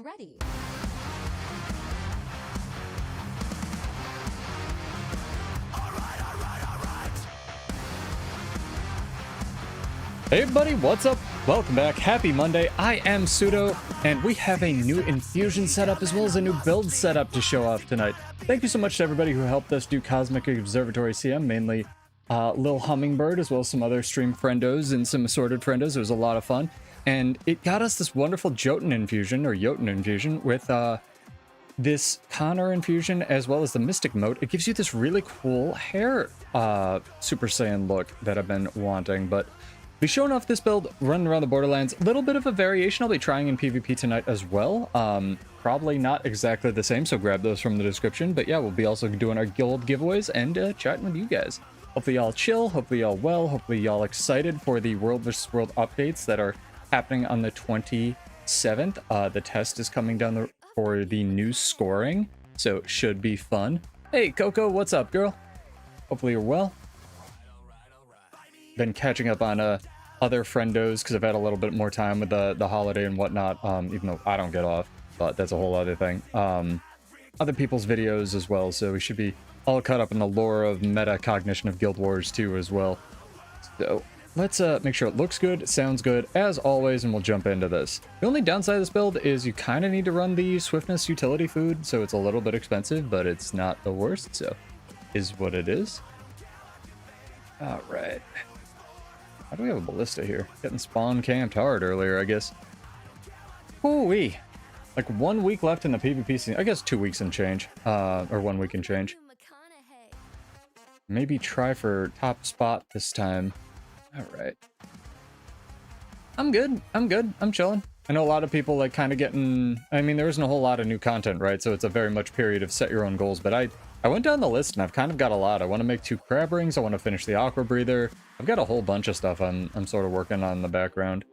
Ready. Hey everybody, what's up? Welcome back. Happy Monday. I am 𝕭𝖑𝖔𝖉, and we have a new infusion setup as well as a new build setup to show off tonight. Thank you so much to everybody who helped us do Cosmic Observatory CM, mainly 𝕭𝖑𝖔𝖉𝖘𝖳, as well as some other stream friendos and some assorted friendos. It was a lot of fun. And it got us this wonderful Jotun infusion, or Jotun infusion, with this Connor infusion, as well as the Mystic Moat. It gives you this really cool hair Super Saiyan look that I've been wanting, but be showing off this build, running around the Borderlands. A little bit of a variation I'll be trying in PvP tonight as well. Probably not exactly the same, so grab those from the description. But yeah, we'll be also doing our guild giveaways and chatting with you guys. Hopefully y'all chill, hopefully y'all well, hopefully y'all excited for the World vs. World updates that are happening on the 27th. The test is coming down for the new scoring, so it should be fun. Hey, Coco, what's up, girl? Hopefully you're well. Been catching up on other friendos because I've had a little bit more time with the holiday and whatnot, even though I don't get off, but that's a whole other thing. Other people's videos as well, so we should be all caught up in the lore of metacognition of Guild Wars 2 as well. So let's make sure it looks good, sounds good as always, and we'll jump into this. The only downside of this build is you kind of need to run the swiftness utility food, so it's a little bit expensive, but it's not the worst, so is what it is. All right. How do we have a ballista here? Getting spawn camped hard earlier, I guess. Ooh-wee. Like 1 week left in the PvP season. I guess 2 weeks and change. Or 1 week and change. Maybe try for top spot this time. Alright. I'm good. I'm chilling. I know a lot of people like kind of getting... I mean, there isn't a whole lot of new content, right? So it's a very much period of set your own goals. But I went down the list and I've kind of got a lot. I want to make 2 crab rings. I want to finish the aqua breather. I've got a whole bunch of stuff I'm sort of working on in the background.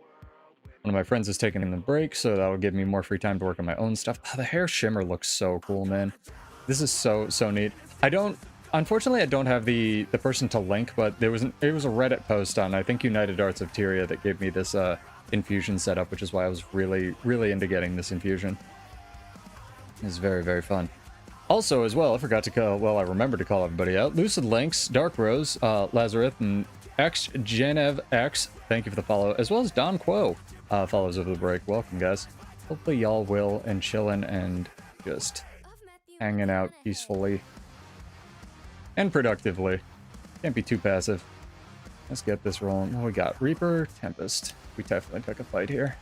One of my friends is taking the break, so that'll give me more free time to work on my own stuff. Oh, the hair shimmer looks so cool, man. This is so neat. Unfortunately, I don't have the person to link, but it was a Reddit post on, I think, United Arts of Tyria that gave me this infusion setup, which is why I was really into getting this infusion. It's very fun. Also, as well, I forgot to call, well, I remembered to call everybody out. Lucid Links, Dark Rose, 𝕭𝖒𝖉𝖃, and XPadder, thank you for the follow, as well as Don Quo follows over the break. Welcome, guys. Hopefully y'all will and chilling and just hanging out peacefully and productively. Can't be too passive. Let's get this rolling. What we got? Reaper, Tempest. We definitely pick a fight here.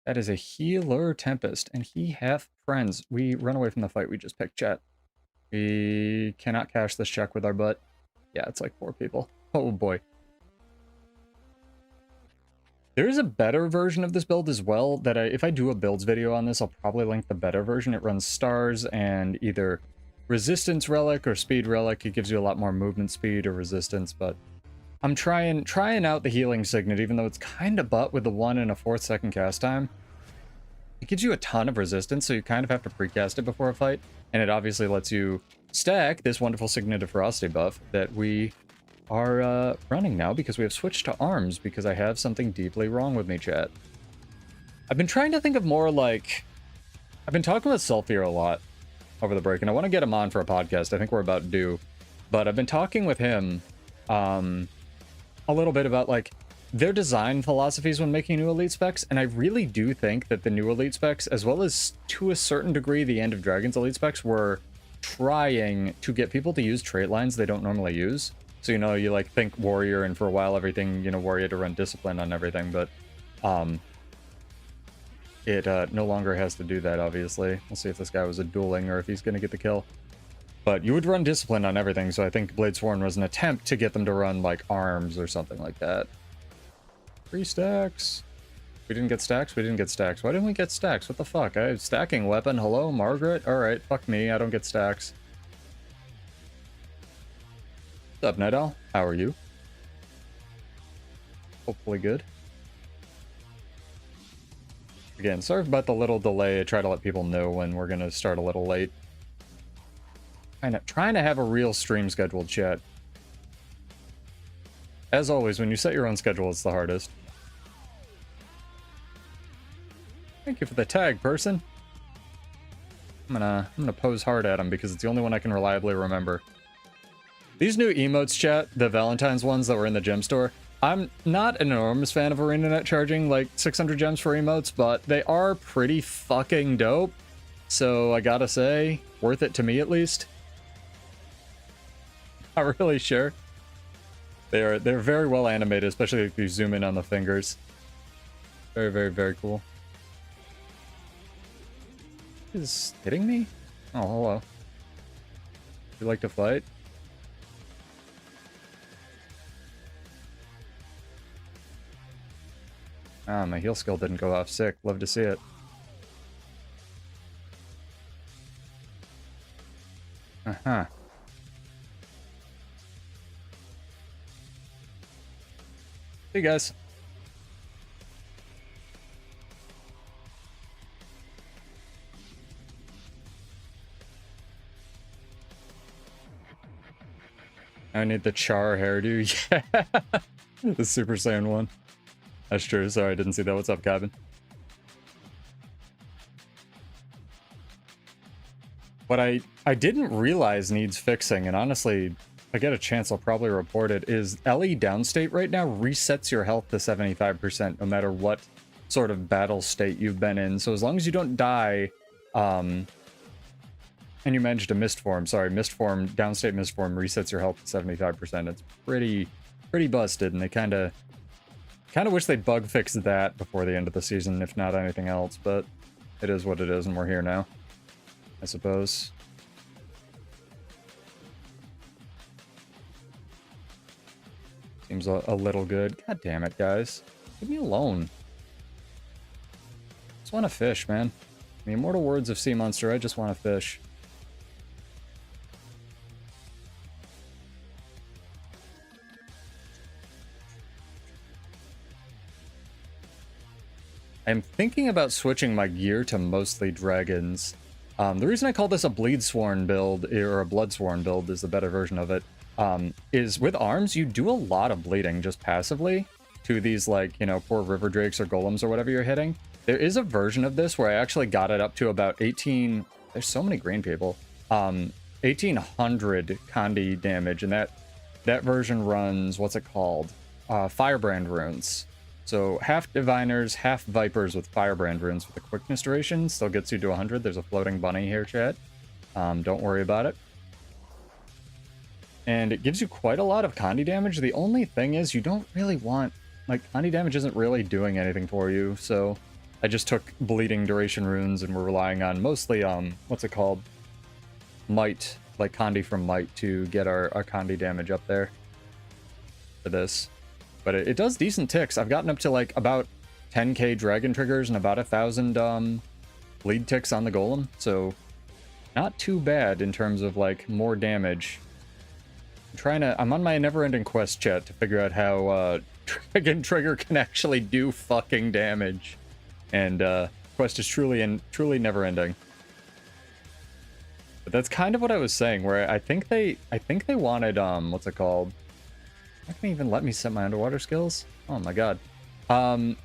That is a healer Tempest, and he hath friends. We run away from the fight we just picked, chat. We cannot cash this check with our butt. Yeah, it's like 4 people. Oh boy. There is a better version of this build as well that if I do a builds video on this, I'll probably link the better version. It runs stars and either resistance relic or speed relic. It gives you a lot more movement speed or resistance, but I'm trying out the healing signet, even though it's kind of butt with the 1 and a 4th second cast time. It gives you a ton of resistance, so you kind of have to precast it before a fight, and it obviously lets you stack this wonderful Signet of Ferocity buff that we are running now because we have switched to arms because I have something deeply wrong with me, chat. I've been trying to think of more like... I've been talking with Sulfur a lot over the break, and I want to get him on for a podcast. I think we're about due. But I've been talking with him a little bit about like their design philosophies when making new elite specs, and I really do think that the new elite specs, as well as to a certain degree the End of Dragons elite specs, were trying to get people to use trait lines they don't normally use. So, you know, you like think warrior, and for a while everything, you know, warrior to run discipline on everything, but it no longer has to do that, obviously. We'll see if this guy was a dueling or if he's gonna get the kill. But you would run discipline on everything, so I think Blade Sworn was an attempt to get them to run, like, arms or something like that. 3 stacks. We didn't get stacks? We didn't get stacks. Why didn't we get stacks? What the fuck? I have stacking weapon. Hello, Margaret? Alright, fuck me. I don't get stacks. What's up, Night Owl? How are you? Hopefully good. Again, sorry about the little delay. I try to let people know when we're going to start a little late. Trying to have a real stream scheduled, chat. As always, when you set your own schedule, it's the hardest. Thank you for the tag, person. I'm gonna pose hard at him because it's the only one I can reliably remember. These new emotes, chat, the Valentine's ones that were in the gem store, I'm not an enormous fan of ArenaNet charging like 600 gems for emotes, but they are pretty fucking dope. So I gotta say, worth it to me at least. Not really sure. They're very well animated, especially if you zoom in on the fingers. Very, very, very cool. Is hitting me? Oh, hello. You like to fight? Ah, my heal skill didn't go off. Sick. Love to see it. Uh-huh. Hey, guys. I need the Char hairdo. Yeah. The Super Saiyan one. That's true. Sorry, I didn't see that. What's up, Cabin? What I didn't realize needs fixing, and honestly, if I get a chance, I'll probably report it, is LE downstate right now resets your health to 75% no matter what sort of battle state you've been in. So as long as you don't die, and you manage to mist form, downstate mist form resets your health to 75%. It's pretty busted, and they kind of wish they'd bug fix that before the end of the season, if not anything else, but it is what it is, and we're here now, I suppose. Seems a little good. God damn it, guys. Leave me alone. Just want to fish, man. The immortal words of Sea Monster, I just want to fish. I'm thinking about switching my gear to mostly dragons. The reason I call this a Bleedsworn build, or a Bloodsworn build is the better version of it, is with arms, you do a lot of bleeding just passively to these, like, you know, poor river drakes or golems or whatever you're hitting. There is a version of this where I actually got it up to about 18... There's so many green people. 1800 Kandi damage, and that version runs, what's it called? Firebrand runes. So half Diviners, half Vipers with Firebrand runes with a quickness duration. Still gets you to 100. There's a floating bunny here, chat. Don't worry about it. And it gives you quite a lot of Kandi damage. The only thing is you don't really want... Like, Kandi damage isn't really doing anything for you, so... I just took bleeding duration runes and we're relying on mostly, what's it called? Might. Like Kandi from Might to get our Kandi damage up there. For this. But it does decent ticks. I've gotten up to like about 10k dragon triggers and about 1,000 bleed ticks on the golem. So not too bad in terms of like more damage. I'm on my never-ending quest, chat, to figure out how dragon trigger can actually do fucking damage. And quest is truly never-ending. But that's kind of what I was saying, where I think they wanted what's it called? I can't even let me set my underwater skills. Oh my god. I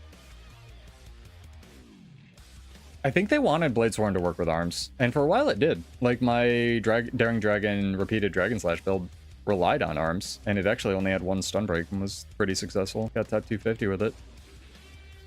think they wanted Bladesworn to work with arms, and for a while it did. Like my Daring Dragon repeated Dragon Slash build relied on arms, and it actually only had one stun break and was pretty successful. Got top 250 with it.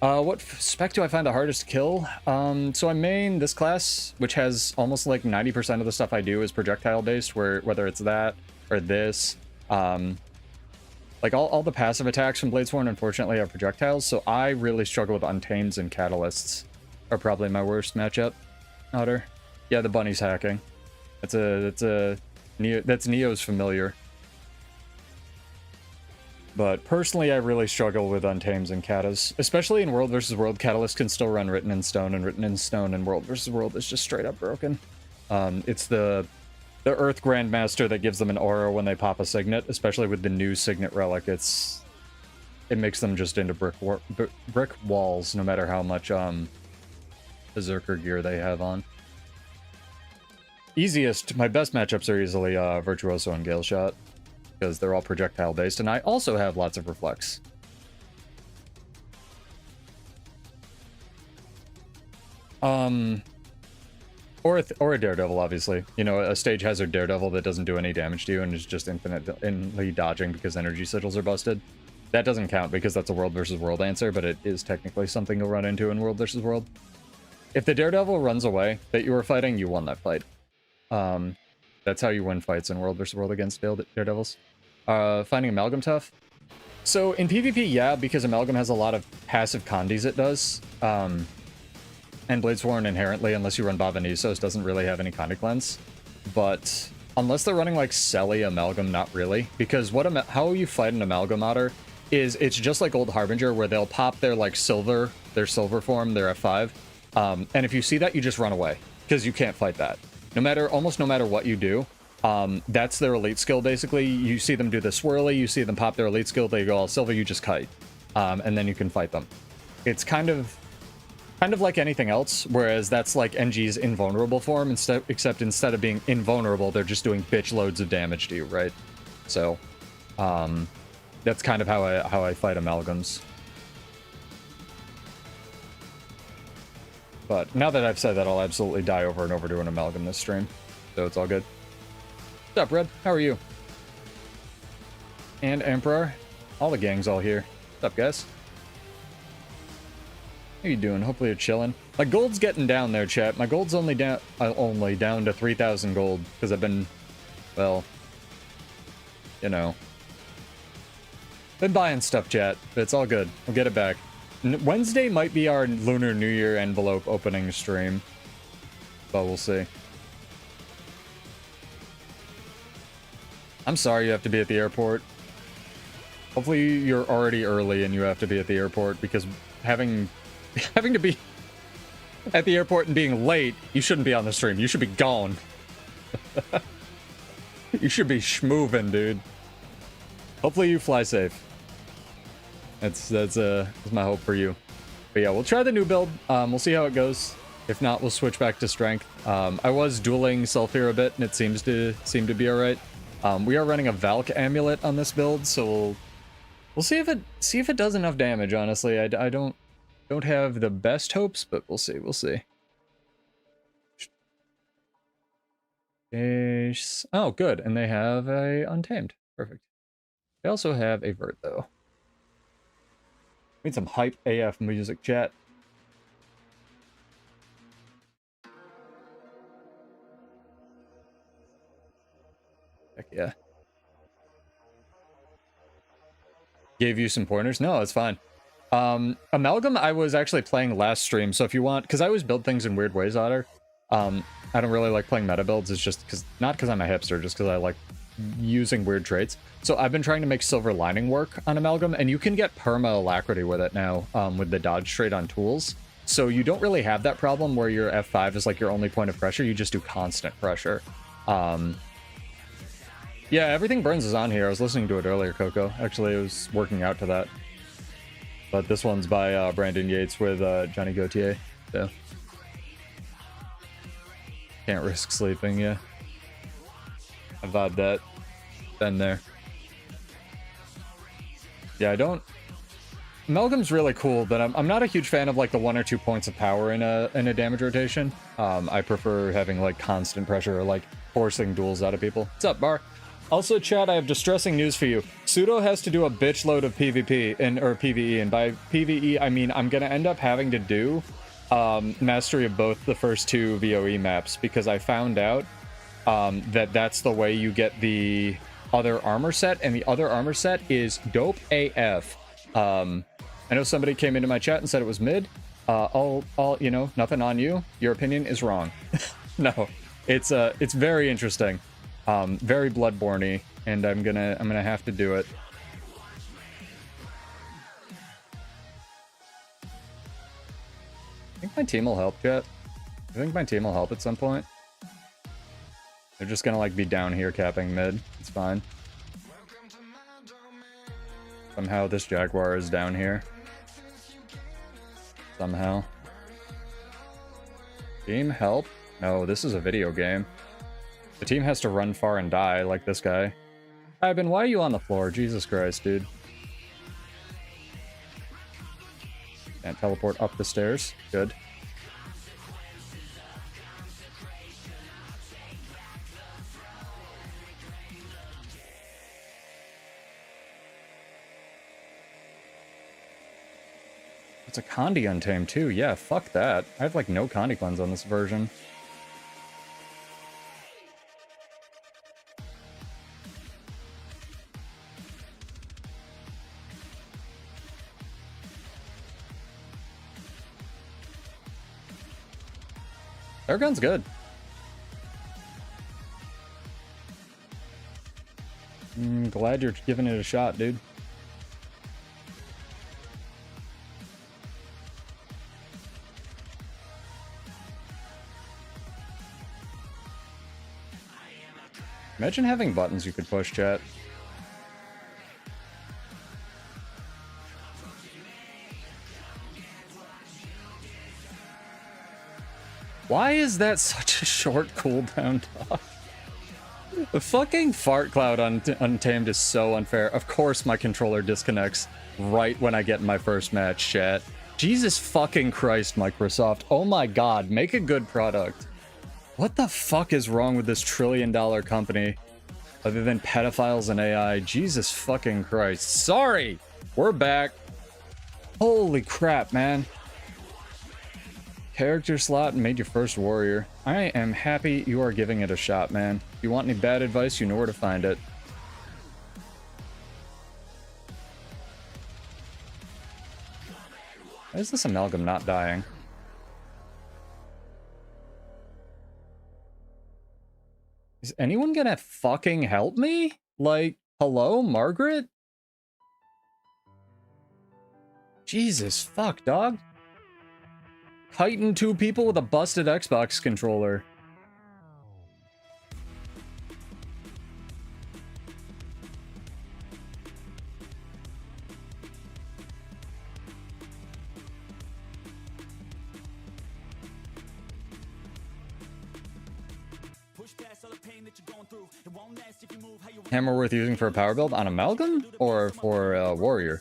What spec do I find the hardest to kill? So I main this class, which has almost like 90% of the stuff I do is projectile based, whether it's that or this. Like, all the passive attacks from Bladesworn, unfortunately, are projectiles, so I really struggle with Untames and Catalysts. Are probably my worst matchup. Otter. Yeah, the bunny's hacking. That's Neo's familiar. But personally, I really struggle with Untames and Katas. Especially in World vs. World, Catalyst can still run Written in Stone, and Written in Stone in World vs. World is just straight up broken. It's the Earth Grandmaster that gives them an aura when they pop a Signet, especially with the new Signet Relic. It makes them just into brick walls, no matter how much Berserker gear they have on. My best matchups are easily Virtuoso and Gale Shot. because they're all projectile based, and I also have lots of reflex. Or a Daredevil, obviously. You know, a stage hazard Daredevil that doesn't do any damage to you and is just infinitely dodging because energy sigils are busted. That doesn't count because that's a world versus world answer, but it is technically something you'll run into in world versus world. If the Daredevil runs away that you were fighting, you won that fight. That's how you win fights in world versus world against Daredevils. Finding Amalgam tough. So in PvP, yeah, because Amalgam has a lot of passive condies it does. And Bladesworn inherently, unless you run Bavanisos, doesn't really have any Condi cleanse. But unless they're running like Selly Amalgam, not really. Because how you fight an Amalgam otter is it's just like old Harbinger, where they'll pop their like silver form, their F5. And if you see that, you just run away because you can't fight that. Almost no matter what you do, that's their elite skill. Basically, you see them do the swirly, you see them pop their elite skill, they go all silver, you just kite, and then you can fight them. It's kind of like anything else, whereas that's like NG's invulnerable form, except instead of being invulnerable, they're just doing bitch loads of damage to you, right? So, that's kind of how I fight amalgams. But now that I've said that, I'll absolutely die over and over to an amalgam this stream, so it's all good. What's up, Red? How are you? And Emperor, all the gang's all here. What's up, guys? How you doing? Hopefully you're chilling. My gold's getting down there, chat. My gold's only down to 3,000 gold because I've been, well, you know, been buying stuff, chat. But it's all good. We'll get it back. Wednesday might be our Lunar New Year envelope opening stream, but we'll see. I'm sorry you have to be at the airport. Hopefully you're already early and you have to be at the airport, because having to be at the airport and being late, you shouldn't be on the stream. You should be gone. You should be schmoovin', dude. Hopefully you fly safe. That's my hope for you. But yeah, we'll try the new build. We'll see how it goes. If not, we'll switch back to strength. I was dueling self here a bit, and it seems to be all right. We are running a Valk amulet on this build, so we'll see if it does enough damage. Honestly, I don't have the best hopes, but we'll see. We'll see. Oh, good, and they have a Untamed. Perfect. They also have a Vert though. Need some hype AF music, chat. Heck yeah. Gave you some pointers? No, it's fine. Amalgam I was actually playing last stream, so if you want, because I always build things in weird ways, Otter. I don't really like playing meta builds. It's just not because I'm a hipster, just because I like using weird traits. So I've been trying to make Silver Lining work on Amalgam, and you can get perma alacrity with it now, with the dodge trait on tools. So you don't really have that problem where your F5 is like your only point of pressure. You just do constant pressure. Yeah, Everything Burns is on here. I was listening to it earlier, Coco. Actually, I was working out to that. But this one's by Brandon Yates with Johnny Gautier. So can't risk sleeping, yeah. I vibe that. Been there. Yeah, I don't... Amalgam's really cool, but I'm not a huge fan of like the 1 or 2 points of power in a damage rotation. I prefer having like constant pressure or like forcing duels out of people. What's up, Bar? Also, chat, I have distressing news for you. Pseudo has to do a bitch load of PvP or PvE, and by PvE I mean I'm gonna end up having to do mastery of both the first 2 VoE maps, because I found out that's the way you get the other armor set, and the other armor set is dope AF. I know somebody came into my chat and said it was mid. You know, nothing on you. Your opinion is wrong. No, it's very interesting. Very Bloodborne-y, and I'm gonna have to do it. I think my team will help, chat. I think my team will help at some point. They're just gonna like be down here capping mid. It's fine. Somehow this Jaguar is down here. Somehow. Team help? No, this is a video game. The team has to run far and die, like this guy. Ivan, why are you on the floor? Jesus Christ, dude. Can't teleport up the stairs. Good. It's a Condi Untamed too. Yeah, fuck that. I have like no Condi cleanse on this version. Air gun's good. I'm glad you're giving it a shot, dude. Imagine having buttons you could push, chat. Why is that such a short cooldown, dog? The fucking fart cloud on Untamed is so unfair. Of course my controller disconnects right when I get in my first match, chat. Jesus fucking Christ, Microsoft. Oh my god, make a good product. What the fuck is wrong with this trillion-dollar company? Other than pedophiles and AI. Jesus fucking Christ. Sorry! We're back. Holy crap, man. Character slot and made your first warrior. I am happy you are giving it a shot, man. If you want any bad advice, you know where to find it. Why is this amalgam not dying? Is anyone gonna fucking help me? Like, hello, Margaret? Jesus fuck, dog. Kiting two people with a busted Xbox controller. Hammer worth using for a power build on Amalgam or for Warrior?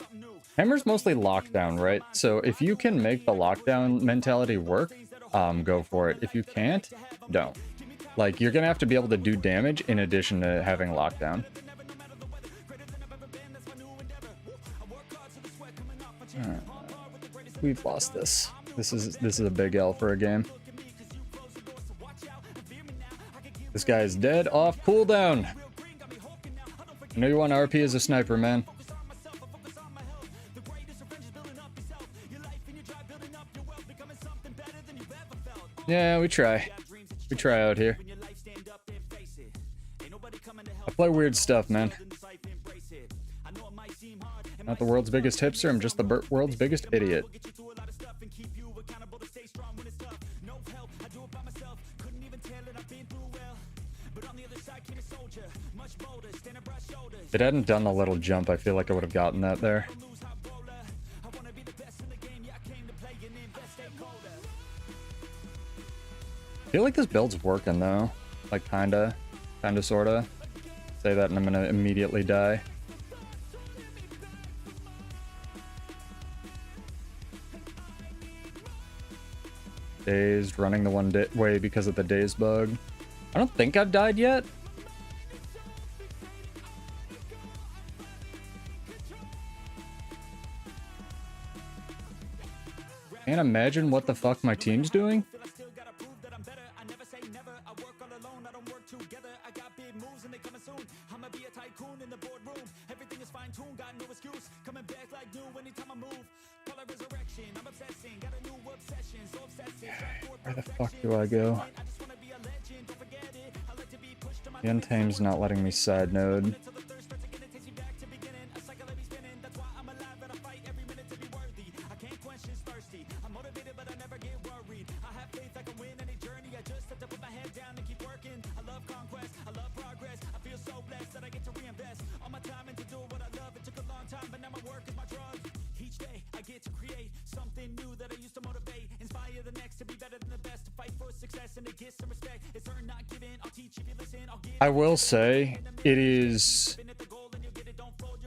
Hammer's mostly lockdown, right? So if you can make the lockdown mentality work, go for it. If you can't, don't. Like, you're gonna have to be able to do damage in addition to having lockdown. We've lost this. This is a big L for a game. This guy is dead off cooldown. I know you want RP as a sniper, man. Yeah, we try. We try out here. I play weird stuff, man. Not the world's biggest hipster, I'm just the world's biggest idiot. If it hadn't done the little jump, I feel like I would have gotten that there. I feel like this build's working though. Like kinda, sorta. Say that and I'm gonna immediately die. Dazed, running the one way because of the daze bug. I don't think I've died yet. Can't imagine what the fuck my team's doing. Where the fuck do I go? The Untamed's not letting me side node. I will say, it is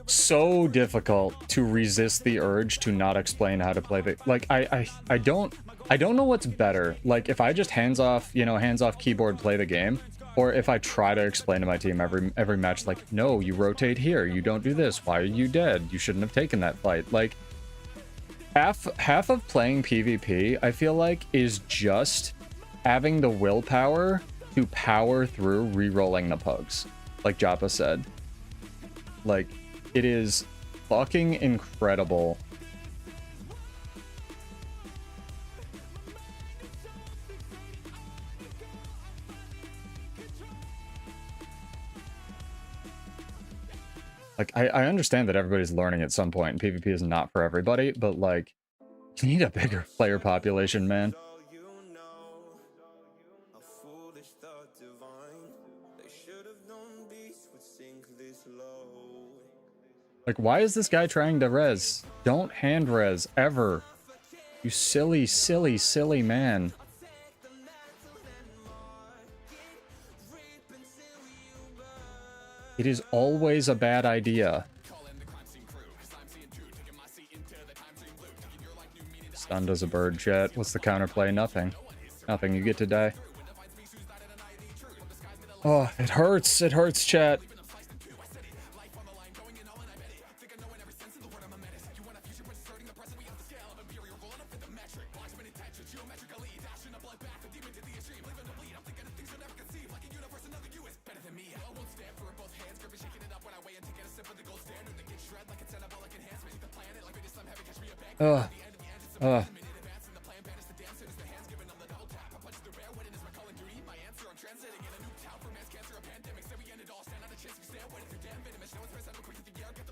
so difficult to resist the urge to not explain how to play the, like, I don't know what's better, like if I just hands off keyboard play the game, or if I try to explain to my team every match, like, no, you rotate here, you don't do this, why are you dead, you shouldn't have taken that fight. Like half of playing PvP, I feel like, is just having the willpower to power through re-rolling the pugs, like Joppa said. Like, it is fucking incredible. Like, I understand that everybody's learning at some point, and PvP is not for everybody, but, like, you need a bigger player population, man. Like, why is this guy trying to res? Don't hand res, ever. You silly, silly, silly man. It is always a bad idea. Stunned as a bird, chat. What's the counterplay? Nothing. Nothing. You get to die. Oh, it hurts. It hurts, chat.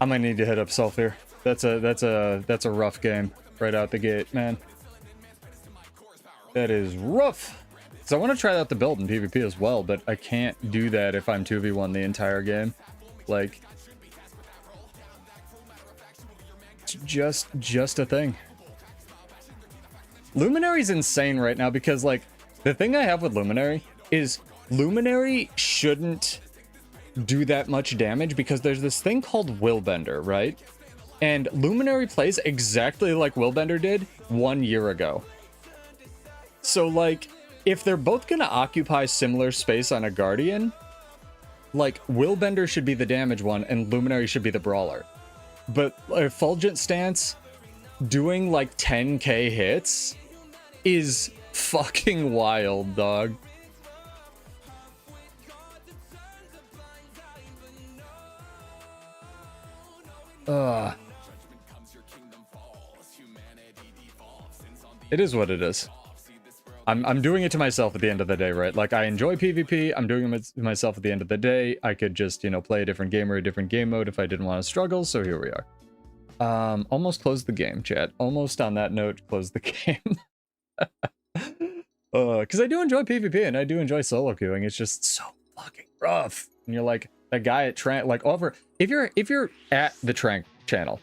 I might need to hit up self here. That's a rough game right out the gate, man. That is rough. So I want to try out the build in PvP as well, but I can't do that if I'm 2v1 the entire game. Like, it's just a thing. Luminary's insane right now because, like, the thing I have with Luminary is Luminary shouldn't do that much damage because there's this thing called Willbender, right? And Luminary plays exactly like Willbender did 1 year ago. So, like, if they're both gonna occupy similar space on a Guardian, like, Willbender should be the damage one and Luminary should be the brawler. But Effulgent Stance doing like 10k hits is fucking wild, dog. It is what it is. I'm doing it to myself at the end of the day, right? Like, I enjoy PvP, I'm doing it to myself at the end of the day. I could just, you know, play a different game or a different game mode if I didn't want to struggle, so here we are. Almost closed the game, chat. Almost on that note, closed the game. Because I do enjoy PvP and I do enjoy solo queuing. It's just so fucking rough. And you're like, that guy at Trank, like, over, if you're at the Trank channel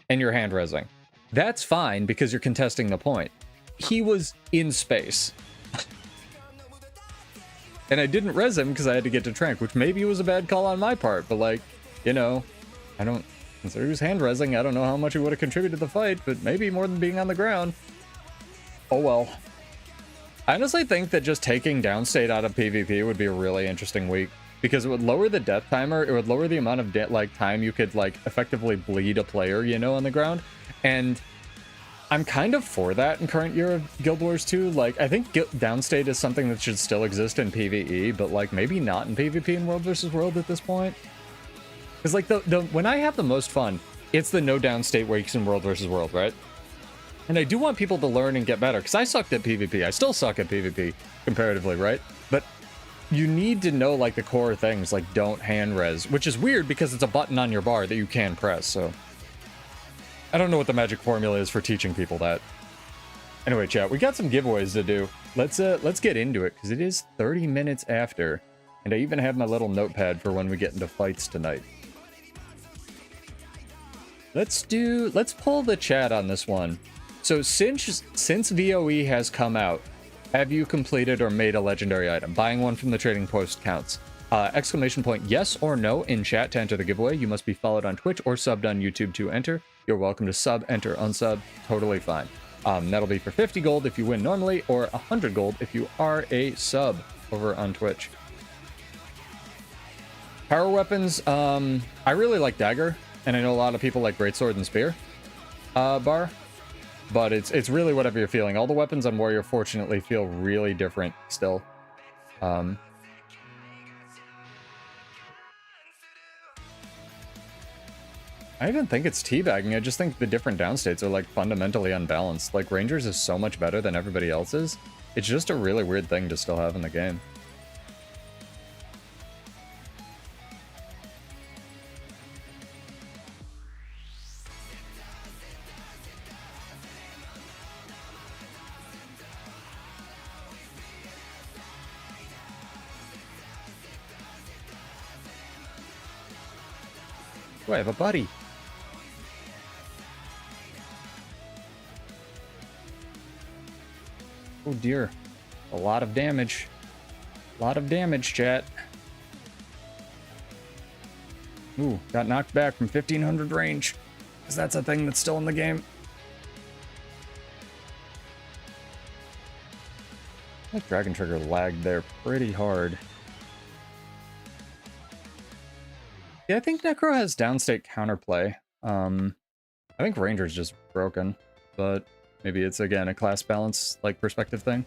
and you're hand resing, that's fine because you're contesting the point. He was in space. And I didn't res him because I had to get to Trank, which maybe was a bad call on my part, but, like, you know, I don't consider he was hand resing. I don't know how much he would have contributed to the fight, but maybe more than being on the ground. Oh well. I honestly think that just taking downstate out of PvP would be a really interesting week because it would lower the death timer. It would lower the amount of time you could, like, effectively bleed a player, you know, on the ground. And I'm kind of for that in current year of Guild Wars 2. Like, I think downstate is something that should still exist in PvE, but, like, maybe not in PvP in World vs. World at this point. Because, like, when I have the most fun, it's the no downstate weeks in World vs. World, right? And I do want people to learn and get better, because I sucked at PvP. I still suck at PvP, comparatively, right? But you need to know, like, the core things, like, don't hand res, which is weird because it's a button on your bar that you can press, so I don't know what the magic formula is for teaching people that. Anyway, chat, we got some giveaways to do. Let's get into it, because it is 30 minutes after, and I even have my little notepad for when we get into fights tonight. Let's pull the chat on this one. So since VoE has come out, have you completed or made a legendary item? Buying one from the trading post counts. Exclamation point yes or no in chat to enter the giveaway. You must be followed on Twitch or subbed on YouTube to enter. You're welcome to sub, enter, unsub. Totally fine. That'll be for 50 gold if you win normally, or 100 gold if you are a sub over on Twitch. Power weapons, I really like dagger, and I know a lot of people like greatsword and spear bar, but it's really whatever you're feeling. All the weapons on warrior fortunately feel really different still. I even think it's teabagging. I just think the different downstates are like fundamentally unbalanced. Like Rangers is so much better than everybody else's. It's just a really weird thing to still have in the game. Oh, I have a buddy. Oh dear. A lot of damage. A lot of damage, chat. Ooh, got knocked back from 1500 range. Because that's a thing that's still in the game. That Dragon Trigger lagged there pretty hard. Yeah, I think Necro has downstate counterplay. I think Ranger's just broken, but maybe it's, again, a class balance, like, perspective thing.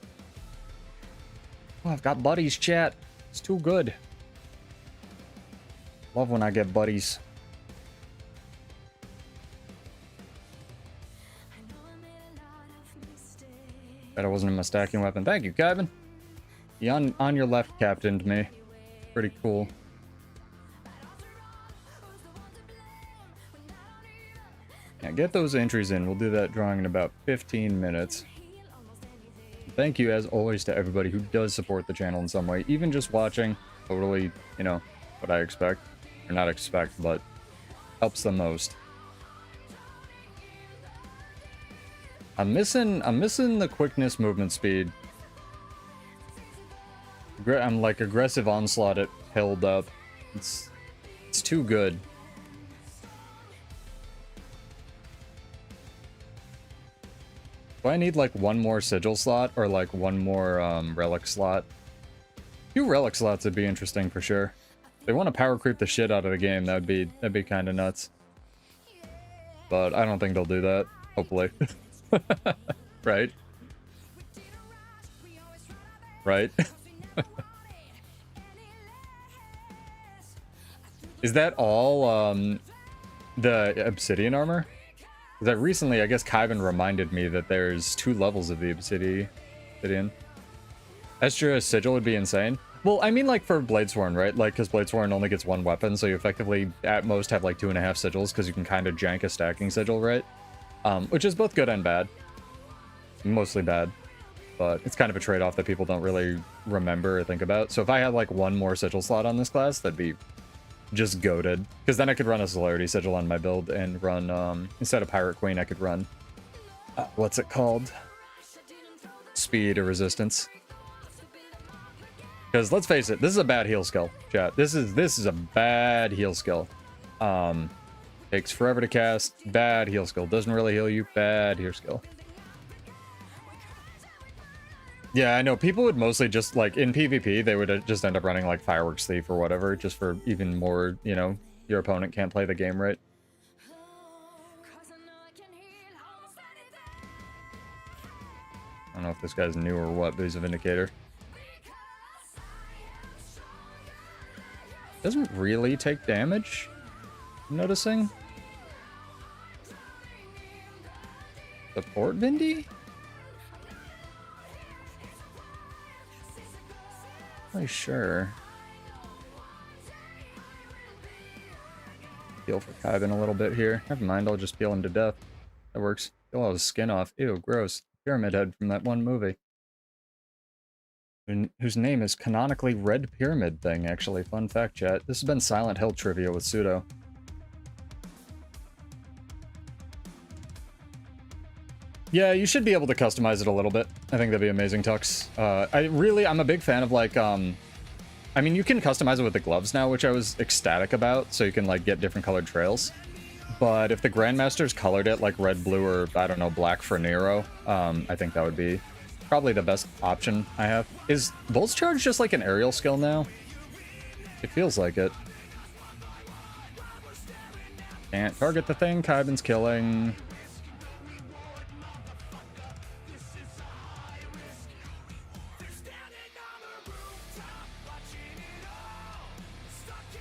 Oh, I've got buddies, chat. It's too good. Love when I get buddies. Bet I wasn't in my stacking weapon. Thank you, Kevin. You on your left captained me. Pretty cool. Yeah, get those entries in. We'll do that drawing in about 15 minutes. Thank you, as always, to everybody who does support the channel in some way. Even just watching, totally, you know, what I expect. Or not expect, but helps the most. I'm missing the quickness movement speed. I'm like aggressive onslaught it held up. It's too good. Do I need like one more sigil slot or like one more relic slot? 2 relic slots would be interesting for sure. If they want to power creep the shit out of the game, that'd be kind of nuts. But I don't think they'll do that. Hopefully. Right? Right? Is that all the obsidian armor? Because recently, I guess 𝕑𝖑𝖔𝖔 reminded me that there's 2 levels of the obsidian. Extra sigil would be insane. Well, I mean like for Bladesworn, right? Like, because Bladesworn only gets 1 weapon, so you effectively at most have like 2.5 sigils, because you can kind of jank a stacking sigil, right? Which is both good and bad. Mostly bad. But it's kind of a trade-off that people don't really remember or think about. So if I had like 1 more sigil slot on this class, that'd be just goated, because then I could run a celerity sigil on my build and run instead of Pirate Queen I could run what's it called, speed or resistance, because let's face it, this is a bad heal skill, chat. This is a bad heal skill. Takes forever to cast, bad heal skill, doesn't really heal you, bad heal skill. Yeah, I know. People would mostly just, like, in PvP, they would just end up running, like, Fireworks Thief or whatever, just for even more, you know, your opponent can't play the game right. I don't know if this guy's new or what, but he's a Vindicator. Doesn't really take damage, I'm noticing. Support Vindy? Sure. Heal for 𝕑𝖑𝖔𝖔 a little bit here. Never mind, I'll just peel him to death. That works. Peel all his skin off. Ew, gross. Pyramid Head from that one movie. Whose name is canonically Red Pyramid Thing, actually. Fun fact, chat. This has been Silent Hill trivia with Pseudo. Yeah, you should be able to customize it a little bit. I think that'd be amazing, Tux. I'm a big fan of, like, I mean, you can customize it with the gloves now, which I was ecstatic about, so you can, like, get different colored trails. But if the Grandmasters colored it like red, blue, or, I don't know, black for Nero, I think that would be probably the best option I have. Is Bolt's Charge just like an aerial skill now? It feels like it. Can't target the thing. 𝕑𝖑𝖔𝖔𝖉's killing.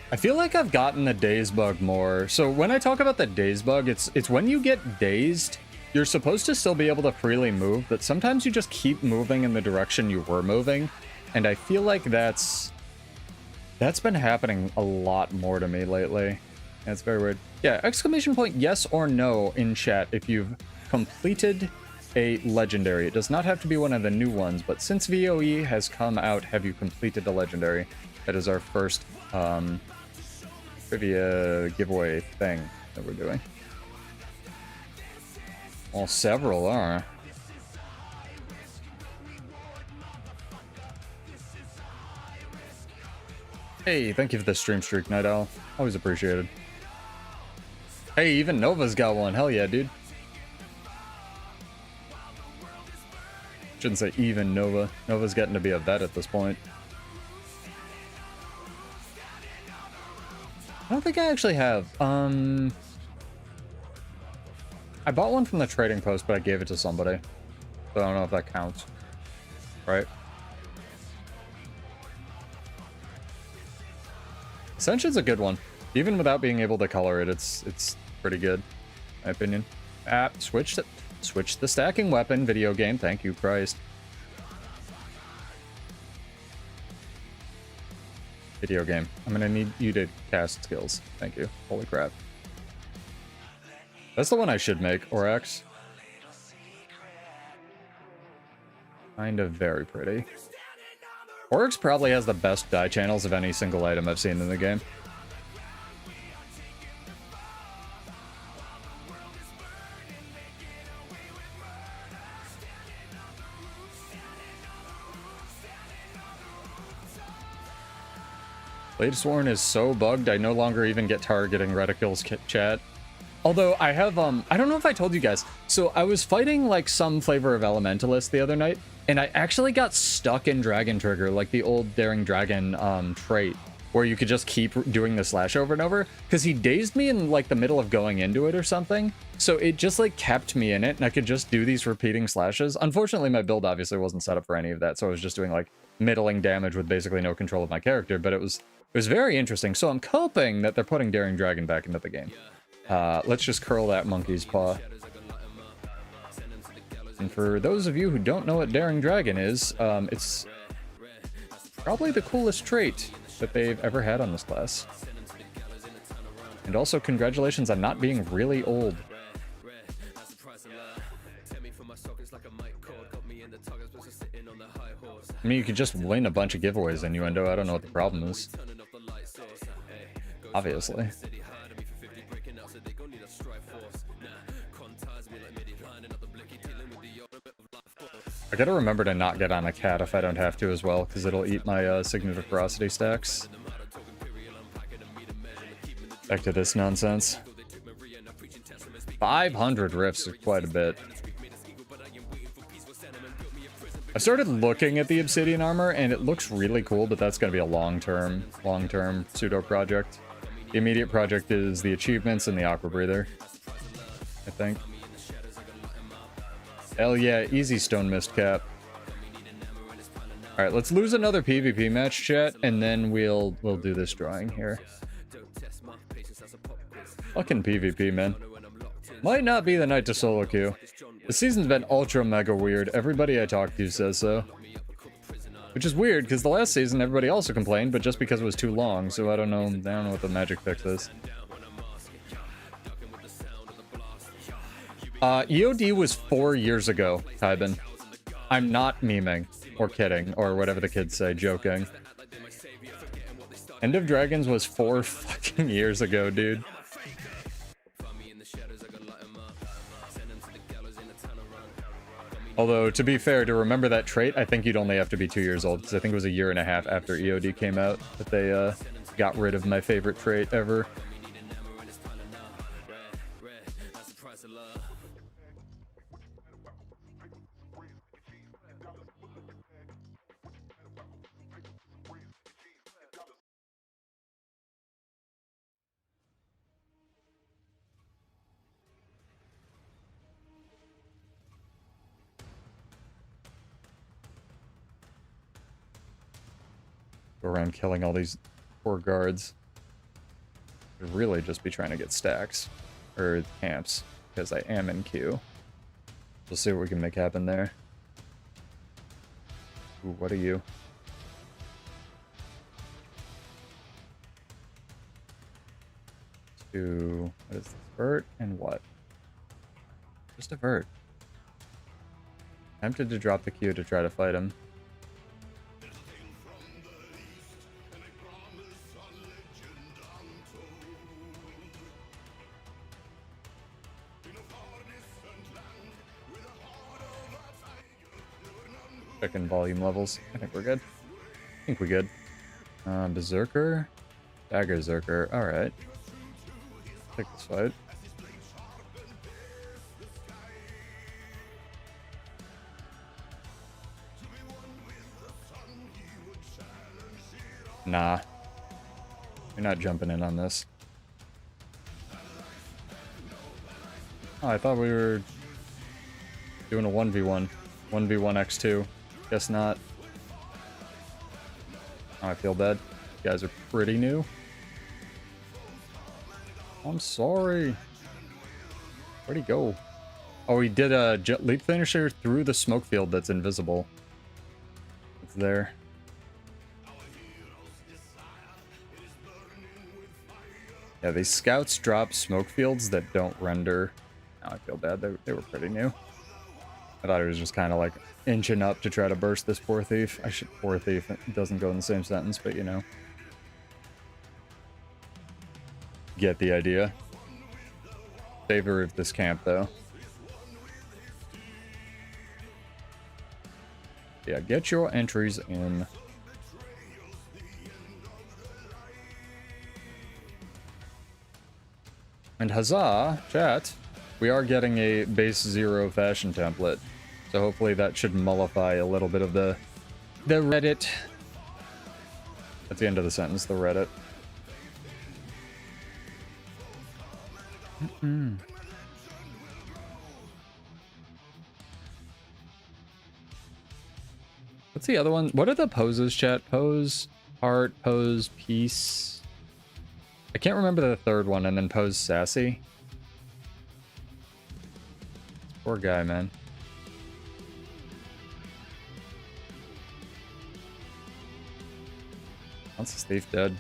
I feel like I've gotten the daze bug more. So when I talk about the daze bug, it's when you get dazed, you're supposed to still be able to freely move, but sometimes you just keep moving in the direction you were moving. And I feel like that's been happening a lot more to me lately. That's very weird. Yeah, exclamation point yes or no in chat if you've completed a legendary. It does not have to be one of the new ones, but since VoE has come out, have you completed a legendary? That is our first trivia giveaway thing that we're doing. Well, several are. Hey, thank you for the stream streak, Night Owl. Always appreciated. Hey, even Nova's got one. Hell yeah, dude. Shouldn't say even Nova. Nova's getting to be a vet at this point. I don't think I actually have. I bought one from the trading post, but I gave it to somebody. So I don't know if that counts. Right? Ascension's a good one. Even without being able to color it, it's pretty good, in my opinion. Switch the stacking weapon video game. Thank you, Christ. Video game. I'm gonna need you to cast skills. Thank you. Holy crap. That's the one I should make, or X. Kind of very pretty. Oryx probably has the best die channels of any single item I've seen in the game. Bladesworn is so bugged, I no longer even get targeting reticles chat. Although I have, I don't know if I told you guys. So I was fighting like some flavor of Elementalist the other night, and I actually got stuck in Dragon Trigger, like the old Daring Dragon trait, where you could just keep doing the slash over and over, because he dazed me in like the middle of going into it or something. So it just like kept me in it, and I could just do these repeating slashes. Unfortunately, my build obviously wasn't set up for any of that, so I was just doing like middling damage with basically no control of my character, but it was very interesting. So I'm hoping that they're putting Daring Dragon back into the game. Let's just curl that monkey's paw. And for those of you who don't know what Daring Dragon is, it's probably the coolest trait that they've ever had on this class. And also, congratulations on not being really old. I mean, you could just win a bunch of giveaways, Innuendo. I don't know what the problem is. Obviously. I gotta remember to not get on a cat if I don't have to as well, because it'll eat my Signet of Ferocity stacks. Back to this nonsense. 500 rifts is quite a bit. I started looking at the obsidian armor, and it looks really cool, but that's gonna be a long-term pseudo project. The immediate project is the achievements and the aqua breather, I think. Hell yeah, easy stone mist cap. Alright, let's lose another PvP match, chat, and then we'll do this drawing here. Fucking PvP, man. Might not be the night to solo queue. The season's been ultra mega weird. Everybody I talk to says so. Which is weird, because the last season everybody also complained, but just because it was too long, so I don't know what the magic fix is. EOD was 4 years ago, 𝕑𝖑𝖔𝖔𝖉. I'm not memeing, or kidding, or whatever the kids say, joking. End of Dragons was 4 fucking years ago, dude. Although, to be fair, to remember that trait, I think you'd only have to be 2 years old, because I think it was a year and a half after EOD came out that they got rid of my favorite trait ever. Go around killing all these poor guards. I'd really just be trying to get stacks. Or camps. Because I am in queue. We'll see what we can make happen there. Ooh, what are you? To... What is this? Vert and what? Just a vert. Tempted to drop the Q to try to fight him. Checking volume levels. I think we're good. I think we're good. Berserker? Dagger Zerker. Alright. Take this fight. Nah. You're not jumping in on this. Oh, I thought we were doing a 1v1. 1v1x2. Guess not. Oh, I feel bad. You guys are pretty new. I'm sorry. Where'd he go? Oh, he did a leap finisher through the smoke field that's invisible. It's there. Yeah, these scouts drop smoke fields that don't render. Oh, I feel bad. They were pretty new. I thought he was just kind of like inching up to try to burst this poor thief. Poor thief. It doesn't go in the same sentence, but you know. Get the idea. Favor of this camp, though. Yeah, get your entries in. And huzzah, chat, we are getting a base 0 fashion template. So hopefully that should mollify a little bit of the Reddit. That's the end of the sentence, the Reddit. What's the other one? What are the poses, chat? Pose, heart, pose, peace. I can't remember the third one, and then pose sassy. Poor guy, man. Once this thief dead.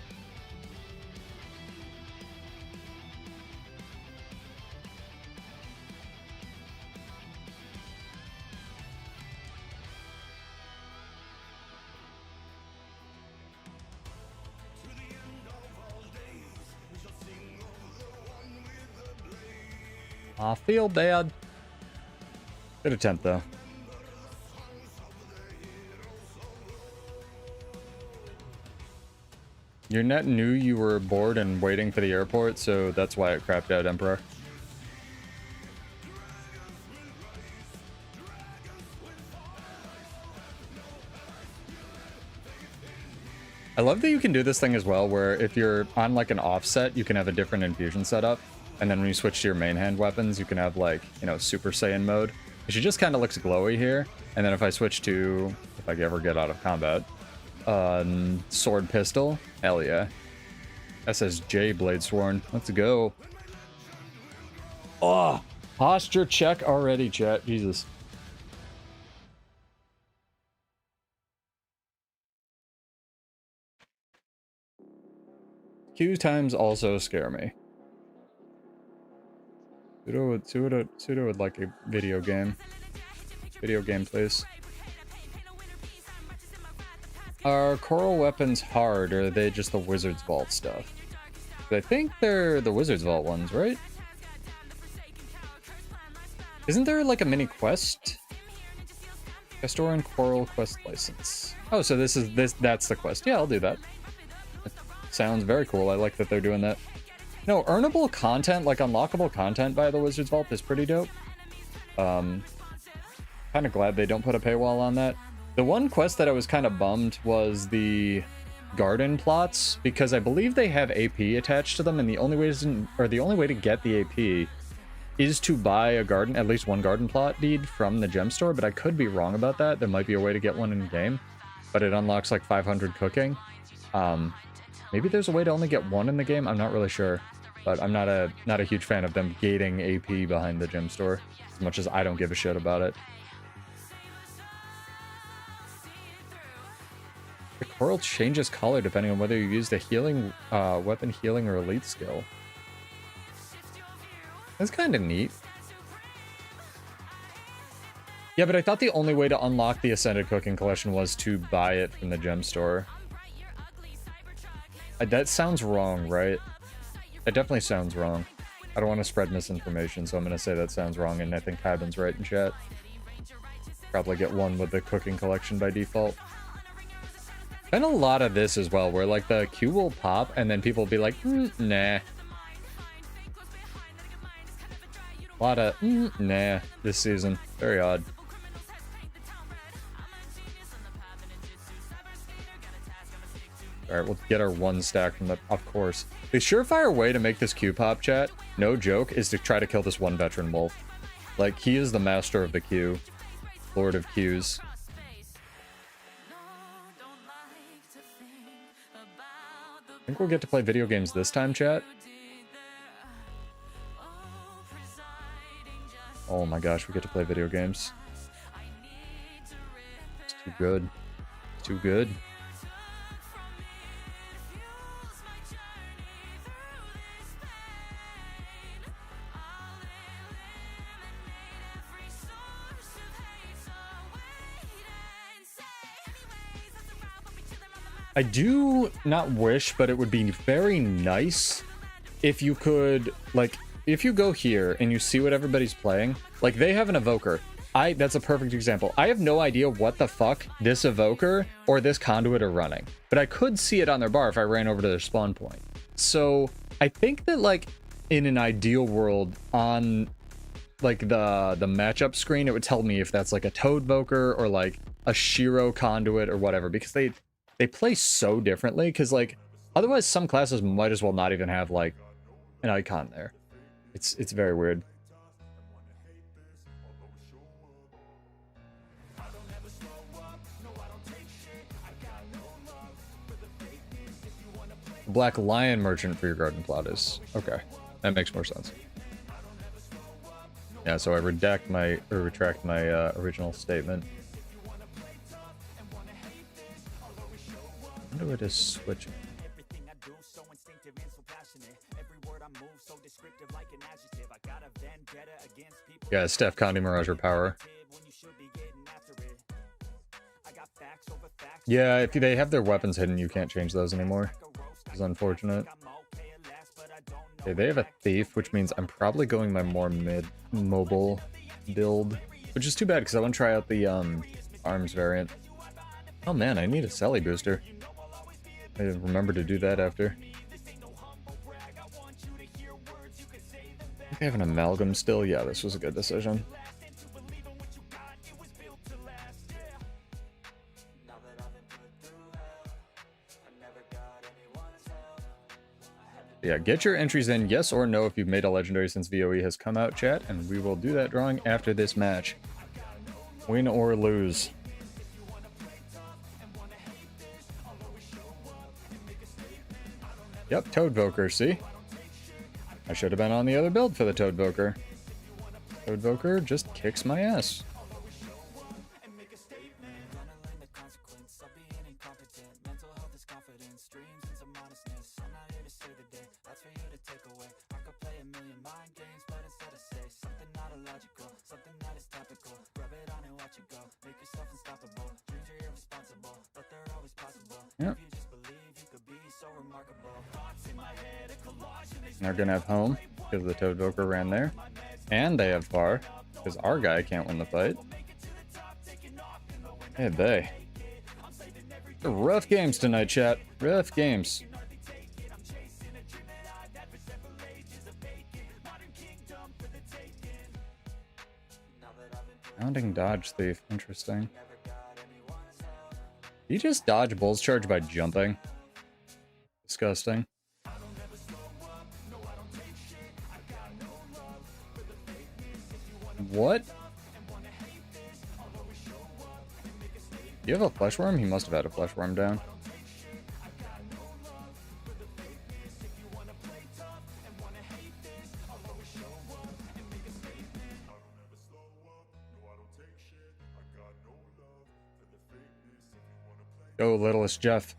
I feel bad. Good attempt, though. Your net knew you were bored and waiting for the airport, so that's why it crapped out, Emperor. I love that you can do this thing as well, where if you're on like an offset, you can have a different infusion setup. And then when you switch to your main hand weapons, you can have like, you know, Super Saiyan mode. She just kind of looks glowy here. And then if I switch to, if I ever get out of combat, sword pistol, hell yeah. SSJ Blade Sworn, let's go. Oh, posture check already, chat, Jesus. Queue times also scare me. Pseudo would like a video game. Video game, please. Are coral weapons hard, or are they just the Wizard's Vault stuff? I think they're the Wizard's Vault ones, right? Isn't there like a mini quest Pastoran Coral quest license. Oh, so that's the quest. Yeah, I'll do that. Sounds very cool. I like that they're doing that. No, earnable content, like unlockable content by the Wizard's Vault is pretty dope. Kind of glad they don't put a paywall on that. The one quest that I was kind of bummed was the garden plots, because I believe they have AP attached to them, and the only way to get the AP is to buy at least one garden plot deed from the gem store, but I could be wrong about that. There might be a way to get one in game, but it unlocks like 500 cooking. Maybe there's a way to only get one in the game. I'm not really sure, but I'm not a huge fan of them gating AP behind the gem store, as much as I don't give a shit about it. The coral changes color depending on whether you use the healing, weapon healing or elite skill. That's kind of neat. Yeah, but I thought the only way to unlock the Ascended Cooking Collection was to buy it from the gem store. That sounds wrong, right? It definitely sounds wrong. I don't want to spread misinformation, so I'm going to say that sounds wrong, and I think 𝕑𝖑𝖔𝖔𝖉 right in chat. Probably get one with the cooking collection by default. Been a lot of this as well, where like the Q will pop, and then people will be like, nah. A lot of nah this season. Very odd. Alright, we'll get our one stack from the... Of course. The surefire way to make this Q pop, chat, no joke, is to try to kill this one veteran wolf. Like, he is the master of the Q. Lord of Qs. I think we'll get to play video games this time, chat. Oh my gosh, we get to play video games. It's too good. It's too good. I do not wish, but it would be very nice if you could, like, if you go here and you see what everybody's playing, like, they have an evoker. That's a perfect example. I have no idea what the fuck this evoker or this conduit are running, but I could see it on their bar if I ran over to their spawn point. So I think that, like, in an ideal world on, like, the matchup screen, it would tell me if that's, like, a Toadvoker or, like, a Shiro conduit or whatever, because they play so differently, because, like, otherwise some classes might as well not even have, like, an icon there. It's very weird. Black Lion merchant for your garden plot is okay. That makes more sense. Yeah, so I retract my original statement. I wonder what is switching. Yeah, Steph Condi Mirage or Power. Yeah, if they have their weapons hidden, you can't change those anymore. It's unfortunate. Okay, they have a Thief, which means I'm probably going my more mid-mobile build, which is too bad because I want to try out the arms variant. Oh man, I need a Selly booster. I remember to do that after. I think I have an amalgam still. Yeah, this was a good decision. Yeah, get your entries in, yes or no, if you've made a legendary since VoE has come out, chat, and we will do that drawing after this match. Win or lose. Yep, Toadvoker, see? I should have been on the other build for the Toadvoker. Toadvoker just kicks my ass. Yep. They're gonna have home because the Toadvoker ran there, and they have far because our guy can't win the fight. Hey, they. Rough games tonight, chat. Rough games. Founding dodge thief. Interesting. You just dodge Bull's charge by jumping. Disgusting. What? Do you have a flesh worm? He must have had a flesh worm down. Go, Littlest Jeff.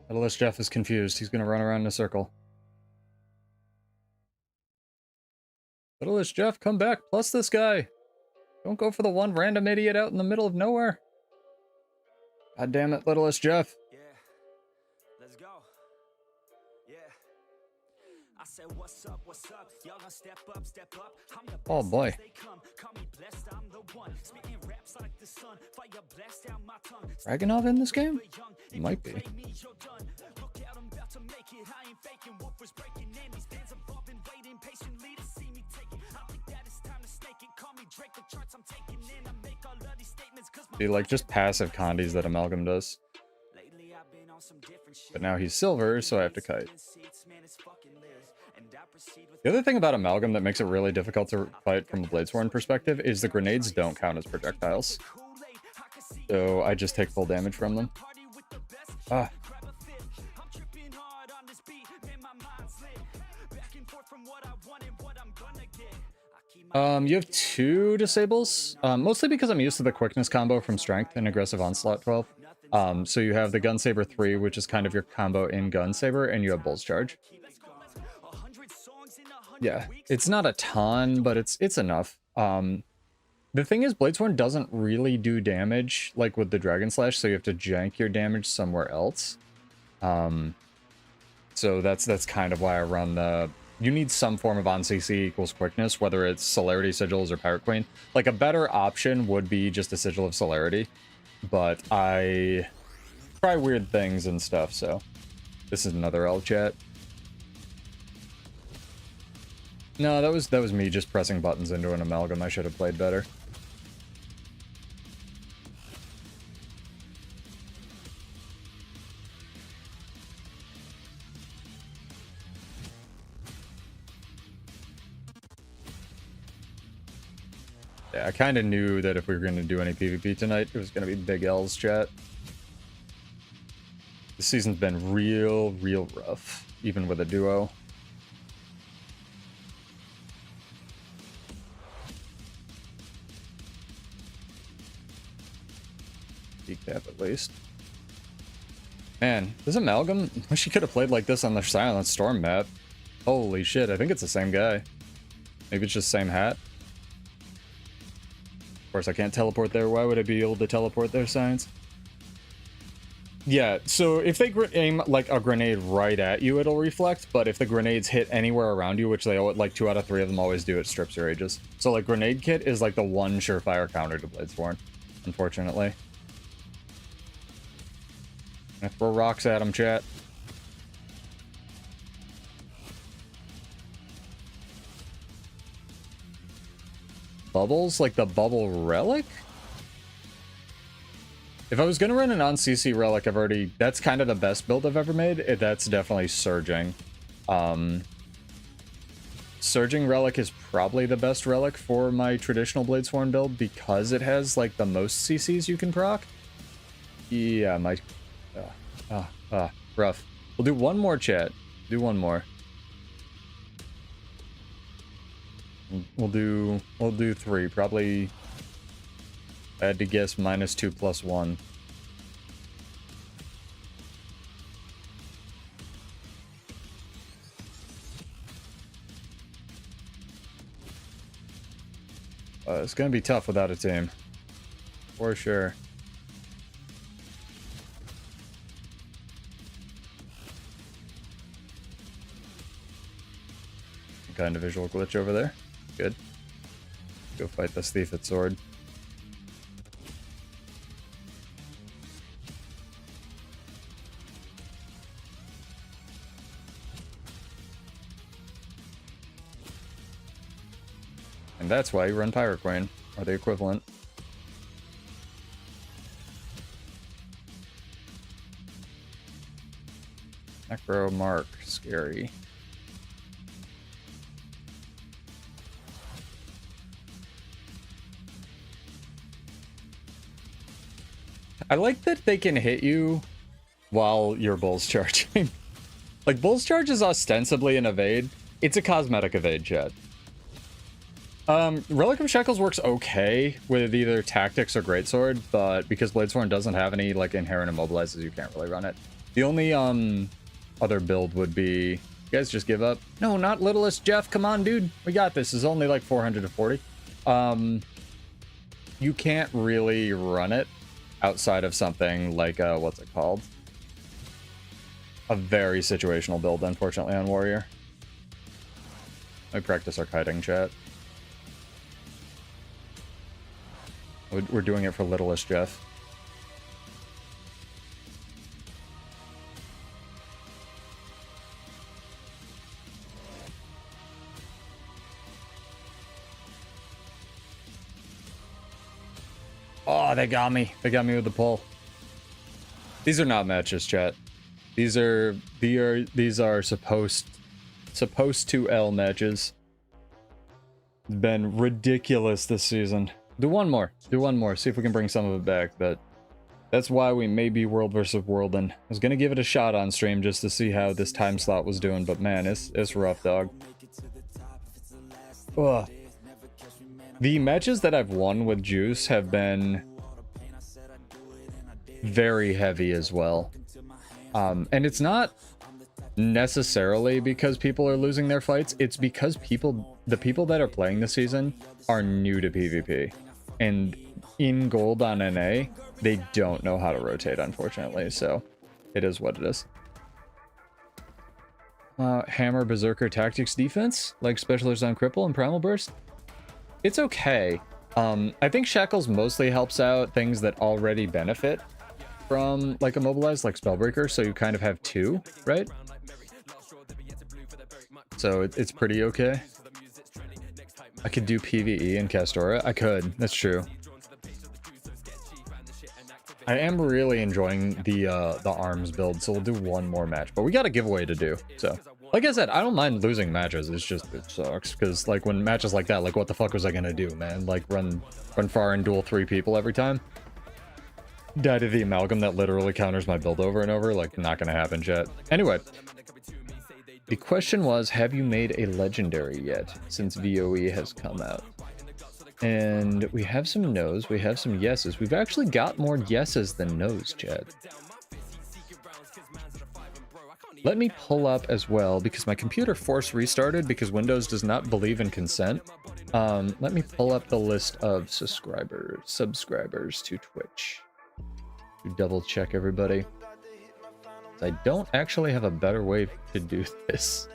Littlest Jeff is confused. He's gonna run around in a circle. Littlest Jeff, come back. Plus this guy. Don't go for the one random idiot out in the middle of nowhere. God damn it, Littlest Jeff. Yeah, let's go. Yeah. I said, what's up, y'all gonna step up. I'm the Oh boy. they come. Call me blessed, I'm the one. Spitting raps like the sun. Fire blast down my tongue. Dragunov in this game? It might be. Look out, I'm about to make it. I ain't faking. Wolf was breaking in. These fans above and waiting patiently to see me take it. I think that it's time to snake it. Call me Drake, the charts I'm taking in. I make all of these statements cause my Be like just passive condies that Amalgam does. But now he's silver, so I have to kite. The other thing about Amalgam that makes it really difficult to fight from a Bladesworn perspective is the grenades don't count as projectiles. So I just take full damage from them. Ah. You have 2 disables, mostly because I'm used to the quickness combo from Strength and Aggressive Onslaught 12. So you have the Gunsaber 3, which is kind of your combo in Gunsaber, and you have Bull's Charge. Yeah, it's not a ton, but it's enough. The thing is, Bladesworn doesn't really do damage, like with the Dragon Slash, so you have to jank your damage somewhere else. So that's kind of why I run the... You need some form of on CC equals quickness, whether it's Celerity, Sigils, or Pirate Queen. Like, a better option would be just a Sigil of Celerity, but I try weird things and stuff, so... This is another L chat. No, that was me just pressing buttons into an Amalgam. I should have played better. Yeah, I kind of knew that if we were going to do any PvP tonight, it was going to be big L's, chat. This season's been real rough, even with a duo. Decap at least. Man, this Amalgam, wish he could have played like this on the Silent Storm map. Holy shit, I think it's the same guy. Maybe it's just same hat. Of course, I can't teleport there. Why would I be able to teleport there, Science? Yeah, so if they aim like a grenade right at you, it'll reflect, but if the grenades hit anywhere around you, which they like 2 out of 3 of them always do, it strips your ages. So like Grenade Kit is like the one surefire counter to Bladesworn, unfortunately. I throw rocks at him, chat. Bubbles? Like the bubble relic? If I was going to run an on-CC relic, I've already... That's kind of the best build I've ever made. That's definitely Surging. Surging relic is probably the best relic for my traditional Bladesworn build because it has, like, the most CCs you can proc. Yeah, my... rough. We'll do one more, chat. Do one more. We'll do 3. Probably... I had to guess -2 + 1. It's gonna be tough without a team. For sure. Some kind of visual glitch over there. Good. Go fight this thief at sword. And that's why you run Pyroquane, or the equivalent. Necro Mark, scary. I like that they can hit you while you're Bull's charging. Like, Bull's charge is ostensibly an evade. It's a cosmetic evade, chat. Relic of Shackles works okay with either Tactics or Greatsword, but because Bladesworn doesn't have any, like, inherent immobilizes, you can't really run it. The only, other build would be... You guys just give up? No, not Littlest Jeff. Come on, dude. We got this. It's only, like, 400 to 40. You can't really run it outside of something like, what's it called? A very situational build, unfortunately, on Warrior. I practice our kiting, chat. We're doing it for Littlest Jeff. Oh, they got me. They got me with the pull. These are not matches, chat. These are supposed to L matches. It's been ridiculous this season. Do one more. Do one more. See if we can bring some of it back. But that's why we may be World versus World. And I was gonna give it a shot on stream just to see how this time slot was doing. But man, it's rough, dog. Ugh. The matches that I've won with Juice have been very heavy as well. And it's not necessarily because people are losing their fights. It's because the people that are playing this season are new to PvP. And in gold on NA, they don't know how to rotate, unfortunately. So it is what it is. Hammer Berserker Tactics defense, like Specialist on Cripple and Primal Burst. It's okay. I think Shackles mostly helps out things that already benefit from like Immobilize, like Spellbreaker, so you kind of have two, right? So it's pretty okay. I could do PvE in Castora. I could. That's true. I am really enjoying the arms build, so we'll do one more match. But we got a giveaway to do, so... Like I said, I don't mind losing matches. It's just, it sucks. Because, like, when matches like that, like, what the fuck was I gonna do, man? Like, run far and duel 3 people every time? Die to the amalgam that literally counters my build over and over? Like, not gonna happen, chat. Anyway. The question was, have you made a legendary yet? Since VoE has come out. And we have some no's, we have some yeses. We've actually got more yeses than no's, chat. Let me pull up as well, because my computer force restarted because Windows does not believe in consent. Let me pull up the list of subscribers to Twitch. To double check everybody. I don't actually have a better way to do this.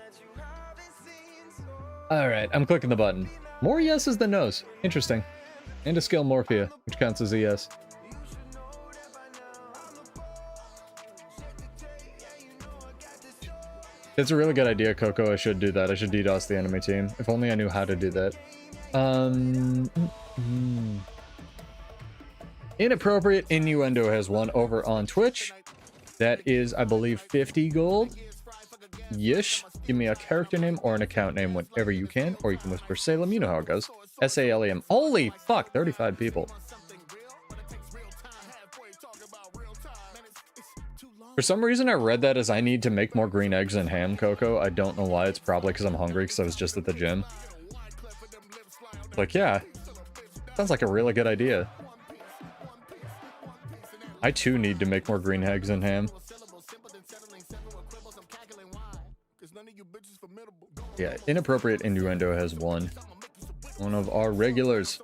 Alright, I'm clicking the button. More yeses than no's. Interesting. And a skill Morphia, which counts as a yes. It's a really good idea, Coco. I should do that. I should DDoS the enemy team. If only I knew how to do that. Inappropriate Innuendo has one over on Twitch. That is, I believe, 50 gold. Yish. Give me a character name or an account name whenever you can. Or you can whisper Salem. You know how it goes. S-A-L-E-M. Holy fuck, 35 people. For some reason, I read that as I need to make more green eggs and ham, Coco. I don't know why. It's probably because I'm hungry because I was just at the gym. Like, yeah. Sounds like a really good idea. I, too, need to make more green eggs and ham. Yeah, Inappropriate Innuendo has won. One of our regulars.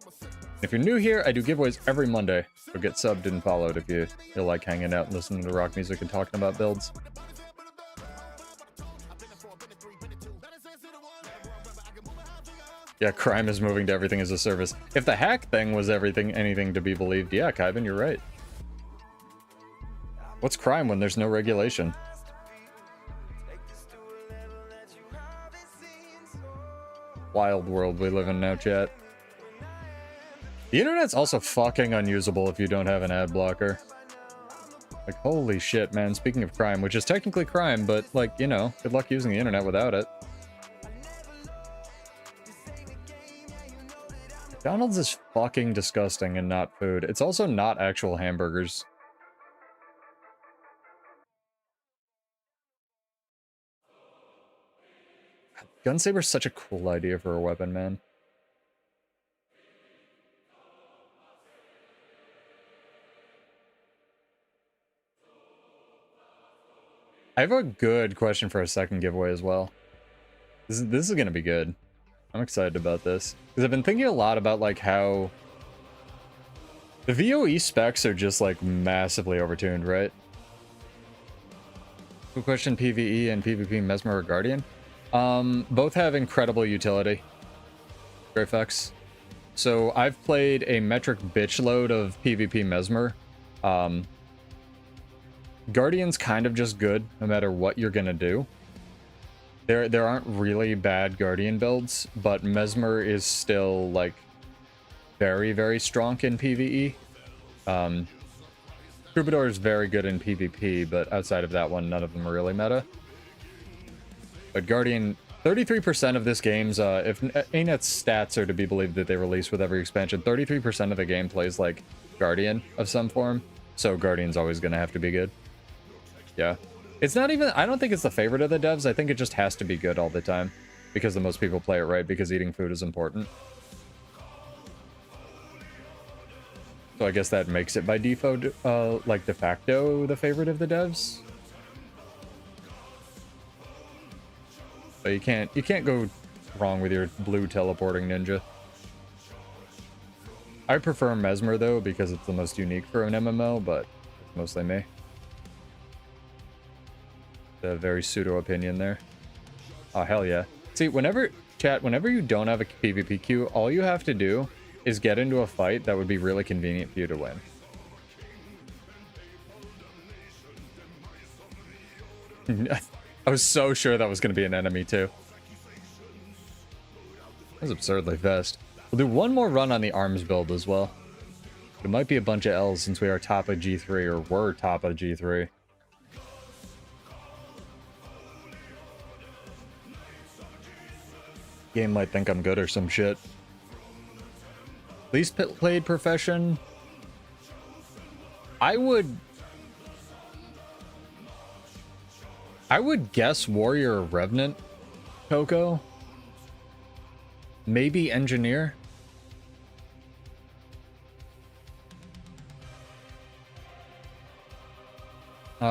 If you're new here, I do giveaways every Monday. So get subbed and followed if you feel like hanging out and listening to rock music and talking about builds. Yeah, crime is moving to everything as a service. If the hack thing was anything to be believed, yeah, Kyvan, you're right. What's crime when there's no regulation? Wild world we live in now, chat. The internet's also fucking unusable if you don't have an ad blocker. Like, holy shit, man. Speaking of crime, which is technically crime, but, like, you know, good luck using the internet without it. McDonald's is fucking disgusting and not food. It's also not actual hamburgers. Gunsaber's such a cool idea for a weapon, man. I have a good question for a second giveaway as well. This is gonna be good. I'm excited about this. Because I've been thinking a lot about, like, how... the VoE specs are just, like, massively overtuned, right? Who questioned PvE and PvP Mesmer or Guardian? Both have incredible utility. Great effects. So I've played a metric bitch load of PvP Mesmer. Guardian's kind of just good, no matter what you're gonna do. There aren't really bad Guardian builds, but Mesmer is still, like, very, very strong in PvE. Troubadour is very good in PvP, but outside of that one, none of them are really meta. But Guardian, 33% of this game's, if ANET's stats are to be believed that they release with every expansion, 33% of the game plays like Guardian of some form, so Guardian's always gonna have to be good. Yeah. It's not even... I don't think it's the favorite of the devs. I think it just has to be good all the time. Because the most people play it right, because eating food is important. So I guess that makes it by default, like, de facto the favorite of the devs. But you can't go wrong with your blue teleporting ninja. I prefer Mesmer, though, because it's the most unique for an MMO, but it's mostly me. A very pseudo opinion there. Oh, hell yeah. See, whenever you don't have a PvP queue, all you have to do is get into a fight that would be really convenient for you to win. I was so sure that was going to be an enemy, too. That was absurdly fast. We'll do one more run on the arms build as well. It might be a bunch of L's since we are top of G3, or were top of G3. Game might think I'm good or some shit. Least played profession. I would guess warrior or revenant, Coco. Maybe engineer.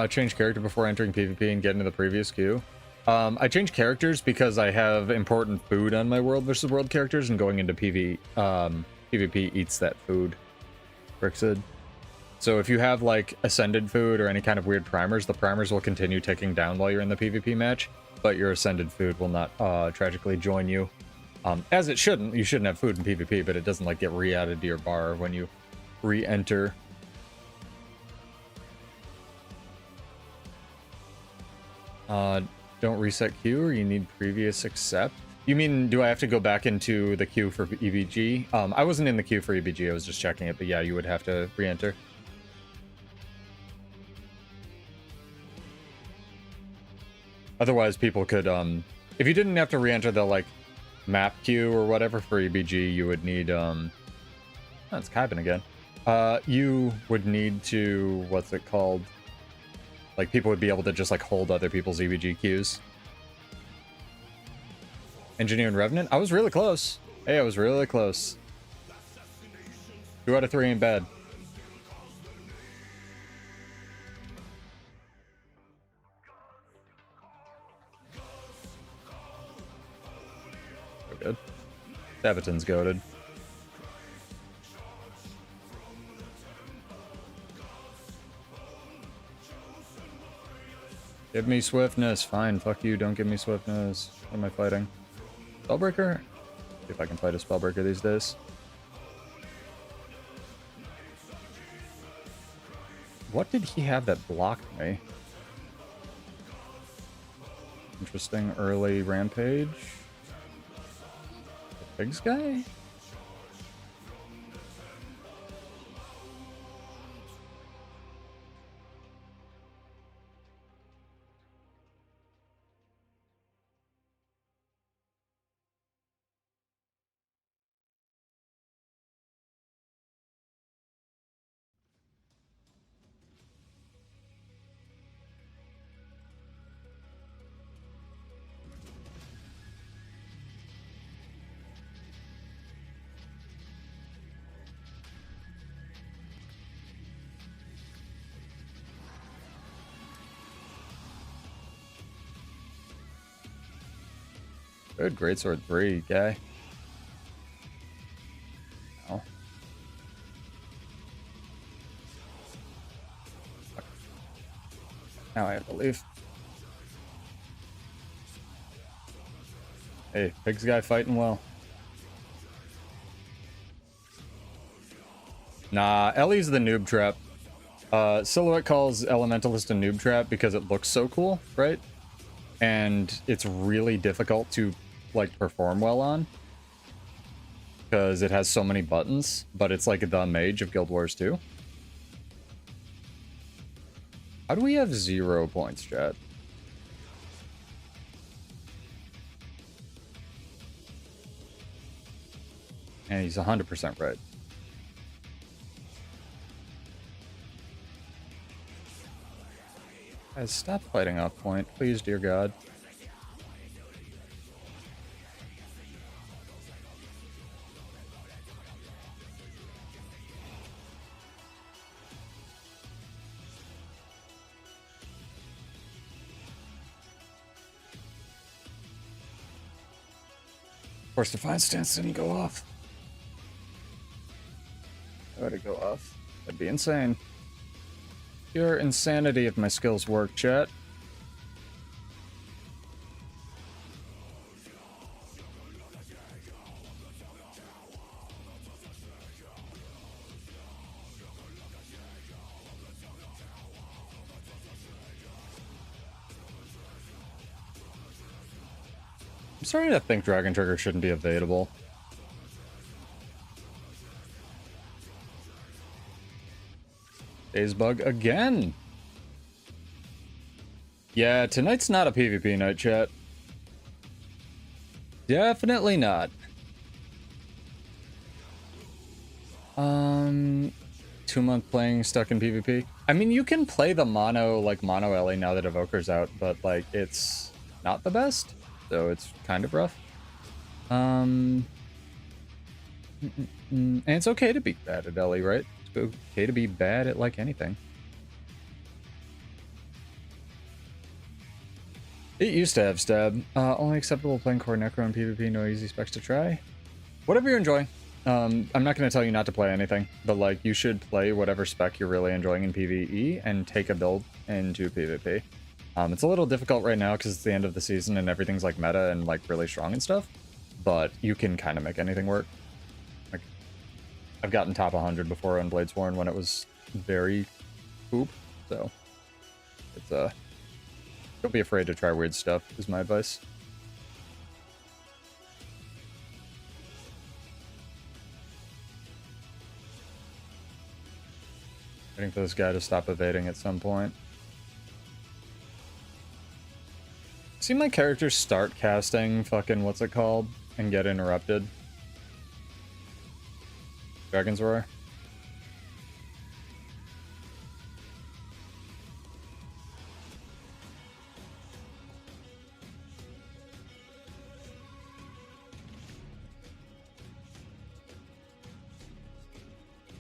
Change character before entering PvP and get into the previous queue. I change characters because I have important food on my world versus world characters, and going into PvP eats that food. Brixid. So if you have, like, ascended food or any kind of weird primers, the primers will continue ticking down while you're in the PvP match, but your ascended food will not tragically join you. As it shouldn't. You shouldn't have food in PvP, but it doesn't, like, get re-added to your bar when you re-enter. Don't reset queue, or you need previous accept? You mean, do I have to go back into the queue for EBG? I wasn't in the queue for EBG, I was just checking it, but yeah, you would have to re-enter. Otherwise, people could, if you didn't have to re-enter the, like, map queue or whatever for EBG, you would need, oh, it's Kybin again. You would need to, what's it called? Like, people would be able to just, like, hold other people's EBG queues. Engineer and Revenant? I was really close. Hey, I was really close. 2 out of 3 ain't bad. So good. Sabaton's goated. Give me swiftness. Fine, fuck you, don't give me swiftness. What am I fighting? Spellbreaker? See if I can fight a Spellbreaker these days. What did he have that blocked me? Interesting early rampage. The pigs guy? Good Greatsword 3, guy. Oh. Now I have to leave. Hey, 𝕭𝖑𝖔𝖉 fighting well. Nah, Ellie's the noob trap. Silhouette calls Elementalist a noob trap because it looks so cool, right? And it's really difficult to, like, perform well on. Because it has so many buttons, but it's like the mage of Guild Wars 2. How do we have 0 points, chat? And he's 100% right. Guys, stop fighting off point, please, dear God. Of course, Defiant Stance didn't go off. How would it go off? That'd be insane. Pure insanity if my skills work, chat. I'm starting to think Dragon Trigger shouldn't be evadable. 𝕭𝖑𝖔𝖉𝖘𝖜𝖔𝖗 again! Yeah, tonight's not a PvP night, chat. Definitely not. 2-month playing stuck in PvP. I mean, you can play the mono Ellie now that Evoker's out, but, like, it's not the best, so it's kind of rough. And it's okay to be bad at Ellie, right? It's okay to be bad at, like, anything. It used to have stab. Only acceptable playing core necro and PvP, no easy specs to try. Whatever you're enjoying. I'm not going to tell you not to play anything, but, like, you should play whatever spec you're really enjoying in PvE and take a build into PvP. It's a little difficult right now because it's the end of the season and everything's, like, meta and, like, really strong and stuff, but you can kind of make anything work. Like, I've gotten top 100 before on Bladesworn when it was very poop, so it's, don't be afraid to try weird stuff, is my advice. Waiting for this guy to stop evading at some point. See my character start casting fucking what's it called and get interrupted. Dragon's Roar.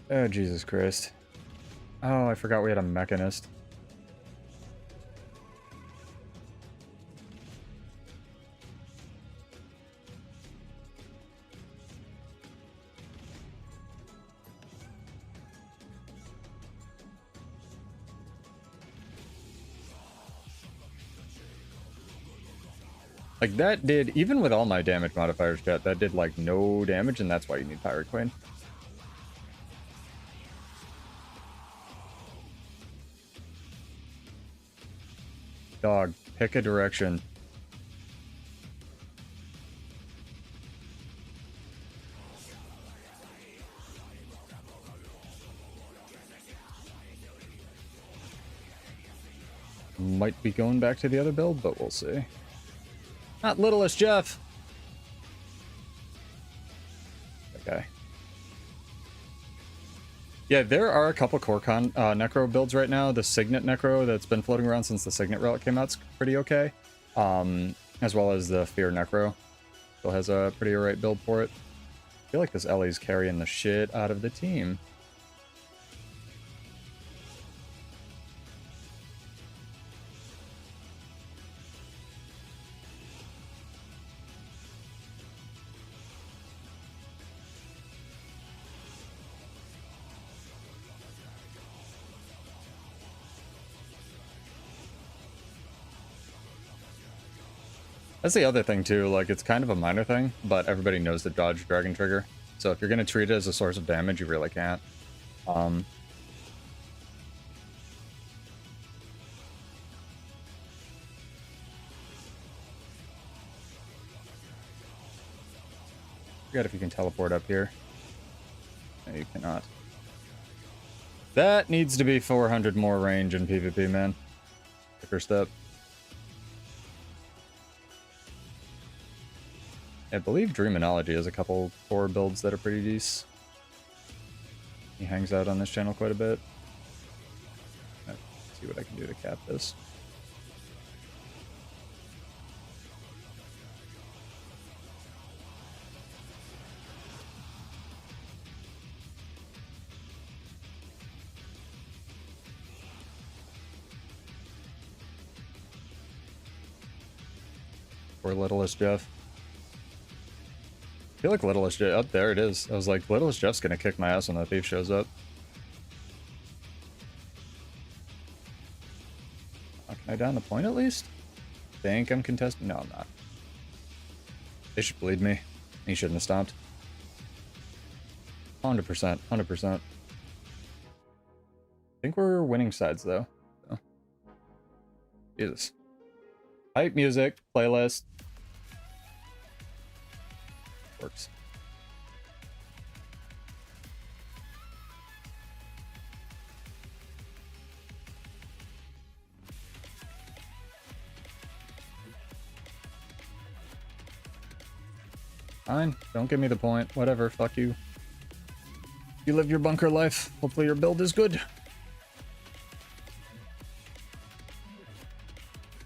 Oh, Jesus Christ. Oh, I forgot we had a Mechanist. Like, that did, even with all my damage modifiers, chat, that did, like, no damage, and that's why you need Pirate Queen. Dog, pick a direction. Might be going back to the other build, but we'll see. Not Littlest Jeff! Okay. Yeah, there are a couple core necro builds right now. The Signet necro that's been floating around since the Signet relic came out's pretty okay. As well as the Fear necro. Still has a pretty alright build for it. I feel like this Ellie's carrying the shit out of the team. That's the other thing too, like it's kind of a minor thing, but everybody knows to dodge Dragon Trigger. So if you're gonna treat it as a source of damage, you really can't. Forget if you can teleport up here. No, you cannot. That needs to be 400 more range in PvP, man. Quicker step. I believe 𝕭𝖑𝖔𝖘𝖔𝖕 has a couple core builds that are pretty decent. He hangs out on this channel quite a bit. Let's see what I can do to cap this. Or Littlest Jeff. I feel like Littlest Jeff. Up there it is. I was like, Littlest Jeff's gonna kick my ass when that thief shows up. Can I down the point at least? Think I'm contesting? No, I'm not. They should bleed me. He shouldn't have stopped. 100%. 100%. I think we're winning sides though. So. Jesus. Hype music, playlist. Works. Fine. Don't give me the point. Whatever. Fuck you. You live your bunker life. Hopefully your build is good.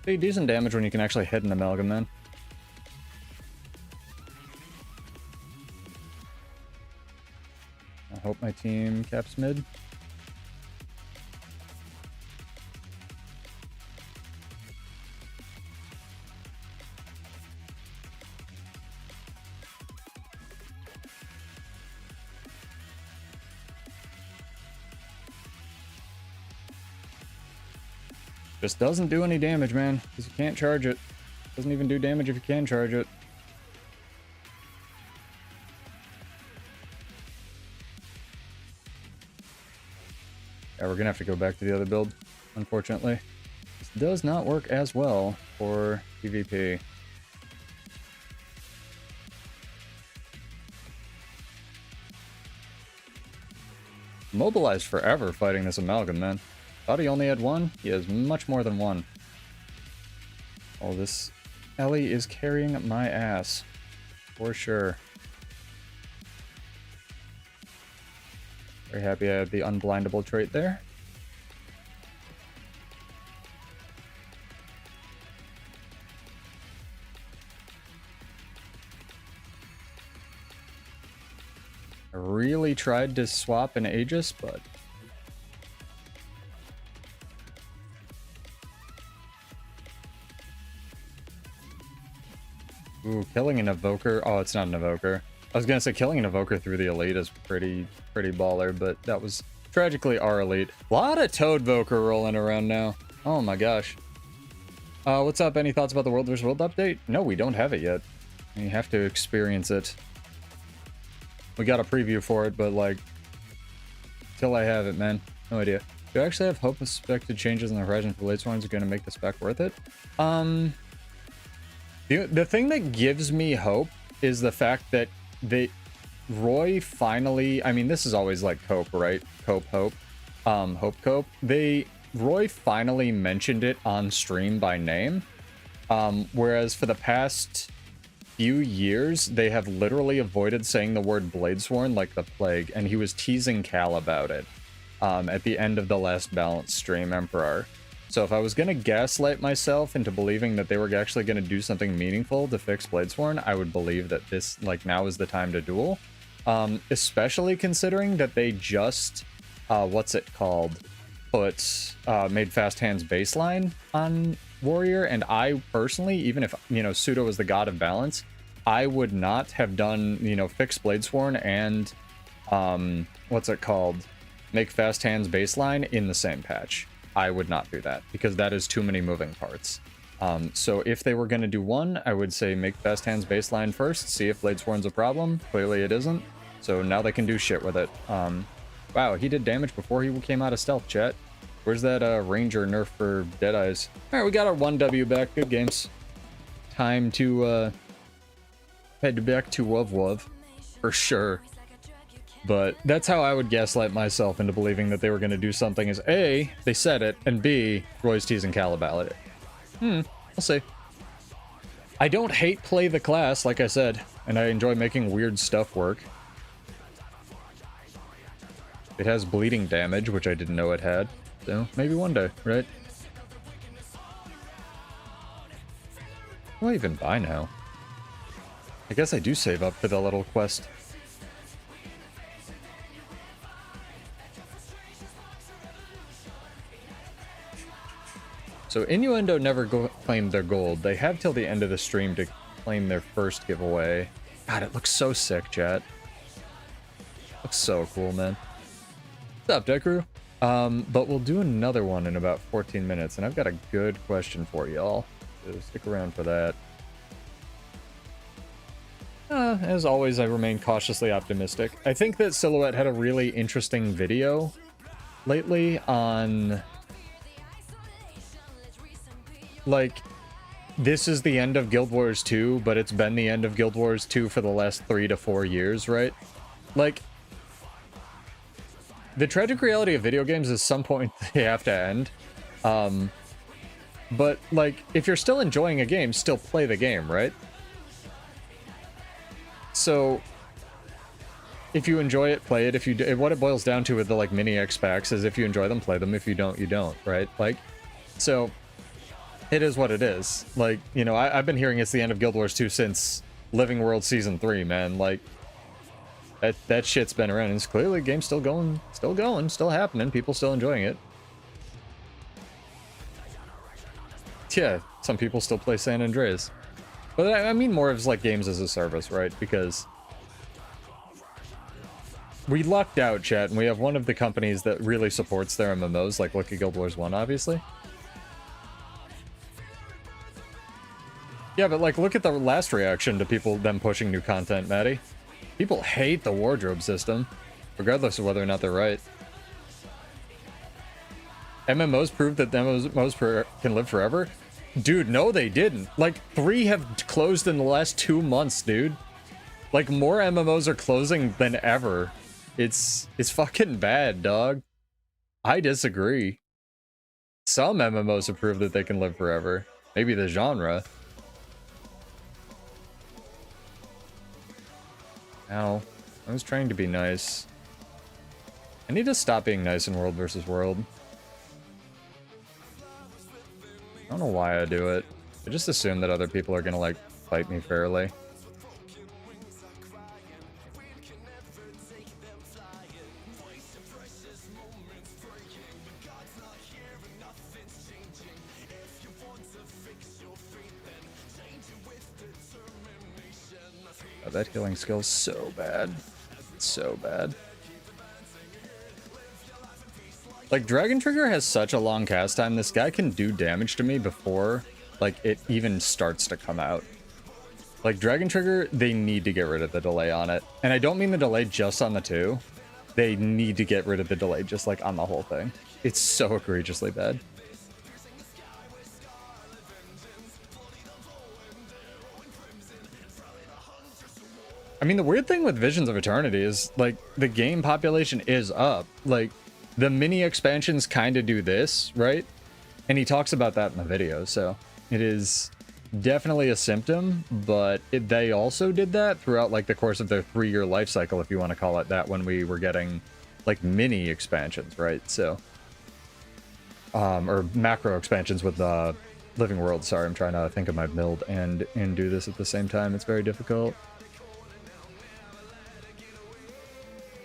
Hey, decent damage when you can actually hit an amalgam, man. I hope my team caps mid. Just doesn't do any damage, man, because you can't charge it. Doesn't even do damage if you can charge it. Yeah, we're gonna have to go back to the other build, unfortunately. This does not work as well for PvP. Mobilized forever fighting this amalgam, man. Thought he only had one. He has much more than one. Oh, this Ellie is carrying my ass. For sure. Very happy I had the unblindable trait there. I really tried to swap an Aegis, but ooh, killing an evoker. Oh, it's not an evoker. I was gonna say killing an evoker through the elite is pretty baller, but that was tragically our elite. A lot of Toadvoker rolling around now. Oh my gosh. What's up? Any thoughts about the World vs. World update? No, we don't have it yet. You have to experience it. We got a preview for it, but like, till I have it, man, no idea. Do I actually have hope expected changes in the horizon for late swarms are going to make the spec worth it? The thing that gives me hope is the fact that Roy finally, I mean, this is always like Cope, right? Cope, Hope. Cope. Roy finally mentioned it on stream by name. Whereas for the past few years, they have literally avoided saying the word Bladesworn like the plague, and he was teasing Cal about it at the end of the last Balance stream, Emperor. So if I was going to gaslight myself into believing that they were actually going to do something meaningful to fix Bladesworn, I would believe that this, like, now is the time to duel. Especially considering that they just, what's it called, made Fast Hands baseline on Warrior, and I personally, even if, you know, Pseudo was the god of balance, I would not have done, you know, fix Bladesworn and, what's it called, make Fast Hands baseline in the same patch. I would not do that, because that is too many moving parts. So if they were going to do one, I would say make Best Hands baseline first, see if Bladesworn's a problem. Clearly it isn't. So now they can do shit with it. Wow, he did damage before he came out of stealth, chat. Where's that Ranger nerf for Deadeyes? Alright, we got our 1W back. Good games. Time to head back to 𝕭𝖠𝖠𝖠 for sure. But that's how I would gaslight myself into believing that they were going to do something is A, they said it, and B, reWASD and 𝕭𝑑 it. We'll see. I don't hate play the class, like I said, and I enjoy making weird stuff work. It has bleeding damage, which I didn't know it had. So, maybe one day, right? What do I even buy now? I guess I do save up for the little quest. So Innuendo never claimed their gold. They have till the end of the stream to claim their first giveaway. God, it looks so sick, chat. Looks so cool, man. What's up, 𝕭𝑑? But we'll do another one in about 14 minutes, and I've got a good question for y'all. So stick around for that. As always, I remain cautiously optimistic. I think that Silhouette had a really interesting video lately on... like, this is the end of Guild Wars 2, but it's been the end of Guild Wars 2 for the last 3 to 4 years, right? Like, the tragic reality of video games is some point they have to end. But, like, if you're still enjoying a game, still play the game, right? So, if you enjoy it, play it. If you do, what it boils down to with the, like, mini X-Packs is if you enjoy them, play them. If you don't, you don't, right? Like, so... it is what it is. Like, you know, I've been hearing it's the end of Guild Wars 2 since Living World Season 3, man. Like, that shit's been around. And it's clearly the game's still going, still happening. People still enjoying it. Yeah, some people still play San Andreas. But I mean more of like games as a service, right? Because we lucked out, chat, and we have one of the companies that really supports their MMOs, like look at Guild Wars 1, obviously. Yeah, but like, look at the last reaction to them pushing new content, Maddie. People hate the wardrobe system, regardless of whether or not they're right. MMOs proved that MMOs can live forever? Dude, no they didn't. Like, 3 have closed in the last 2 months, dude. Like, more MMOs are closing than ever. It's fucking bad, dog. I disagree. Some MMOs have proved that they can live forever. Maybe the genre. Ow. I was trying to be nice. I need to stop being nice in World vs. World. I don't know why I do it. I just assume that other people are gonna, like, fight me fairly. Oh, that healing skill's so bad. So bad. Like, Dragon Trigger has such a long cast time, this guy can do damage to me before, like, it even starts to come out. Like, Dragon Trigger, they need to get rid of the delay on it. And I don't mean the delay just on the 2. They need to get rid of the delay just, like, on the whole thing. It's so egregiously bad. I mean, the weird thing with Visions of Eternity is, like, the game population is up. Like, the mini expansions kind of do this, right? And he talks about that in the video, so it is definitely a symptom, but they also did that throughout, like, the course of their 3-year life cycle, if you want to call it that, when we were getting, like, mini expansions, right? So, or macro expansions with the Living World. Sorry, I'm trying to think of my build and do this at the same time. It's very difficult.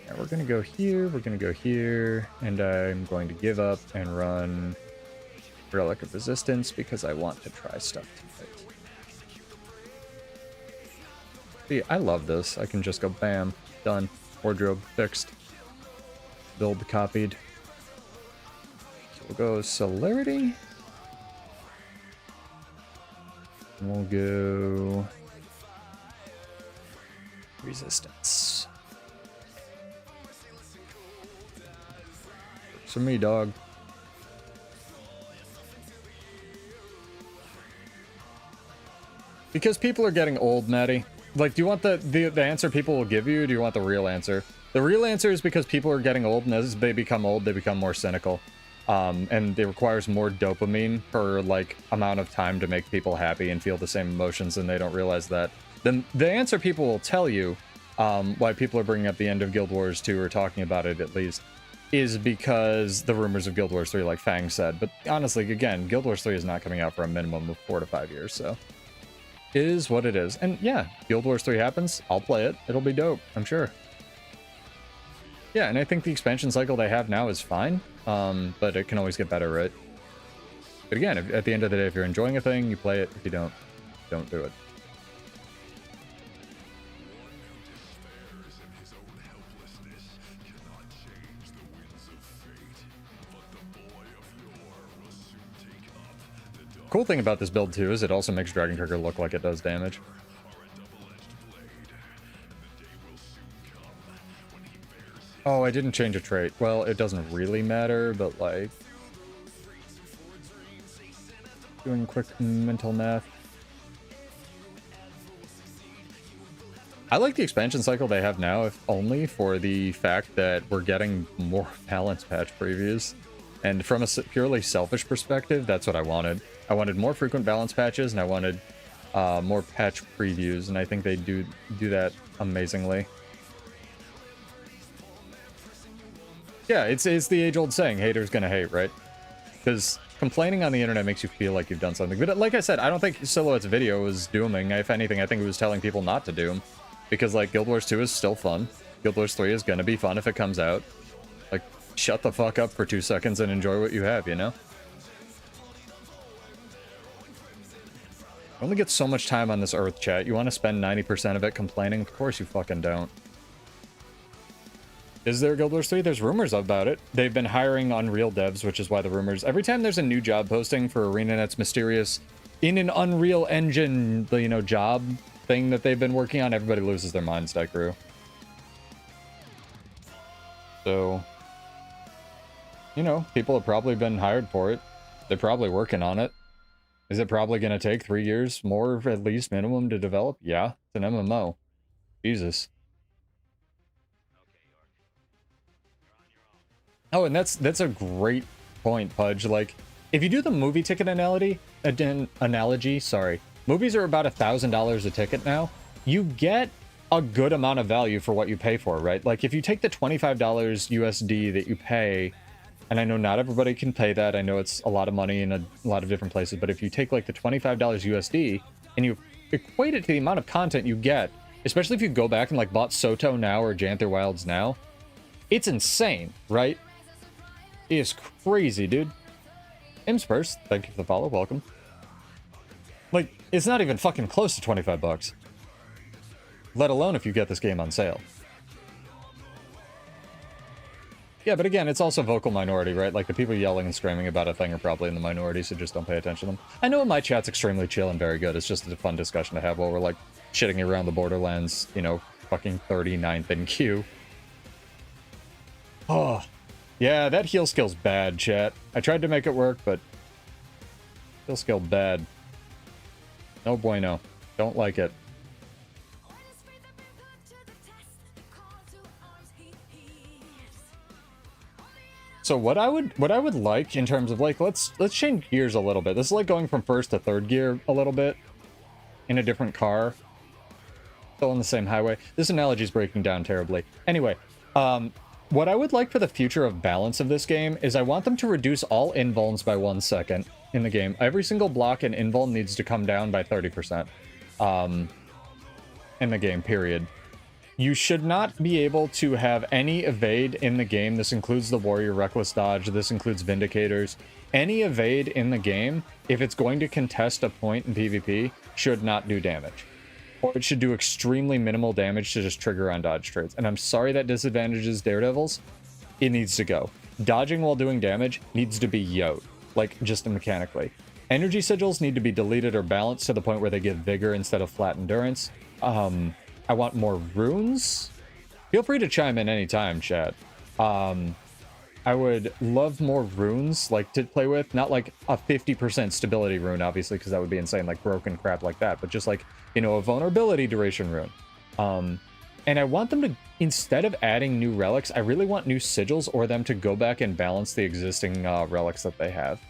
Yeah, we're going to go here, we're going to go here, and I'm going to give up and run Relic of Resistance because I want to try stuff tonight. See, I love this. I can just go bam, done, wardrobe fixed, build copied. So we'll go Celerity. We'll go resistance. Works for me, dog. Because people are getting old, Maddie. Like, do you want the answer people will give you, or do you want the real answer? The real answer is because people are getting old, and as they become old, they become more cynical. And it requires more dopamine per, like, amount of time to make people happy and feel the same emotions, and they don't realize that. Then the answer people will tell you, why people are bringing up the end of Guild Wars 2, or talking about it at least, is because the rumors of Guild Wars 3, like Fang said. But honestly, again, Guild Wars 3 is not coming out for a minimum of 4 to 5 years, so... is what it is. And yeah, Guild Wars 3 happens, I'll play it. It'll be dope, I'm sure. Yeah, and I think the expansion cycle they have now is fine, but it can always get better, right? But again, at the end of the day, if you're enjoying a thing, you play it. If you don't do it. Cool thing about this build too is it also makes Dragon Trigger look like it does damage. Oh, I didn't change a trait. Well, it doesn't really matter, but like... doing quick mental math. I like the expansion cycle they have now, if only for the fact that we're getting more balance patch previews. And from a purely selfish perspective, that's what I wanted. I wanted more frequent balance patches, and I wanted more patch previews, and I think they do that amazingly. Yeah, it's the age-old saying, haters gonna hate, right? Because complaining on the internet makes you feel like you've done something. But like I said, I don't think Silhouette's video was dooming. If anything, I think it was telling people not to doom. Because, like, Guild Wars 2 is still fun. Guild Wars 3 is gonna be fun if it comes out. Like, shut the fuck up for 2 seconds and enjoy what you have, you know? You only get so much time on this Earth, chat. You want to spend 90% of it complaining? Of course you fucking don't. Is there Guild Wars 3? There's rumors about it. They've been hiring Unreal devs, which is why the rumors... Every time there's a new job posting for ArenaNet's mysterious, in an Unreal Engine, you know, job thing that they've been working on, everybody loses their minds, that crew. So... you know, people have probably been hired for it. They're probably working on it. Is it probably going to take 3 years more, at least minimum, to develop? Yeah, it's an MMO. Jesus. Oh, and that's a great point, Pudge. Like, if you do the movie ticket analogy, sorry. Movies are about $1,000 a ticket now. You get a good amount of value for what you pay for, right? Like, if you take the $25 USD that you pay... and I know not everybody can pay that. I know it's a lot of money in a lot of different places. But if you take, like, the $25 USD and you equate it to the amount of content you get, especially if you go back and, like, bought Soto now or Janther Wilds now, it's insane, right? It is crazy, dude. Imspurs, thank you for the follow. Welcome. Like, it's not even fucking close to 25 bucks. Let alone if you get this game on sale. Yeah, but again, it's also vocal minority, right? Like, the people yelling and screaming about a thing are probably in the minority, so just don't pay attention to them. I know my chat's extremely chill and very good. It's just a fun discussion to have while we're, like, shitting around the Borderlands, you know, fucking 39th in queue. Oh, yeah, that heal skill's bad, chat. I tried to make it work, but heal skill bad. No bueno. Don't like it. So what I would like in terms of, like, let's change gears a little bit. This is like going from first to third gear a little bit in a different car. Still on the same highway. This analogy is breaking down terribly. Anyway, what I would like for the future of balance of this game is I want them to reduce all invulns by 1 second in the game. Every single block and invuln needs to come down by 30% in the game, period. You should not be able to have any evade in the game. This includes the Warrior Reckless Dodge. This includes Vindicators. Any evade in the game, if it's going to contest a point in PvP, should not do damage. Or it should do extremely minimal damage to just trigger on dodge traits. And I'm sorry that disadvantages Daredevils. It needs to go. Dodging while doing damage needs to be yo'd. Like, just mechanically. Energy sigils need to be deleted or balanced to the point where they give vigor instead of flat endurance. I want more runes. Feel free to chime in anytime, chat. I would love more runes, like, to play with. Not like a 50% stability rune, obviously, because that would be insane, like broken crap like that. But just like, you know, a vulnerability duration rune. And I want them to, instead of adding new relics, I really want new sigils or them to go back and balance the existing relics that they have.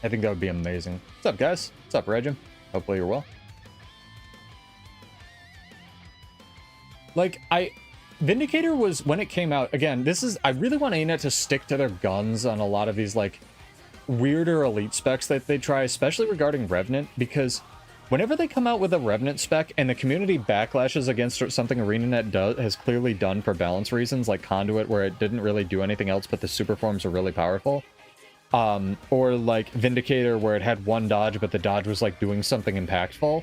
I think that would be amazing. What's up, guys? What's up, Regim? Hopefully you're well. Like, Vindicator was, when it came out, again, this is, I really want ANET to stick to their guns on a lot of these, like, weirder elite specs that they try, especially regarding Revenant, because whenever they come out with a Revenant spec and the community backlashes against something ArenaNet has clearly done for balance reasons, like Conduit, where it didn't really do anything else, but the super forms are really powerful, or like Vindicator, where it had one dodge, but the dodge was like doing something impactful,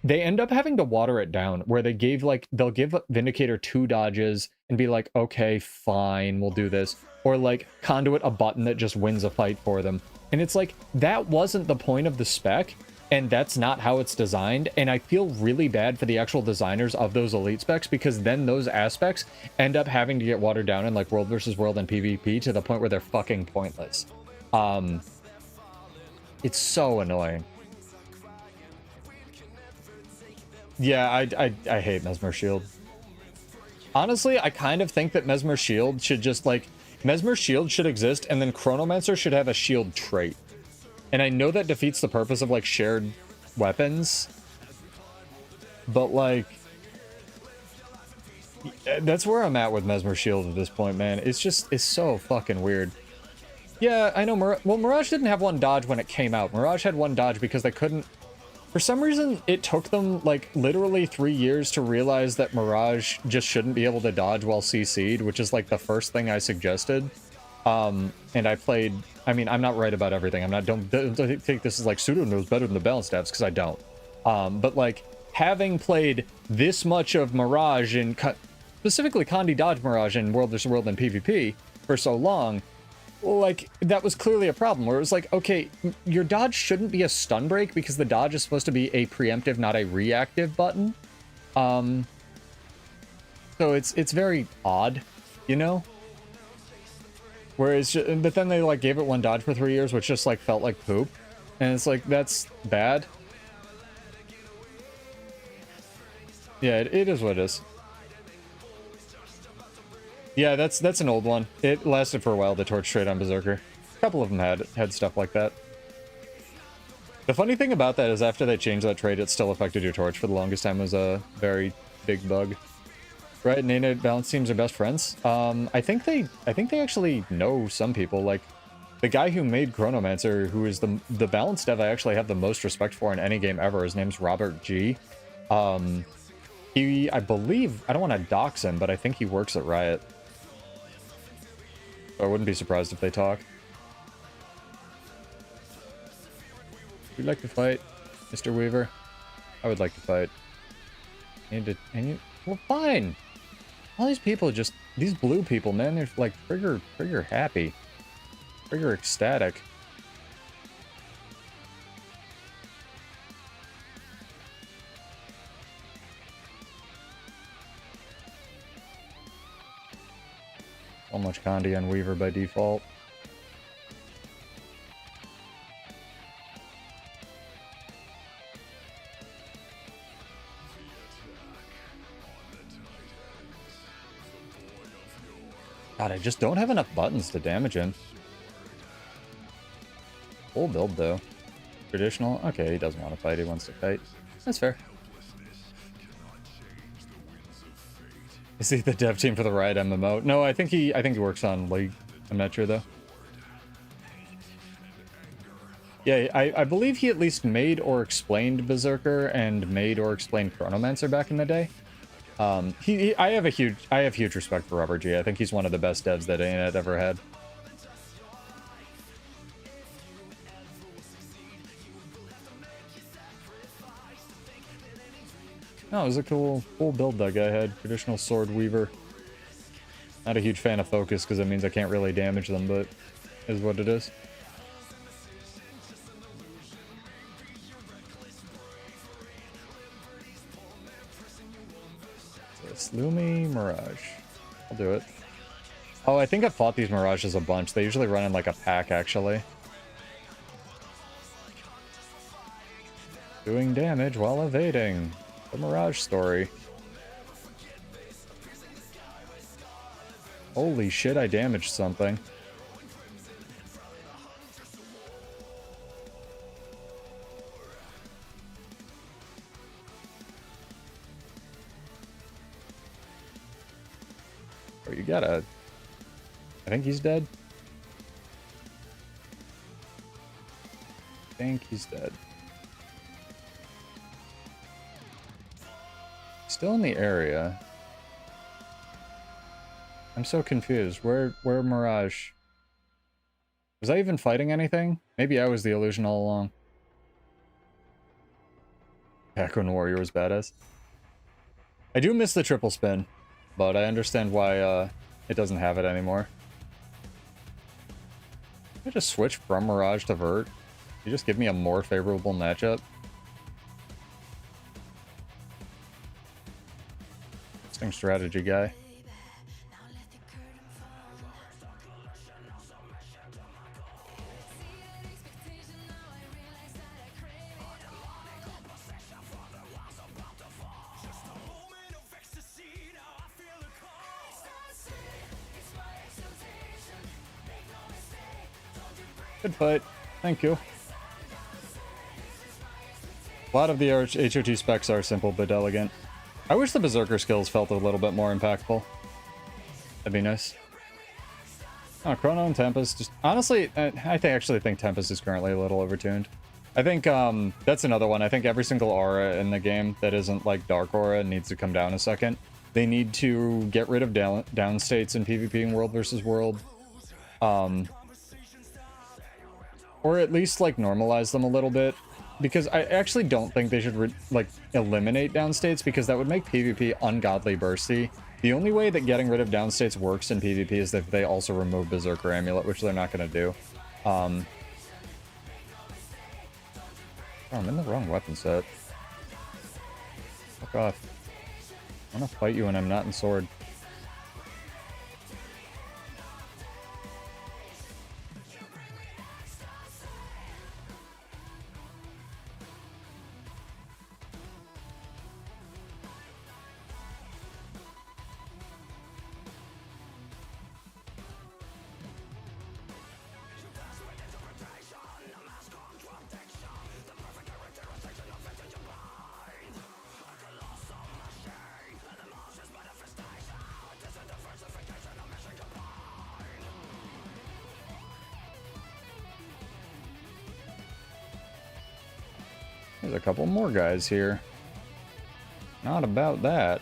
they end up having to water it down, where they gave, like, they'll give Vindicator 2 dodges and be like, okay, fine, we'll do this. Or, like, Conduit a button that just wins a fight for them. And it's like, that wasn't the point of the spec, and that's not how it's designed. And I feel really bad for the actual designers of those elite specs, because then those aspects end up having to get watered down in, like, World versus World and PvP to the point where they're fucking pointless. It's so annoying. Yeah, I hate Mesmer Shield. Honestly, I kind of think that Mesmer Shield should just, like, Mesmer Shield should exist, and then Chronomancer should have a shield trait. And I know that defeats the purpose of, like, shared weapons, but, like, that's where I'm at with Mesmer Shield at this point, man. It's just, it's so fucking weird. Yeah, I know, well, Mirage didn't have one dodge when it came out. Mirage had one dodge because they couldn't. For some reason, it took them, like, literally 3 years to realize that Mirage just shouldn't be able to dodge while CC'd, which is, like, the first thing I suggested. And I played... I mean, I'm not right about everything. I'm not... Don't think this is, like, Pseudo knows better than the balance devs, because I don't. But, like, having played this much of Mirage, and specifically Condi Dodge Mirage in World vs. World and PvP for so long... like, that was clearly a problem, where it was like, okay, your dodge shouldn't be a stun break because the dodge is supposed to be a preemptive, not a reactive button. So it's very odd, you know? Whereas, but then they, like, gave it one dodge for 3 years, which just, like, felt like poop. And it's like, that's bad. Yeah, it is what it is. Yeah, that's an old one. It lasted for a while, the torch trade on Berserker. A couple of them had stuff like that. The funny thing about that is after they changed that trade, it still affected your torch for the longest time. It was a very big bug. Right, and ANET balance teams are best friends. I think they actually know some people. Like, the guy who made Chronomancer, who is the balance dev I actually have the most respect for in any game ever, his name's Robert G. I believe, I don't want to dox him, but I think he works at Riot. I wouldn't be surprised if they talk. Would you like to fight, Mr. Weaver? I would like to fight. Well, fine. All these people just, these blue people, man, they're like trigger happy. Trigger ecstatic. So much Condi on Weaver by default. God, I just don't have enough buttons to damage him. Full build, though. Traditional? Okay, he doesn't want to fight. He wants to fight. That's fair. Is he the dev team for the Riot MMO? No, I think he works on League. I'm not sure, though. Yeah, I believe he at least made or explained Berserker and made or explained Chronomancer back in the day. I have huge respect for Robert G. I think he's one of the best devs that ANET ever had. No, it was a cool build that guy had. Traditional Sword Weaver. Not a huge fan of Focus because it means I can't really damage them, but is what it is. this? Lumi, Mirage. I'll do it. Oh, I think I've fought these Mirages a bunch. They usually run in like a pack, actually. Doing damage while evading. The Mirage story. Holy shit, I damaged something. Oh, you gotta... I think he's dead. I think he's dead. Still in the area. I'm so confused. Where Mirage? Was I even fighting anything? Maybe I was the illusion all along. Back when Warrior was badass. I do miss the triple spin, but I understand why it doesn't have it anymore. Can I just switch from Mirage to Vert? You just give me a more favorable matchup? Interesting strategy, guy. Good fight. Thank you. A lot of the HOT specs are simple but elegant. I wish the Berserker skills felt a little bit more impactful. That'd be nice. Oh, Chrono and Tempest. Just honestly, I actually think Tempest is currently a little overtuned. I think that's another one. I think every single aura in the game that isn't like Dark Aura needs to come down a second. They need to get rid of down states in PvP in World versus World. Or at least like normalize them a little bit. Because I actually don't think they should like eliminate downstates, because that would make PvP ungodly bursty. The only way that getting rid of downstates works in PvP is if they also remove Berserker Amulet, which they're not going to do. Oh, I'm in the wrong weapon set. Fuck off. I want to fight you when I'm not in sword. There's a couple more guys here. Not about that.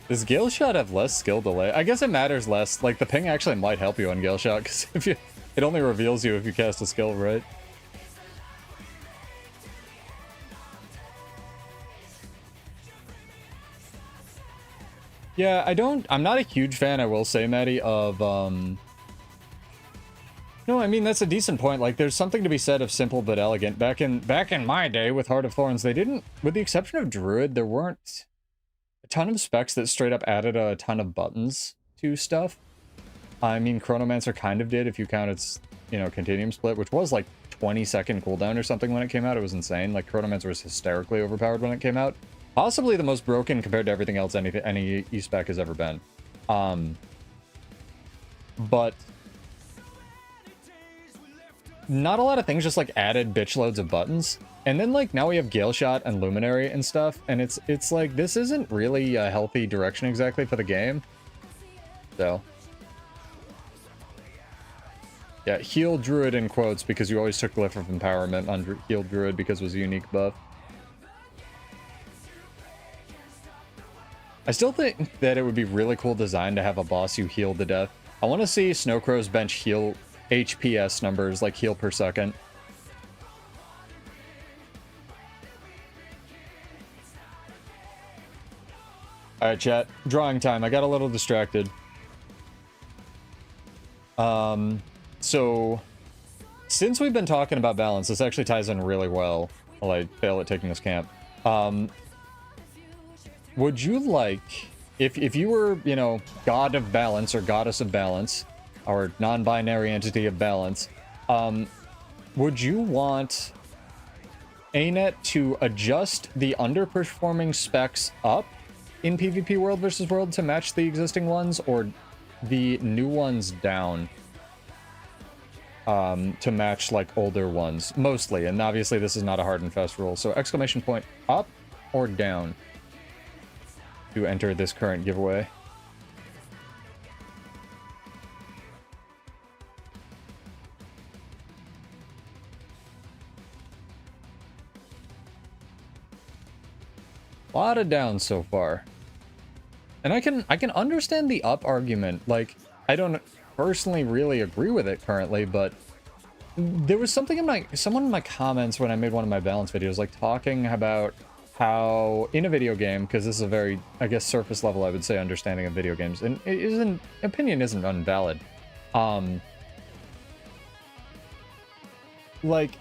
Does Gale Shot have less skill delay? I guess it matters less. Like, the ping actually might help you on Gale Shot, because if you, it only reveals you if you cast a skill, right? Yeah, I'm not a huge fan, I will say, Maddie, of, no, I mean, that's a decent point. Like, there's something to be said of simple but elegant. Back in my day with Heart of Thorns, they didn't, with the exception of Druid, there weren't a ton of specs that straight up added a ton of buttons to stuff. I mean, Chronomancer kind of did, if you count its, you know, Continuum Split, which was like 20-second cooldown or something when it came out. It was insane. Like, Chronomancer was hysterically overpowered when it came out. Possibly the most broken compared to everything else any E-Spec has ever been. But not a lot of things just like added bitch loads of buttons. And then like now we have Gale Shot and Luminary and stuff, and it's like this isn't really a healthy direction exactly for the game. So yeah, heal Druid in quotes because you always took Glyph of Empowerment on heal Druid because it was a unique buff. I still think that it would be really cool design to have a boss you heal to death. I want to see Snowcrow's bench heal HPS numbers, like heal per second. Alright, chat. Drawing time. I got a little distracted. So, since we've been talking about balance, this actually ties in really well. While I fail at taking this camp. Would you like, if you were, you know, god of balance or goddess of balance, or non-binary entity of balance, would you want ANET to adjust the underperforming specs up in PvP World versus World to match the existing ones, or the new ones down to match like older ones mostly? And obviously this is not a hard and fast rule, so exclamation point up or down to enter this current giveaway. A lot of downs so far. And I can understand the up argument. Like, I don't personally really agree with it currently, but there was something in someone in my comments when I made one of my balance videos, like talking about how in a video game, because this is a very, I guess, surface level, I would say, understanding of video games, and opinion isn't invalid. Like,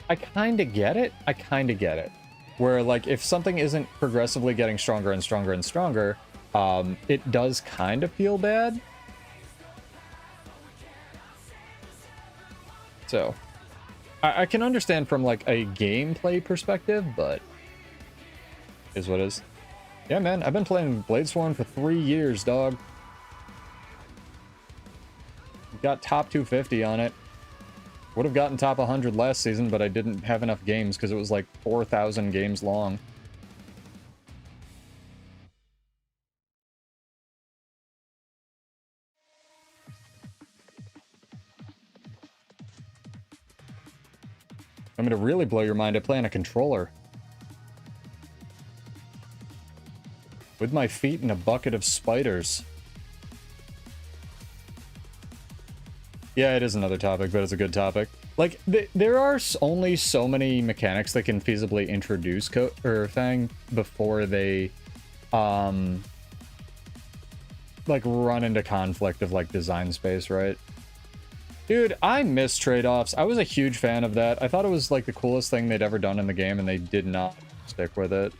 I kind of get it. Where, like, if something isn't progressively getting stronger and stronger and stronger, it does kind of feel bad. So, I can understand from, like, a gameplay perspective, but is what is. Yeah, man, I've been playing Bladesworn for 3 years, dog. Got top 250 on it. Would have gotten top 100 last season, but I didn't have enough games because it was like 4,000 games long. I'm gonna really blow your mind. I play on a controller. With my feet in a bucket of spiders. Yeah, it is another topic, but it's a good topic. Like, there are only so many mechanics that can feasibly introduce Thang before they, like, run into conflict of, like, design space, right? Dude, I miss trade-offs. I was a huge fan of that. I thought it was, like, the coolest thing they'd ever done in the game, and they did not stick with it.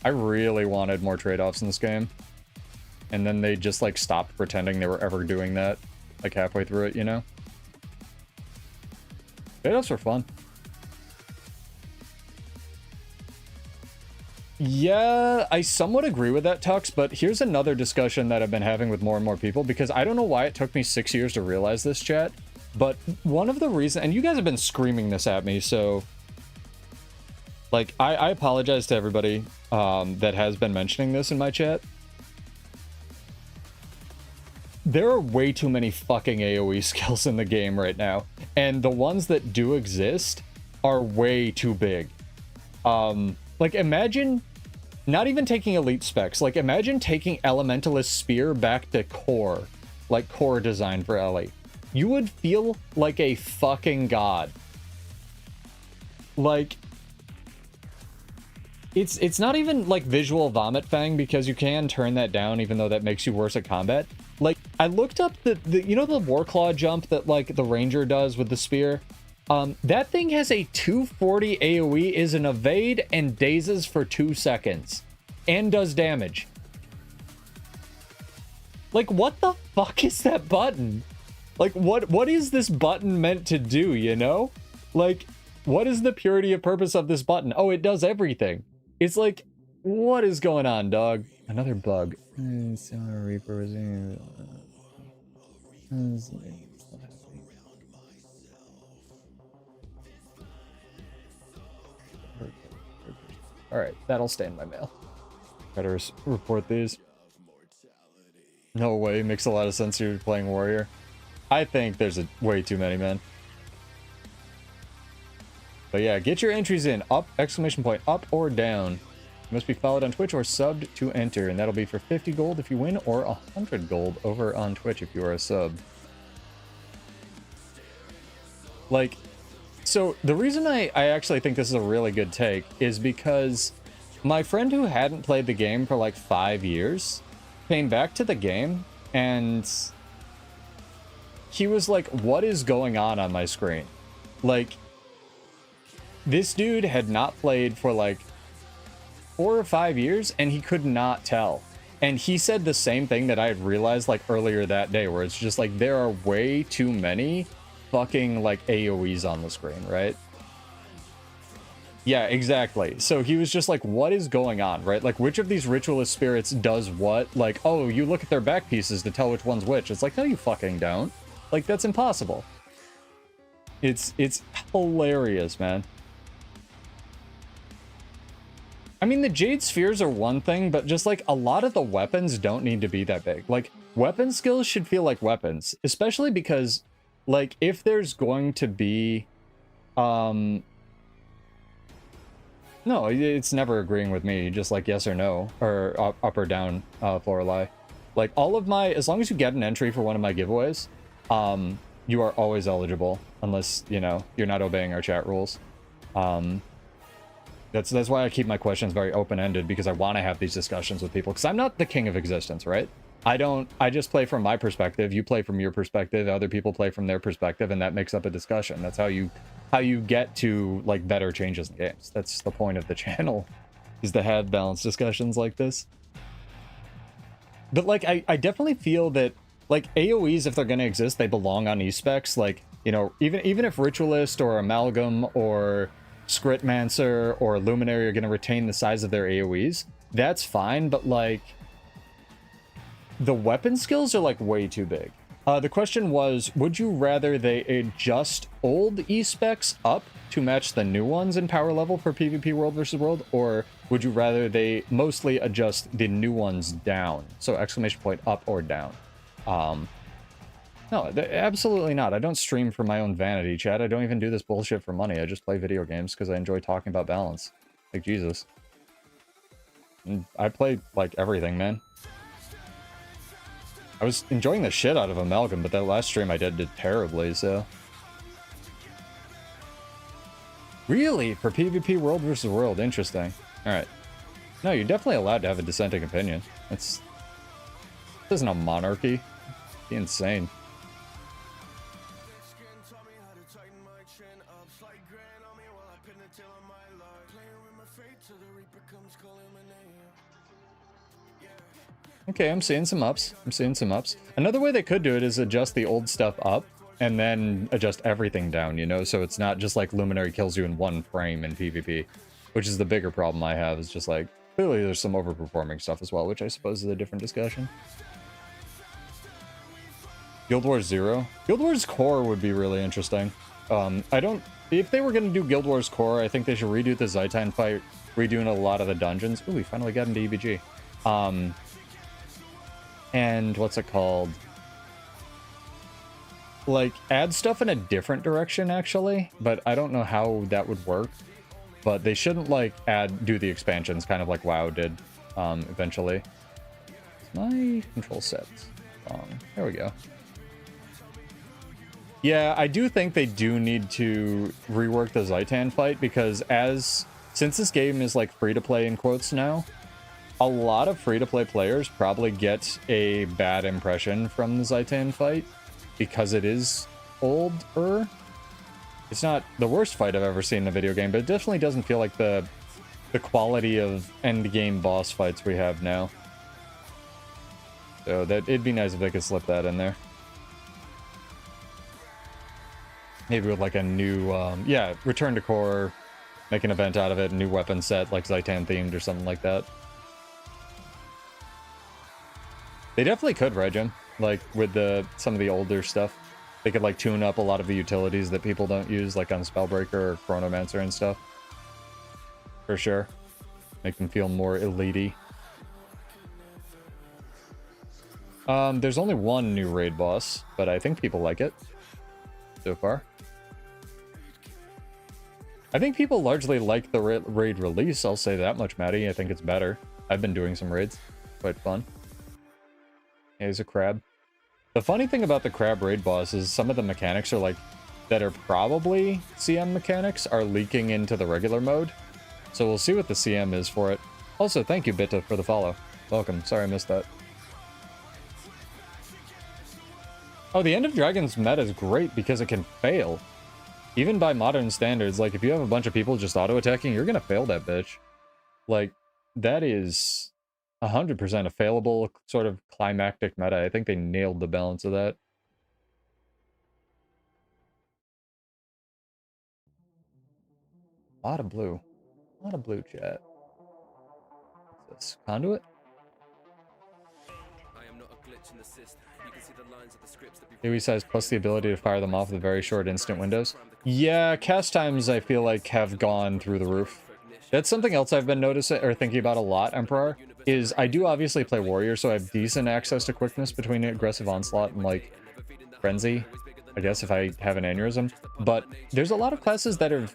I really wanted more trade-offs in this game. And then they just, like, stopped pretending they were ever doing that, like, halfway through it, you know? Trade-offs were fun. Yeah, I somewhat agree with that, Tux, but here's another discussion that I've been having with more and more people, because I don't know why it took me 6 years to realize this, chat, but one of the reasons, and you guys have been screaming this at me, so, like, I apologize to everybody that has been mentioning this in my chat. There are way too many fucking AoE skills in the game right now, and the ones that do exist are way too big. Like, imagine not even taking elite specs, like, imagine taking Elementalist Spear back to core, like core design for Ellie. You would feel like a fucking god. Like, it's not even like visual vomit Fang, because you can turn that down even though that makes you worse at combat. Like, I looked up the you know the Warclaw jump that, like, the ranger does with the spear? That thing has a 240 AoE, is an evade, and dazes for 2 seconds. And does damage. Like, what the fuck is that button? Like, what is this button meant to do, you know? Like, what is the purity of purpose of this button? Oh, it does everything. It's like, what is going on, dog? Another bug. Reaper was Alright, that'll stay in my mail. Better report these. No way, makes a lot of sense you're playing warrior. I think there's way too many, man. But yeah, get your entries in. Up, exclamation point, up or down. You must be followed on Twitch or subbed to enter, and that'll be for 50 gold if you win, or 100 gold over on Twitch if you are a sub. Like, so the reason I actually think this is a really good take is because my friend who hadn't played the game for like 5 years came back to the game, and he was like, what is going on my screen? Like, this dude had not played for like 4 or 5 years, and he could not tell. And he said the same thing that I had realized like earlier that day, where it's just like there are way too many fucking like AoEs on the screen, right? Yeah, exactly. So he was just like, what is going on, right? Like, which of these ritualist spirits does what? Like, oh, you look at their back pieces to tell which one's which. It's like, no, you fucking don't. Like, that's impossible. It's hilarious, man. I mean, the Jade Spheres are one thing, but just like a lot of the weapons don't need to be that big. Like, weapon skills should feel like weapons, especially because, like, if there's going to be, no, it's never agreeing with me, just like yes or no, or up or down, Florali. Like, all of my, as long as you get an entry for one of my giveaways, you are always eligible, unless, you know, you're not obeying our chat rules. That's why I keep my questions very open-ended, because I want to have these discussions with people, because I'm not the king of existence, right? I just play from my perspective, you play from your perspective, other people play from their perspective, and that makes up a discussion. That's how you get to like better changes in games. That's the point of the channel, is to have balanced discussions like this. But like I definitely feel that like AoEs, if they're going to exist, they belong on e-specs. Like, you know, even if Ritualist or Amalgam or Scritmancer or Luminary are going to retain the size of their AoEs, that's fine, but like the weapon skills are like way too big. The question was, would you rather they adjust old e-specs up to match the new ones in power level for PvP World versus World, or would you rather they mostly adjust the new ones down? So exclamation point up or down. No, absolutely not. I don't stream for my own vanity, Chad. I don't even do this bullshit for money. I just play video games because I enjoy talking about balance. Like, Jesus. And I play, like, everything, man. I was enjoying the shit out of Amalgam, but that last stream I did terribly, so... Really? For PvP World versus World? Interesting. Alright. No, you're definitely allowed to have a dissenting opinion. This isn't a monarchy. It'd be insane. Okay, I'm seeing some ups. I'm seeing some ups. Another way they could do it is adjust the old stuff up and then adjust everything down, you know? So it's not just like Luminary kills you in one frame in PvP, which is the bigger problem I have, is just like, clearly there's some overperforming stuff as well, which I suppose is a different discussion. Guild Wars 0? Guild Wars Core would be really interesting. If they were going to do Guild Wars Core, I think they should redo the Zytine fight, redoing a lot of the dungeons. Ooh, we finally got into EBG. And what's it called? Like, add stuff in a different direction, actually, but I don't know how that would work. But they shouldn't, like, do the expansions, kind of like WoW did, eventually. Is my control set wrong? There we go. Yeah, I do think they do need to rework the Zytan fight, because since this game is, like, free-to-play in quotes now, a lot of free-to-play players probably get a bad impression from the Zytan fight because it is older. It's not the worst fight I've ever seen in a video game, but it definitely doesn't feel like the quality of end-game boss fights we have now. So it'd be nice if they could slip that in there. Maybe with like a new, yeah, return to core, make an event out of it, a new weapon set, like Zytan themed or something like that. They definitely could, right, Jim? Like, with some of the older stuff. They could, like, tune up a lot of the utilities that people don't use, like on Spellbreaker or Chronomancer and stuff. For sure. Make them feel more elite-y. There's only one new raid boss, but I think people like it. So far. I think people largely like the raid release, I'll say that much, Maddie. I think it's better. I've been doing some raids. Quite fun. Yeah, he's a crab. The funny thing about the crab raid boss is some of the mechanics are like, that are probably CM mechanics, are leaking into the regular mode. So we'll see what the CM is for it. Also, thank you, 𝕑𝖑𝖏, for the follow. Welcome. Sorry I missed that. Oh, the End of Dragons meta is great because it can fail. Even by modern standards, like, if you have a bunch of people just auto-attacking, you're gonna fail that bitch. Like, that is 100% a failable sort of climactic meta. I think they nailed the balance of that. A lot of blue. A lot of blue, chat. What's this? Conduit? AoE size plus the ability to fire them off with very short instant windows. Yeah, cast times I feel like have gone through the roof. That's something else I've been noticing or thinking about a lot, Emperor, is I do obviously play Warrior, so I have decent access to quickness between Aggressive Onslaught and, like, Frenzy, I guess, if I have an aneurysm. But there's a lot of classes that have,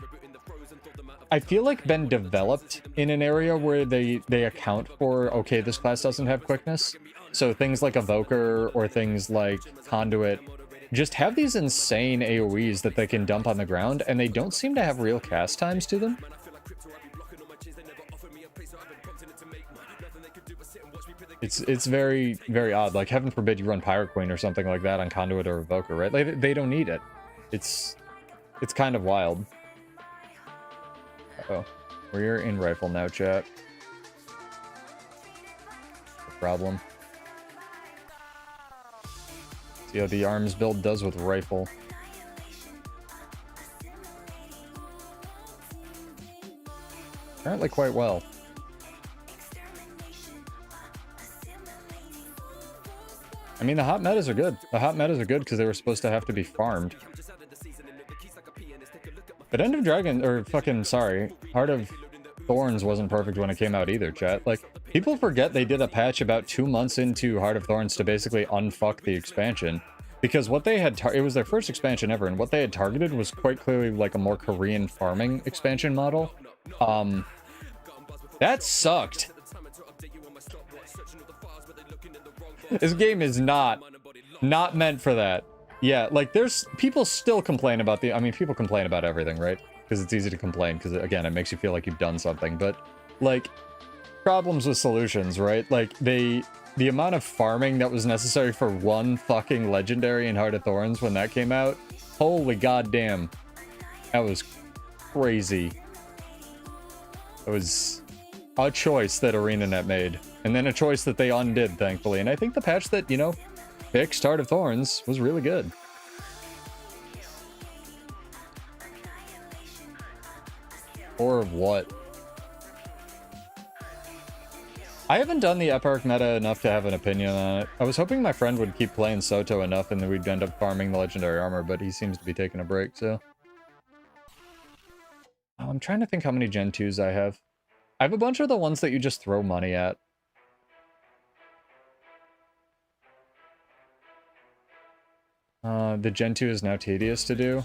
I feel like, been developed in an area where they account for, okay, this class doesn't have quickness. So things like Evoker or things like Conduit just have these insane AoEs that they can dump on the ground, and they don't seem to have real cast times to them. It's very, very odd. Like, heaven forbid you run Pirate Queen or something like that on Conduit or Evoker, right? Like, they don't need it. It's kind of wild. Uh-oh. We're in rifle now, chat. No problem. See how the arms build does with rifle. Apparently quite well. I mean, the hot metas are good. The hot metas are good because they were supposed to have to be farmed. But End of Dragon, or fucking, sorry, Heart of Thorns wasn't perfect when it came out either, chat. Like, people forget they did a patch about 2 months into Heart of Thorns to basically unfuck the expansion. Because what they had, it was their first expansion ever, and what they had targeted was quite clearly like a more Korean farming expansion model. That sucked. This game is not meant for that. Yeah, like, there's people still complain about the, I mean, people complain about everything, right? Because it's easy to complain, because again, it makes you feel like you've done something. But, like, problems with solutions, right? Like, the amount of farming that was necessary for one fucking legendary in Heart of Thorns when that came out, holy goddamn, that was crazy. It was a choice that ArenaNet made, and then a choice that they undid, thankfully. And I think the patch that, you know, fixed Heart of Thorns was really good. Or of what? I haven't done the Eparch meta enough to have an opinion on it. I was hoping my friend would keep playing Soto enough and then we'd end up farming the legendary armor, but he seems to be taking a break, so... Oh, I'm trying to think how many Gen 2s I have. I have a bunch of the ones that you just throw money at. The Gen 2 is now tedious to do.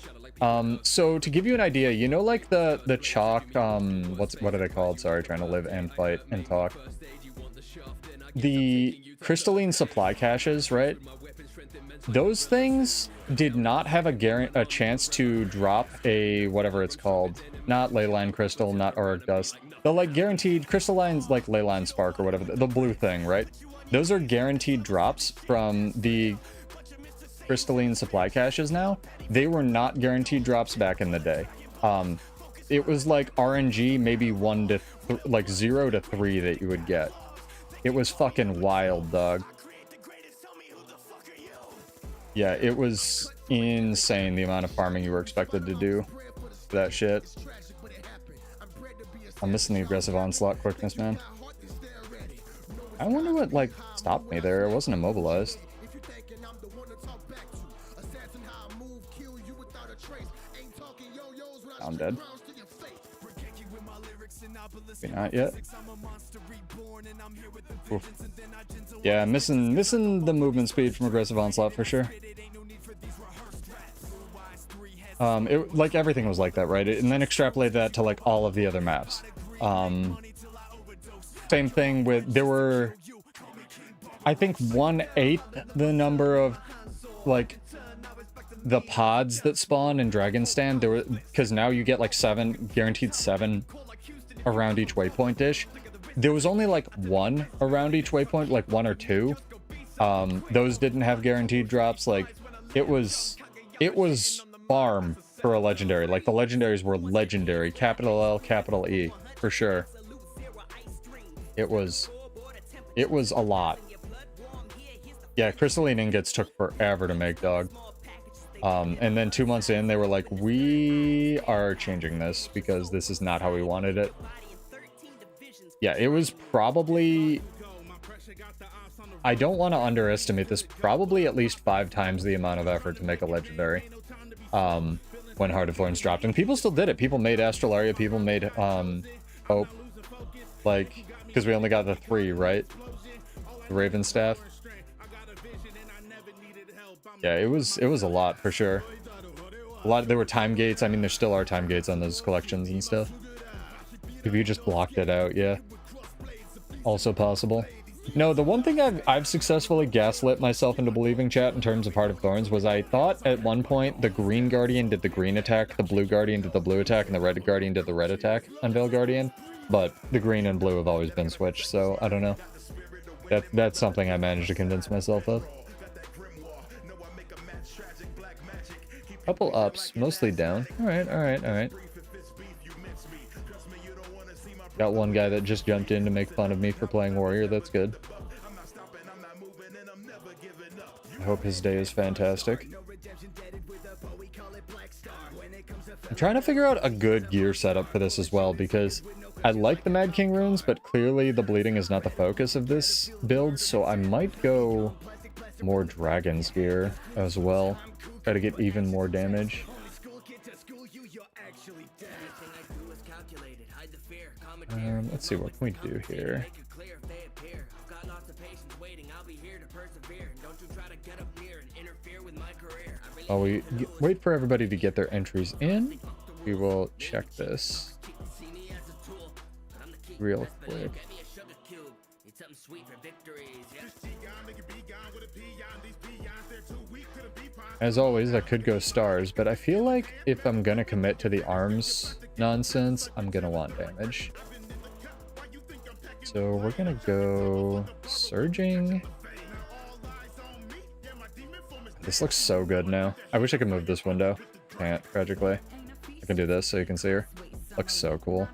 So to give you an idea, you know, like the chalk, what are they called? Sorry, trying to live and fight and talk. The crystalline supply caches, right? Those things did not have a chance to drop a, whatever it's called. Not Leyline Crystal, not Auric Dust. The, like, guaranteed crystallines, like Leyline Spark or whatever, the blue thing, right? Those are guaranteed drops from the crystalline supply caches now. They were not guaranteed drops back in the day. It was like RNG, maybe 0 to 3 that you would get. It was fucking wild, dog. Yeah, it was insane the amount of farming you were expected to do for that shit. I'm missing the aggressive onslaught quickness, man. I wonder what, like, stopped me there. It wasn't immobilized. I'm dead. Maybe not yet. Oof. Yeah, missing the movement speed from aggressive onslaught for sure. Like, everything was like that, right? And then extrapolate that to, like, all of the other maps. Same thing with, there were, I think, 1/8 the number of, like, the pods that spawn in Dragon Stand. There were, because now you get, like, 7, guaranteed 7 around each waypoint-ish. There was only, like, 1 around each waypoint, like 1 or 2. Those didn't have guaranteed drops. Like, it was farm for a legendary. Like, the legendaries were legendary. Capital L, capital E, for sure. It was a lot. Yeah, crystalline ingots took forever to make, dog. And then 2 months in, they were like, we are changing this because this is not how we wanted it. Yeah, it was probably... I don't want to underestimate this. Probably at least 5 times the amount of effort to make a legendary. When Heart of Thorns dropped. And people still did it. People made Astralaria. People made Hope. Like, because we only got the 3, right? The Raven Staff. Yeah, it was a lot for sure. There were time gates. I mean, there still are time gates on those collections and stuff. If you just blocked it out, yeah. Also possible. No, the one thing I've successfully gaslit myself into believing, chat, in terms of Heart of Thorns, was I thought at one point the green guardian did the green attack, the blue guardian did the blue attack, and the red guardian did the red attack on Veil Guardian. But the green and blue have always been switched, so I don't know. That's something I managed to convince myself of. Couple ups, mostly down. Alright, alright, alright. Got one guy that just jumped in to make fun of me for playing warrior. That's good. I hope his day is fantastic. I'm trying to figure out a good gear setup for this as well, because I like the Mad King runes, but clearly the bleeding is not the focus of this build, so I might go more Dragon's gear as well. Try to get even more damage. Let's see, what can we do here? While we wait for everybody to get their entries in, we will check this real quick. As always, I could go stars, but I feel like if I'm gonna commit to the arms nonsense, I'm gonna want damage. So we're gonna go surging. This looks so good now. I wish I could move this window. Can't, tragically. I can do this so you can see her. Looks so cool.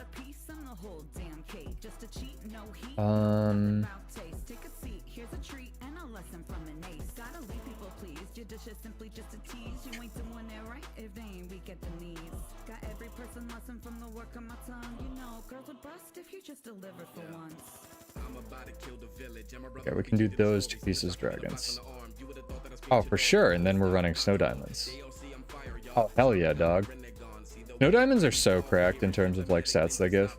Okay, we can do those 2 pieces dragons. Oh, for sure, and then we're running snow diamonds. Oh, hell yeah, dog. Snow diamonds are so cracked in terms of like stats they give.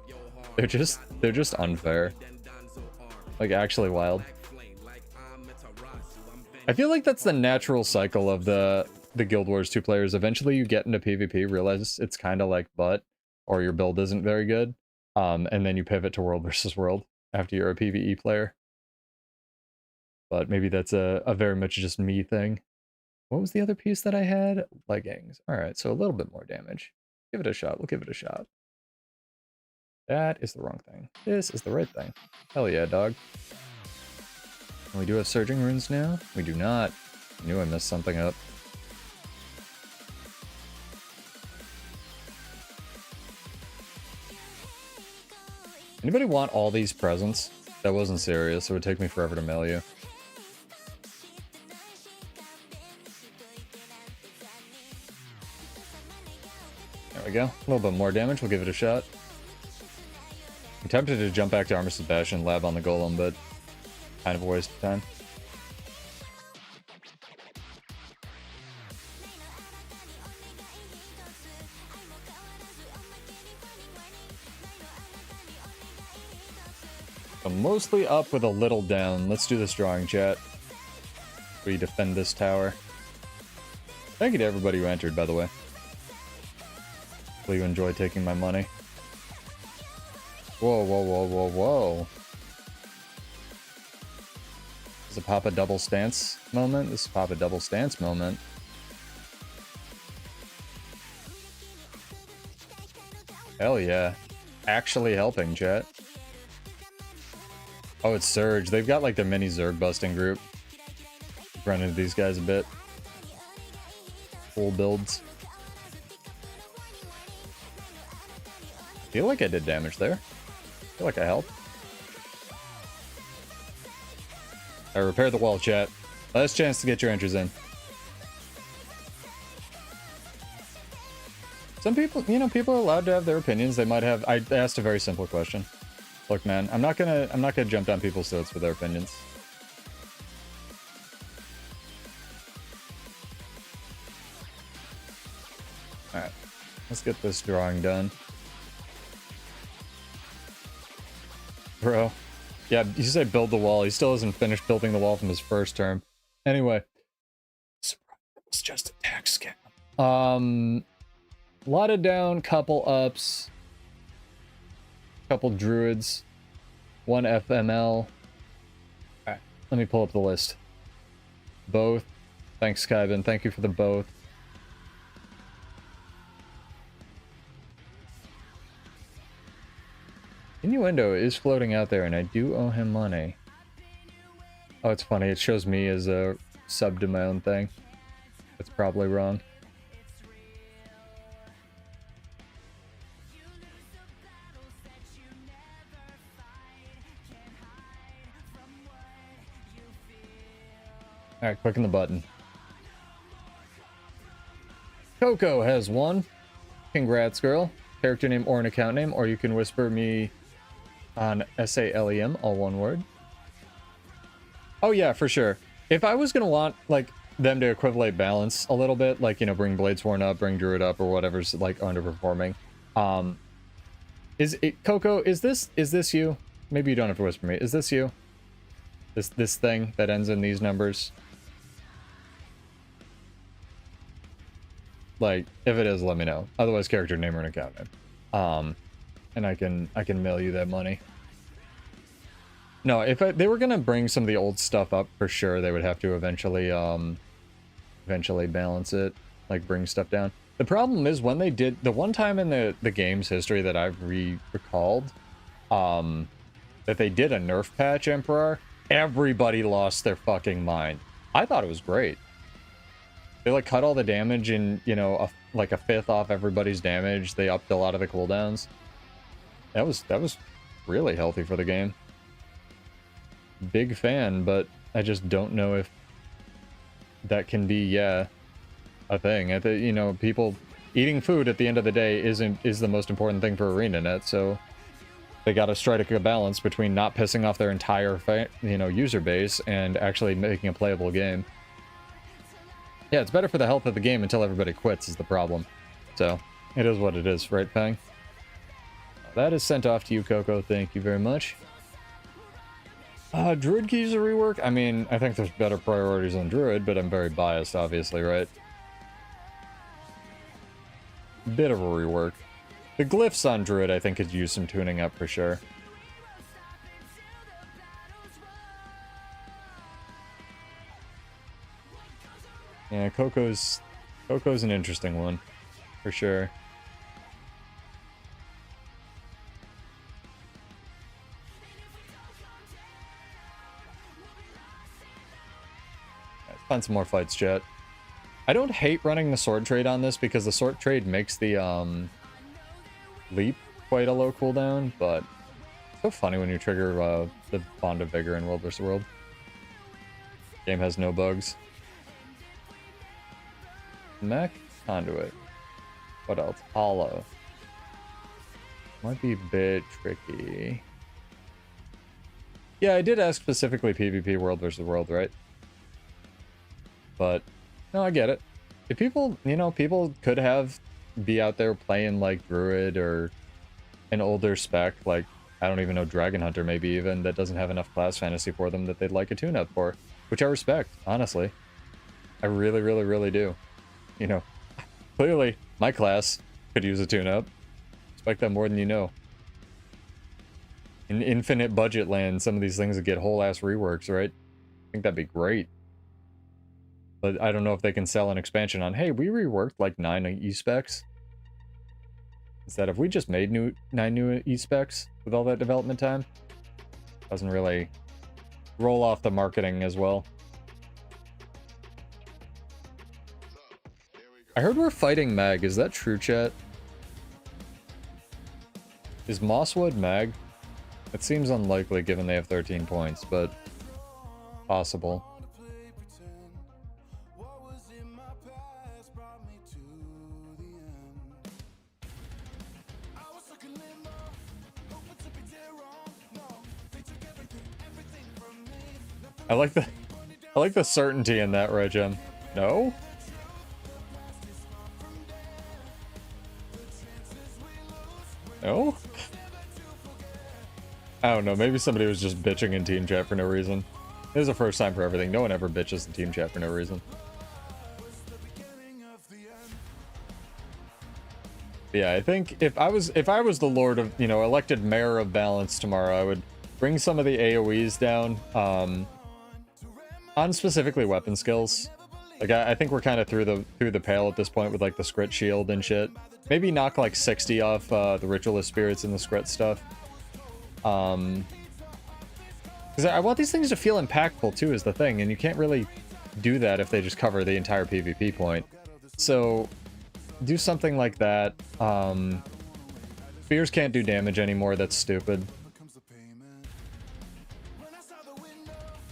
They're just unfair. Like, actually wild. I feel like that's the natural cycle of the Guild Wars 2 players. Eventually you get into PvP, realize it's kind of like butt, or your build isn't very good, and then you pivot to World versus World after you're a PvE player. But maybe that's a very much just me thing. What was the other piece that I had? Leggings. Alright, so a little bit more damage. Give it a shot. We'll give it a shot. That is the wrong thing. This is the right thing. Hell yeah, dog. And we do have surging runes now? We do not. I knew I messed something up. Anybody want all these presents? That wasn't serious. It would take me forever to mail you. There we go. A little bit more damage. We'll give it a shot. I'm tempted to jump back to Armistice Bash and lab on the golem, but kind of a waste of time. So mostly up with a little down. Let's do this drawing, chat. We defend this tower. Thank you to everybody who entered, by the way. Hopefully you enjoy taking my money. Whoa, whoa, whoa, whoa, whoa. This is a Papa double stance moment. This is a Papa double stance moment. Hell yeah. Actually helping, chat. Oh, it's Surge. They've got like their mini Zerg busting group. Run into these guys a bit. full builds. I feel like I did damage there. I feel like I helped. I repaired the wall, chat. Last chance to get your entries in. Some people, you know, people are allowed to have their opinions. They might have. I asked a very simple question. Look, man, I'm not gonna jump down people's throats for their opinions. All right, let's get this drawing done, bro. Yeah, you say build the wall. He still hasn't finished building the wall from his first term. Anyway, it's just a tax scam. Lot of down, couple ups, couple druids, one FML. Alright, let me pull up the list. Both. Thanks, 𝕭𝖑𝖔𝖔𝖉𝖘𝖜𝖔𝖗𝖓. Thank you for the both. Innuendo is floating out there, and I do owe him money. Oh, it's funny. It shows me as a sub to my own thing. That's probably wrong. Alright, clicking the button. Coco has one. Congrats, girl. Character name or an account name, or you can whisper me on SALEM, all one word. Oh yeah, for sure. If I was gonna want, like, them to equivalate balance a little bit, like, you know, bring Bladesworn up, bring Druid up, or whatever's, like, underperforming. Is it, Coco, is this you? Maybe you don't have to whisper me. Is this you? This thing that ends in these numbers? Like, if it is, let me know. Otherwise, character name or an account name. And I can mail you that money. No, if they were gonna bring some of the old stuff up, for sure, they would have to eventually balance it, like bring stuff down. The problem is when they did the one time in the game's history that I've recalled, that they did a nerf patch, Emperor, everybody lost their fucking mind. I thought it was great. They like cut all the damage and, you know, like a fifth off everybody's damage. They upped a lot of the cooldowns. That was really healthy for the game. Big fan, but I just don't know if that can be, yeah, a thing. You know, people eating food at the end of the day is the most important thing for ArenaNet, so they got to strike a balance between not pissing off their entire user base and actually making a playable game. Yeah, it's better for the health of the game until everybody quits is the problem. So, it is what it is, right, Fang? That is sent off to you, Coco. Thank you very much. Druid keys a rework? I mean, I think there's better priorities on Druid, but I'm very biased, obviously, right? Bit of a rework. The glyphs on Druid, I think, could use some tuning up for sure. Yeah, Coco's an interesting one, for sure. Let's find some more fights, chat. I don't hate running the sword trade on this because the sword trade makes the leap quite a low cooldown, but it's so funny when you trigger the Bond of Vigor in World vs. World. Game has no bugs. Mech Conduit. What else? Hollow. Might be a bit tricky. Yeah, I did ask specifically PvP World vs. World, right? But no, I get it. If people, you know, people could be out there playing like Druid or an older spec, like, I don't even know, Dragon Hunter maybe even, that doesn't have enough class fantasy for them that they'd like a tune-up for. Which I respect, honestly. I really, really, really do. You know, clearly my class could use a tune-up. Respect that more than you know. In infinite budget land, some of these things would get whole-ass reworks, right? I think that'd be great. But I don't know if they can sell an expansion on, hey, we reworked like 9 E-specs. Instead of, we just made 9 new E-specs with all that development time. Doesn't really roll off the marketing as well. I heard we're fighting Mag. Is that true, chat? Is Mosswood Mag? It seems unlikely given they have 13 points, but possible. I like the certainty in that, right, Jim? No? No? I don't know, maybe somebody was just bitching in team chat for no reason. This is the first time for everything. No one ever bitches in team chat for no reason. Yeah, I think if I was the Lord of, you know, elected Mayor of Balance tomorrow, I would bring some of the AoEs down, on specifically weapon skills. Like I think we're kind of through the pale at this point with like the Scrit Shield and shit. Maybe knock like 60 off the Ritualist Spirits and the Scrit stuff. Because I want these things to feel impactful too is the thing, and you can't really do that if they just cover the entire PvP point. So do something like that. Spears can't do damage anymore, that's stupid.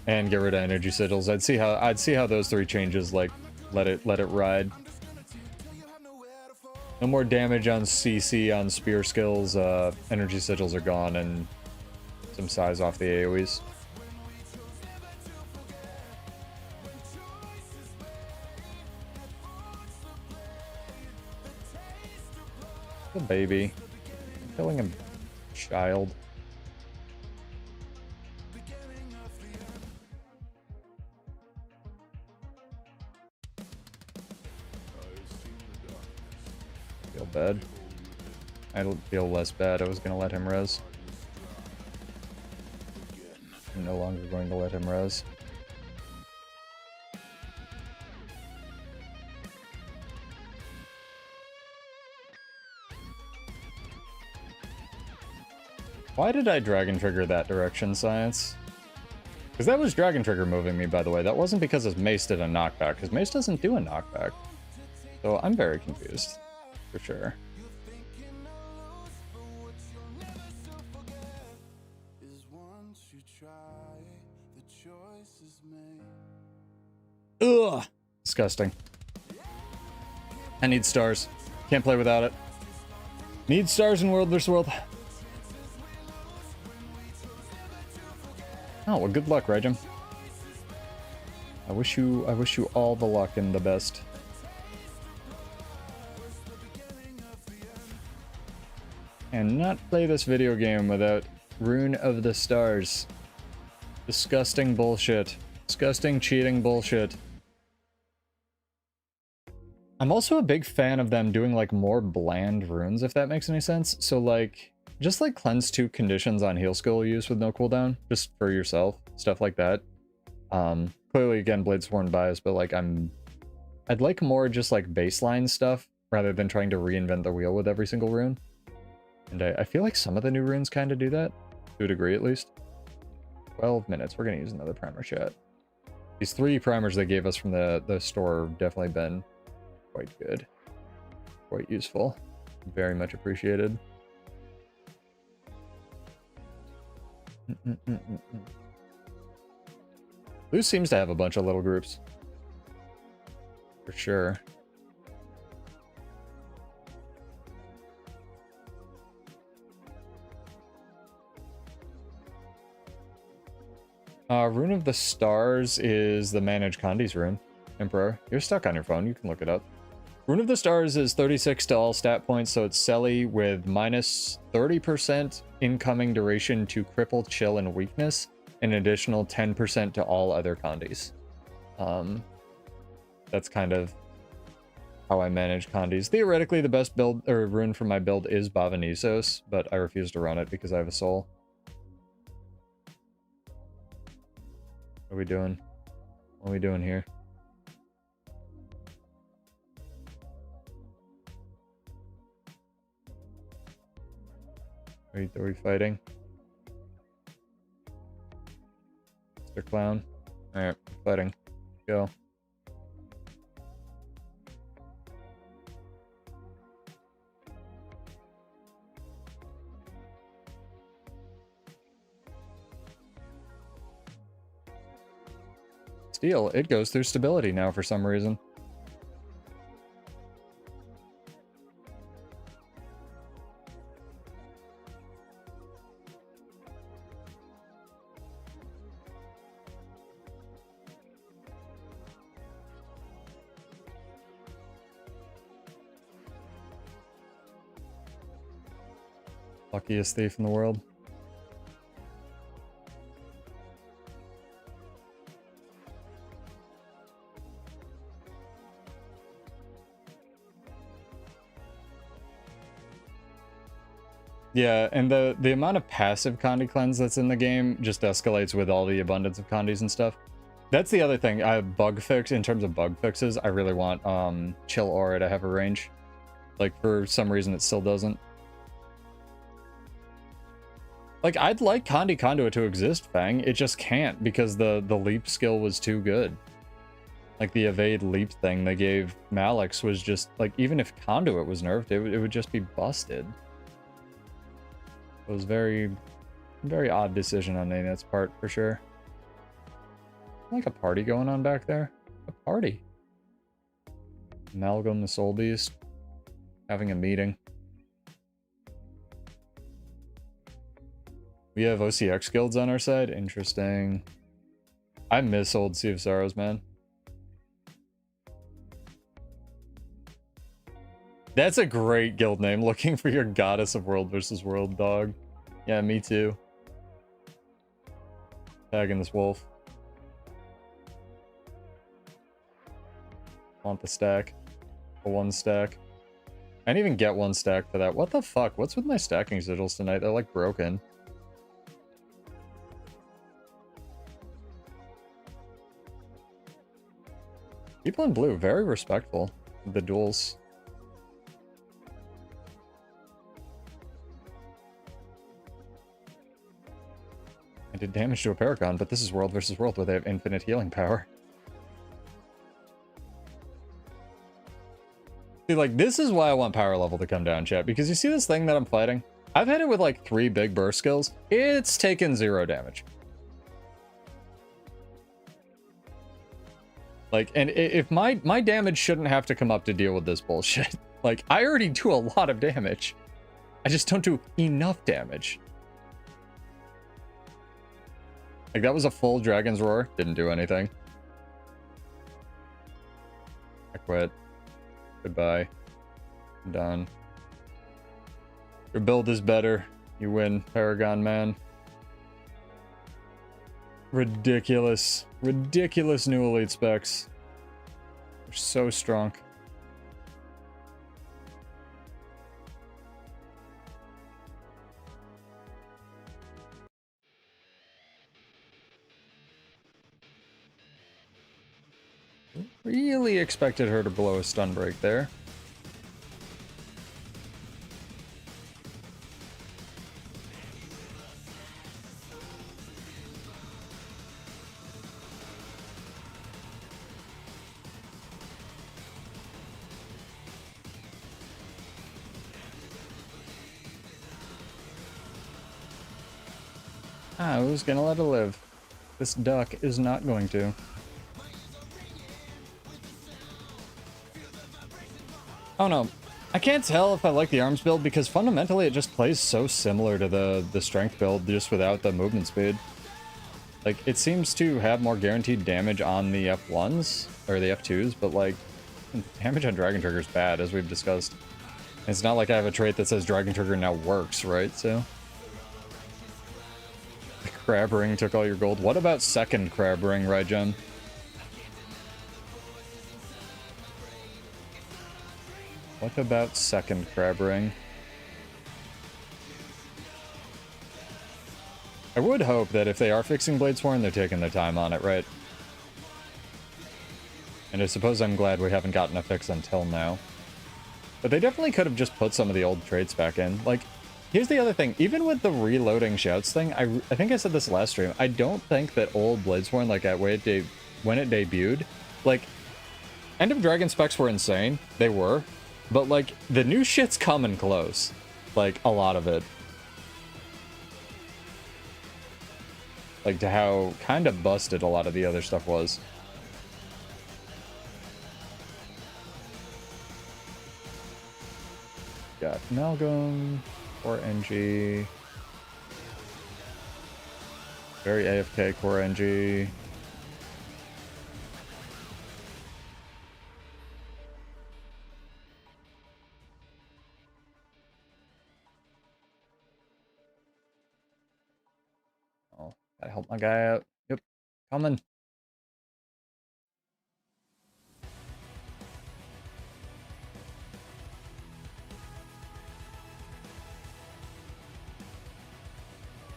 And get rid of energy sigils. I'd see how those three changes, like, let it ride. No more damage on CC on spear skills. Energy sigils are gone, and some size off the AoEs. The baby. Killing a child. Feel bad. I feel less bad. I was gonna let him res. I'm no longer going to let him res. Why did I Dragon Trigger that direction, Science? Because that was Dragon Trigger moving me, by the way. That wasn't because his Mace did a knockback, because Mace doesn't do a knockback. So I'm very confused, for sure. Ugh! Disgusting. I need stars. Can't play without it. Need stars in World vs. World. Oh, well, good luck, Regim. I wish you all the luck and the best. And not play this video game without Rune of the Stars. Disgusting bullshit. Disgusting cheating bullshit. I'm also a big fan of them doing like more bland runes, if that makes any sense. So like, just like cleanse 2 conditions on heal skill use with no cooldown, just for yourself, stuff like that. Clearly again, Bladesworn bias, but like I'd like more just like baseline stuff rather than trying to reinvent the wheel with every single rune. And I feel like some of the new runes kind of do that, to a degree at least. 12 minutes, we're gonna use another primer chat. These 3 primers they gave us from the store have definitely been quite good. Quite useful. Very much appreciated. Blue seems to have a bunch of little groups. For sure. Rune of the Stars is the Manage Condi's rune. Emperor, you're stuck on your phone. You can look it up. Rune of the Stars is 36 to all stat points, so it's Selly with minus 30% incoming duration to cripple, chill, and weakness, an additional 10% to all other Condis. That's kind of how I manage Condis. Theoretically, the best build or rune for my build is Bavanisos, but I refuse to run it because I have a soul. What are we doing? What are we doing here? Are we fighting? Mr. Clown? Alright, fighting. Go. steel, it goes through stability now for some reason. Luckiest thief in the world. Yeah, and the amount of passive Condi cleanse that's in the game just escalates with all the abundance of Condis and stuff. That's the other thing. Bug fix, in terms of bug fixes, I really want Chill Aura to have a range. Like, for some reason, it still doesn't. Like, I'd like Condi Conduit to exist, Fang. It just can't because the leap skill was too good. Like, the evade leap thing they gave Malix was just, like, even if Conduit was nerfed, it would just be busted. It was very, very odd decision on Nanet's part, for sure. Like a party going on back there? A party. Amalgam, the Soul Beast, having a meeting. We have OCX guilds on our side? Interesting. I miss old Sea of Sorrows, man. That's a great guild name. Looking for your goddess of world versus world, dog. Yeah, me too. Tagging this wolf. Want the stack. A 1 stack. I didn't even get 1 stack for that. What the fuck? What's with my stacking sigils tonight? They're like broken. People in blue, very respectful of the duels. I did damage to a Paragon, but this is world versus world where they have infinite healing power. See, like, this is why I want power level to come down, chat, because you see this thing that I'm fighting? I've hit it with like 3 big burst skills. It's taken 0 damage. Like, and if my damage shouldn't have to come up to deal with this bullshit. Like, I already do a lot of damage. I just don't do enough damage. Like, that was a full Dragon's Roar. Didn't do anything. I quit. Goodbye. I'm done. Your build is better. You win, Paragon man. Ridiculous. Ridiculous new elite specs. They're so strong. Really expected her to blow a stun break there. I was gonna let it live. This duck is not going to. Oh no, I can't tell if I like the arms build because fundamentally it just plays so similar to the strength build just without the movement speed. Like, it seems to have more guaranteed damage on the F1s, or the F2s, but like, damage on Dragon Trigger is bad, as we've discussed. It's not like I have a trait that says Dragon Trigger now works, right? So... the Crab Ring took all your gold. What about second Crab Ring, right, Jen? What about second Crab Ring? I would hope that if they are fixing Bladesworn, they're taking their time on it, right? And I suppose I'm glad we haven't gotten a fix until now. But they definitely could have just put some of the old traits back in. Like, here's the other thing. Even with the reloading shouts thing, I think I said this last stream, I don't think that old Bladesworn, like, when it debuted, like, End of Dragon specs were insane. They were. But, like, the new shit's coming close. Like, a lot of it. Like, to how kind of busted a lot of the other stuff was. got 𝕭𝖑𝖔𝖔𝖉, 𝕭𝖑𝖔𝖔. Very AFK 𝕭𝖑𝖔𝖔. Oh, gotta help my guy out. Yep, coming.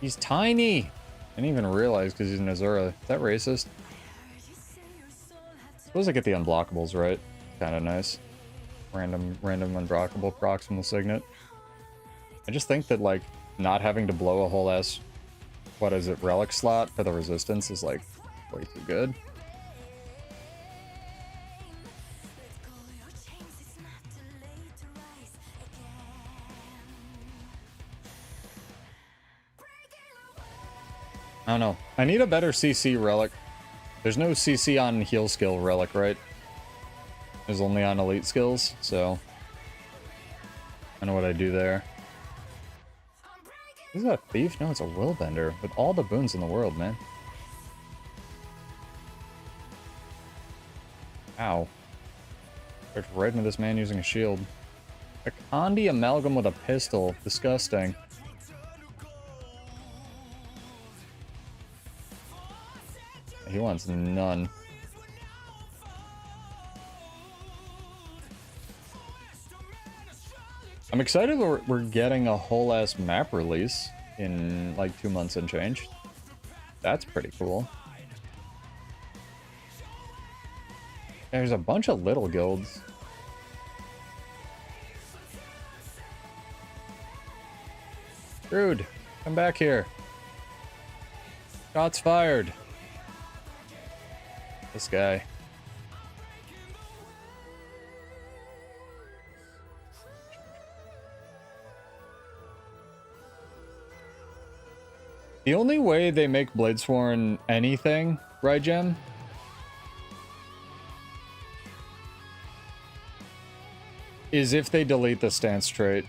He's tiny. I didn't even realize because he's an Azura. Is that racist? Suppose I get the unblockables, right? Kind of nice. Random unblockable procs from the Signet. I just think that, like, not having to blow a whole ass, what is it, relic slot for the resistance is, like, way too good. I don't know. I need a better CC relic. There's no CC on heal skill relic, right? There's only on elite skills, so I know what I do there. Is that a thief? No, it's a willbender with all the boons in the world, man. Ow. Starts right into this man using a shield. A Condi amalgam with a pistol. Disgusting. He wants none. I'm excited we're getting a whole ass map release in like 2 months and change. That's pretty cool. There's a bunch of little guilds. Rude, come back here. Shots fired. This guy. The only way they make Bladesworn anything, right, Gem? Is if they delete the stance trait.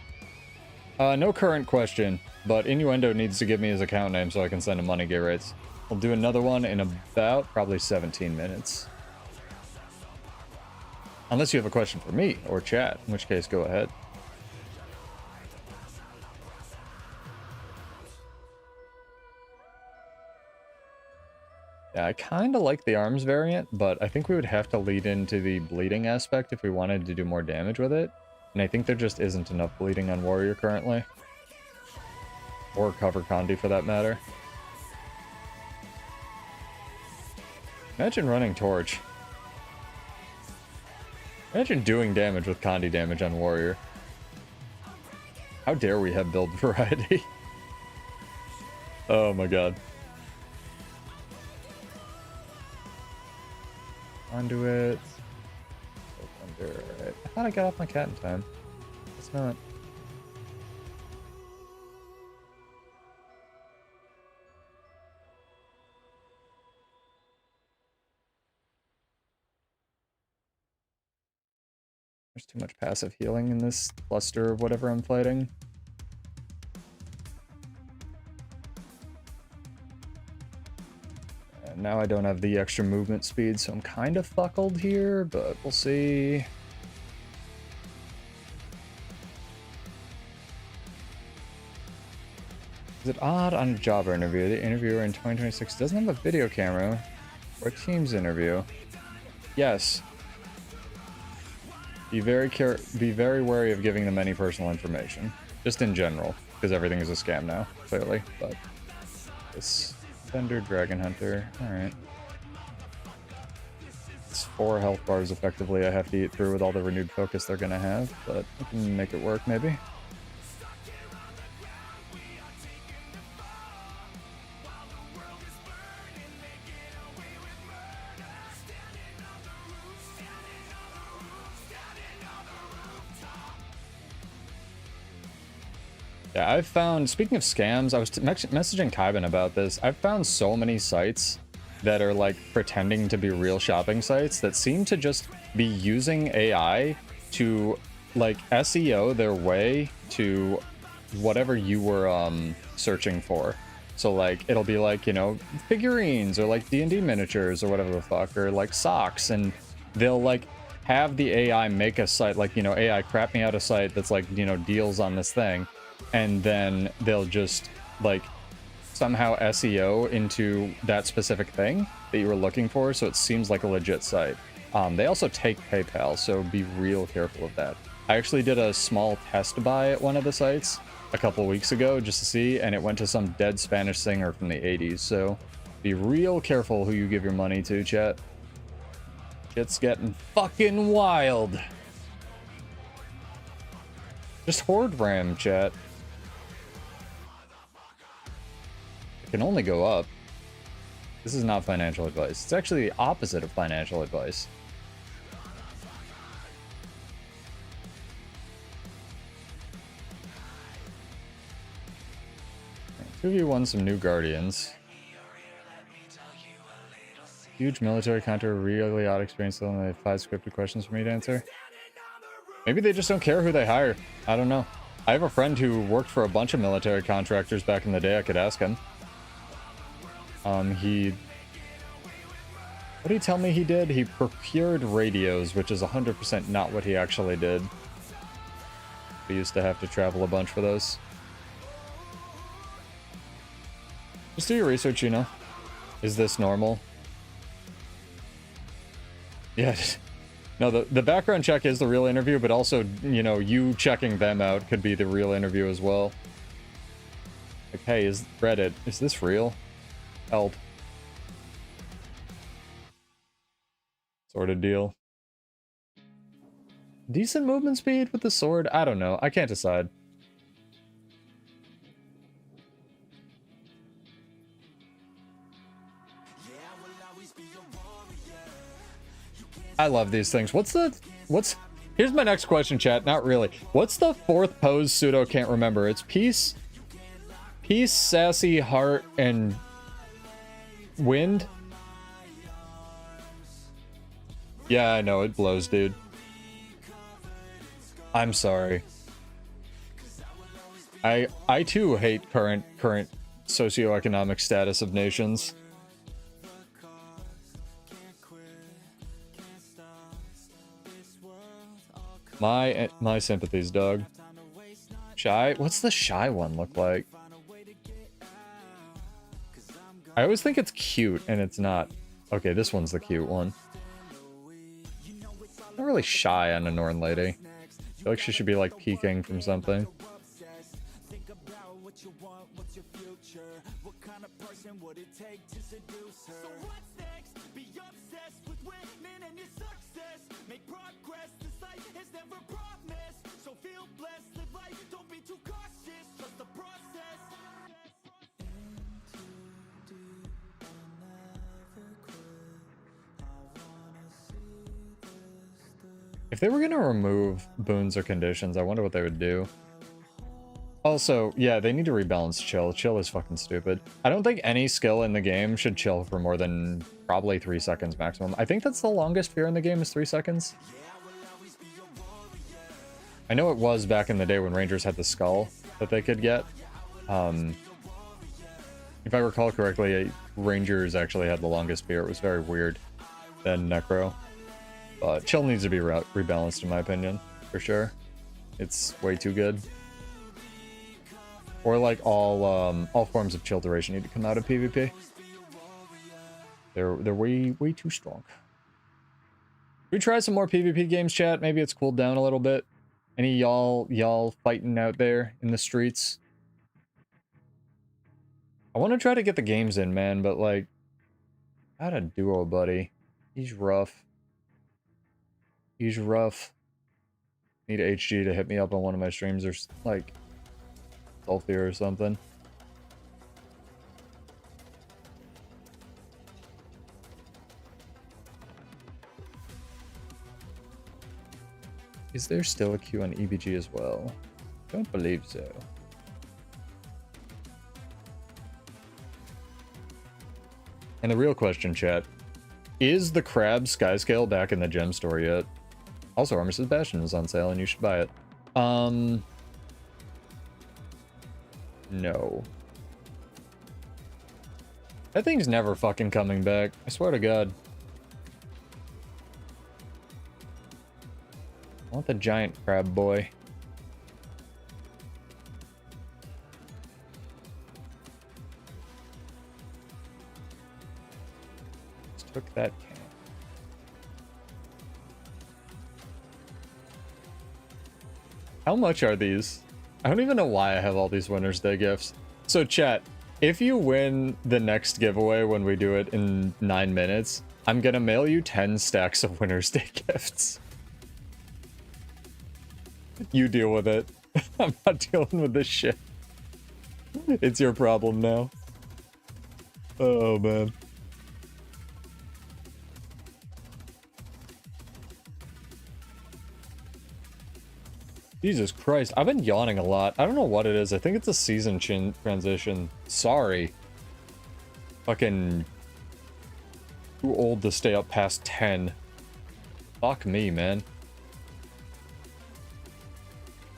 No current question, but Innuendo needs to give me his account name so I can send him money get rates. We'll do another one in about probably 17 minutes. Unless you have a question for me or chat, in which case go ahead. Yeah, I kind of like the arms variant, but I think we would have to lead into the bleeding aspect if we wanted to do more damage with it. And I think there just isn't enough bleeding on Warrior currently. Or cover Condi for that matter. Imagine running Torch. Imagine doing damage with Condi damage on Warrior. How dare we have build variety? Oh my god. Conduit. Right. I thought I got off my cat in time. It's not. There's too much passive healing in this cluster of whatever I'm fighting. And now I don't have the extra movement speed, so I'm kind of fuckled here, but we'll see. Is it odd on a job interview? The interviewer in 2026 doesn't have a video camera or a Teams interview. Yes. Be very wary of giving them any personal information. Just in general, because everything is a scam now, clearly. But this vendor dragon hunter, alright. It's 4 health bars effectively I have to eat through with all the renewed focus they're gonna have, but we can make it work maybe. Yeah, I've found, speaking of scams, I was messaging Kaiban about this. I've found so many sites that are like pretending to be real shopping sites that seem to just be using AI to like SEO their way to whatever you were searching for. So like it'll be like, you know, figurines or like D&D miniatures or whatever the fuck, or like socks, and they'll like have the AI make a site, like, you know, AI crap me out a site that's like, you know, deals on this thing, and then they'll just like somehow SEO into that specific thing that you were looking for, so it seems like a legit site. They also take PayPal, so be real careful of that. I actually did a small test buy at one of the sites a couple weeks ago just to see, and it went to some dead Spanish singer from the 80s, so be real careful who you give your money to, chat. Shit's getting fucking wild. Just horde ram, chat. It can only go up. This is not financial advice. It's actually the opposite of financial advice. 2v1 some new Guardians. Huge military counter, really odd experience. Only 5 scripted questions for me to answer. Maybe they just don't care who they hire. I don't know. I have a friend who worked for a bunch of military contractors back in the day. I could ask him. What did he tell me he did? He procured radios, which is 100% not what he actually did. We used to have to travel a bunch for those. Just do your research, you know. Is this normal? Yeah. No, the background check is the real interview, but also, you know, you checking them out could be the real interview as well. Like, hey, is Reddit, is this real? Help. Sort of deal. Decent movement speed with the sword? I don't know. I can't decide. I love these things. Here's my next question, chat. Not really. What's the 4th pose pseudo can't remember? It's peace, sassy, heart, and wind. Yeah, I know, it blows, dude. I'm sorry. I too hate current socioeconomic status of nations. My sympathies, dog. Shy? What's the shy one look like? I always think it's cute, and it's not. Okay, this one's the cute one. Not really shy on a Norn lady. I feel like she should be like peeking from something. If they were gonna remove boons or conditions, I wonder what they would do. Also, yeah, they need to rebalance chill. Chill is fucking stupid. I don't think any skill in the game should chill for more than probably 3 seconds maximum. I think that's the longest fear in the game is 3 seconds. I know it was back in the day when Rangers had the skull that they could get. If I recall correctly, Rangers actually had the longest fear. It was very weird. Then Necro. But chill needs to be rebalanced in my opinion, for sure. It's way too good. Or like all forms of chill duration need to come out of PvP. They're way too strong. Should we try some more PvP games, chat? Maybe it's cooled down a little bit. Any y'all fighting out there in the streets? I want to try to get the games in, man, but like, got a duo buddy. He's rough. He's rough. Need HG to hit me up on one of my streams or like Sulfur or something. Is there still a queue on EBG as well? Don't believe so. And the real question, chat, is the crab Skyscale back in the gem store yet? Also, Armor says Bastion is on sale and you should buy it. No. That thing's never fucking coming back. I swear to God. I want the giant crab boy. Just took that can. How much are these? I don't even know why I have all these Winner's Day gifts. So chat, if you win the next giveaway when we do it in 9 minutes, I'm gonna mail you 10 stacks of Winner's Day gifts. You deal with it. I'm not dealing with this shit. It's your problem now. Oh, man. Jesus Christ. I've been yawning a lot. I don't know what it is. I think it's a season transition. Sorry. Fucking too old to stay up past 10. Fuck me, man.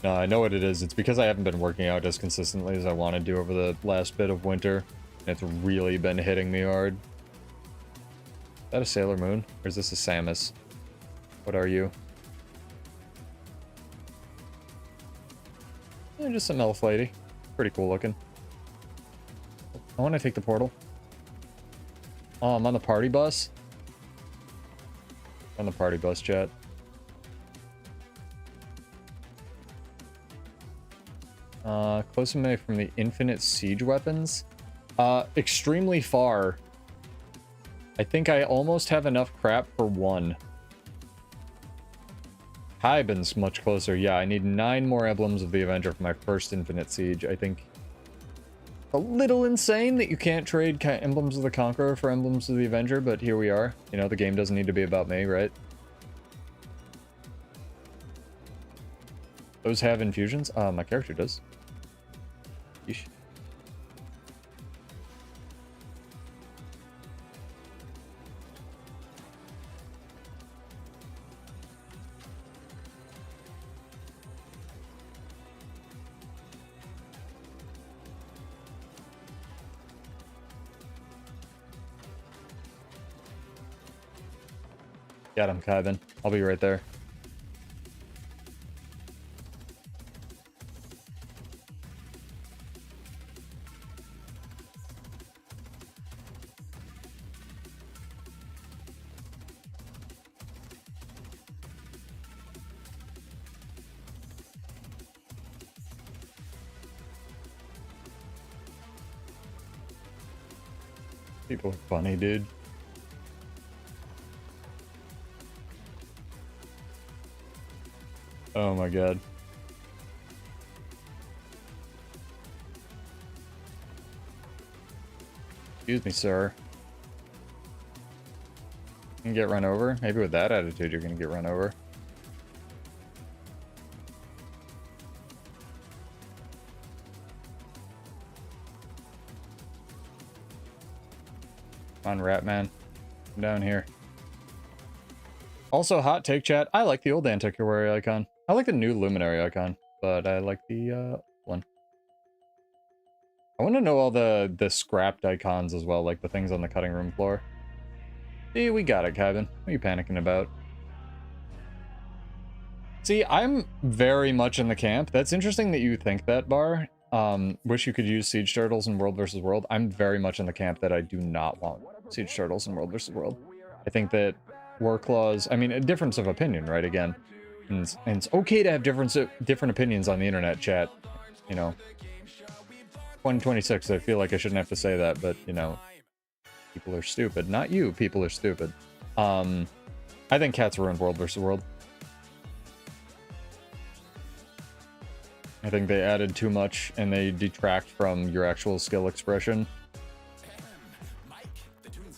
No, I know what it is. It's because I haven't been working out as consistently as I wanted to over the last bit of winter. And it's really been hitting me hard. Is that a Sailor Moon? Or is this a Samus? What are you? Yeah, just some elf lady. Pretty cool looking. I want to take the portal. Oh, I'm on the party bus? On the party bus, chat. Close to me from the infinite siege weapons. Extremely far. I think I almost have enough crap for one. Hybin's much closer. Yeah, I need 9 more emblems of the Avenger for my first infinite siege. I think a little insane that you can't trade emblems of the Conqueror for emblems of the Avenger, but here we are. You know, the game doesn't need to be about me, right? Those have infusions? My character does. Yeesh. Got him, 𝕑𝖑𝖔𝖔𝖉. I'll be right there. People are funny, dude. Oh my god. Excuse me, sir. You can get run over? Maybe with that attitude you're gonna get run over. Come on, Ratman. Come down here. Also, hot take, chat. I like the old antiquary icon. I like the new luminary icon, but I like the one. I want to know all the scrapped icons as well, like the things on the cutting room floor. See, we got it, 𝕑𝖑𝖔𝖉. What are you panicking about? See, I'm very much in the camp. That's interesting that you think that, Bar. Wish you could use Siege Turtles in World vs. World. I'm very much in the camp that I do not want Siege Turtles in World vs. World. I think that war claws, I mean, a difference of opinion, right? Again, and it's okay to have different opinions on the internet, chat. You know, 2026, I feel like I shouldn't have to say that, but, you know, people are stupid. Not you, people are stupid. I think cats ruined World vs. World. I think they added too much, and they detract from your actual skill expression.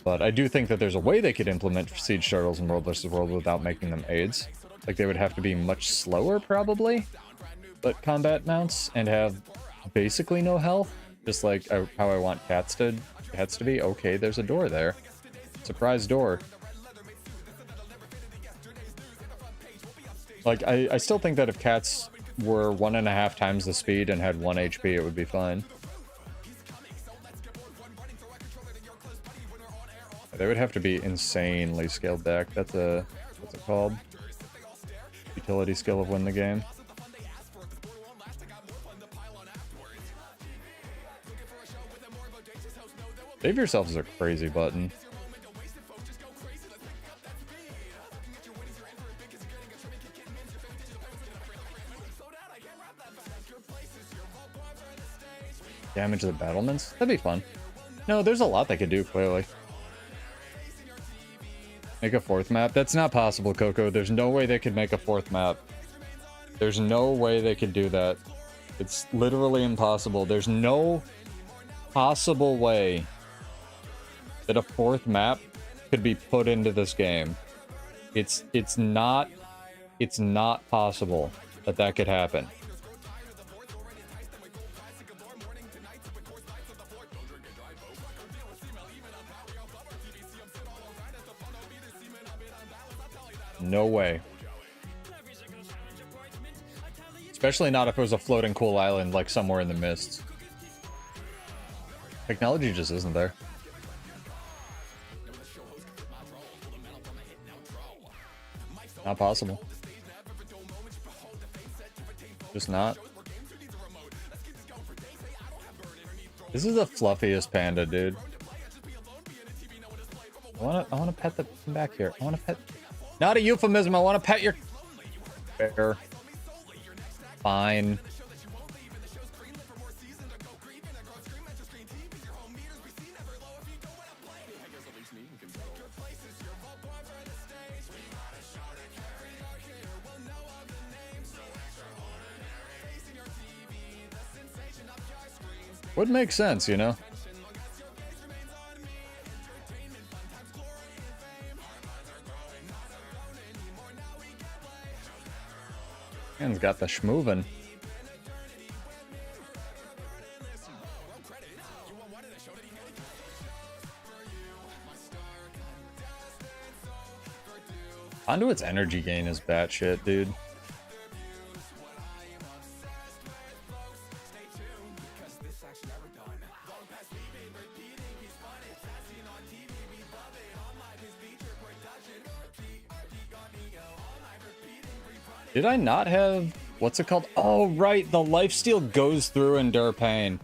But I do think that there's a way they could implement Siege Turtles in World vs. World without making them aids. Like, they would have to be much slower, probably, but combat mounts, and have basically no health. Just like how I want cats to be. Okay, there's a door there. Surprise door. Like, I still think that if cats were 1.5 times the speed and had 1 HP, it would be fine. They would have to be insanely scaled back. That's a, what's it called? Utility skill of win the game. Save yourself is a crazy button. Damage the battlements? That'd be fun. No, there's a lot they could do, clearly. Make a 4th map? That's not possible, Coco. There's no way they could make a 4th map. There's no way they could do that. It's literally impossible. There's no possible way that a 4th map could be put into this game. It's not possible that that could happen. No way. Especially not if it was a floating cool island, like somewhere in the mists. Technology just isn't there. Not possible. Just not. This is the fluffiest panda, dude. I wanna pet the come back here. I wanna pet. Not a euphemism. I want to pet your bear. Fine. Would make sense, you know? Man's got the schmoovin'. Conduit's energy gain is batshit, dude. Did I not have... What's it called? Oh, right. The lifesteal goes through Endure Pain.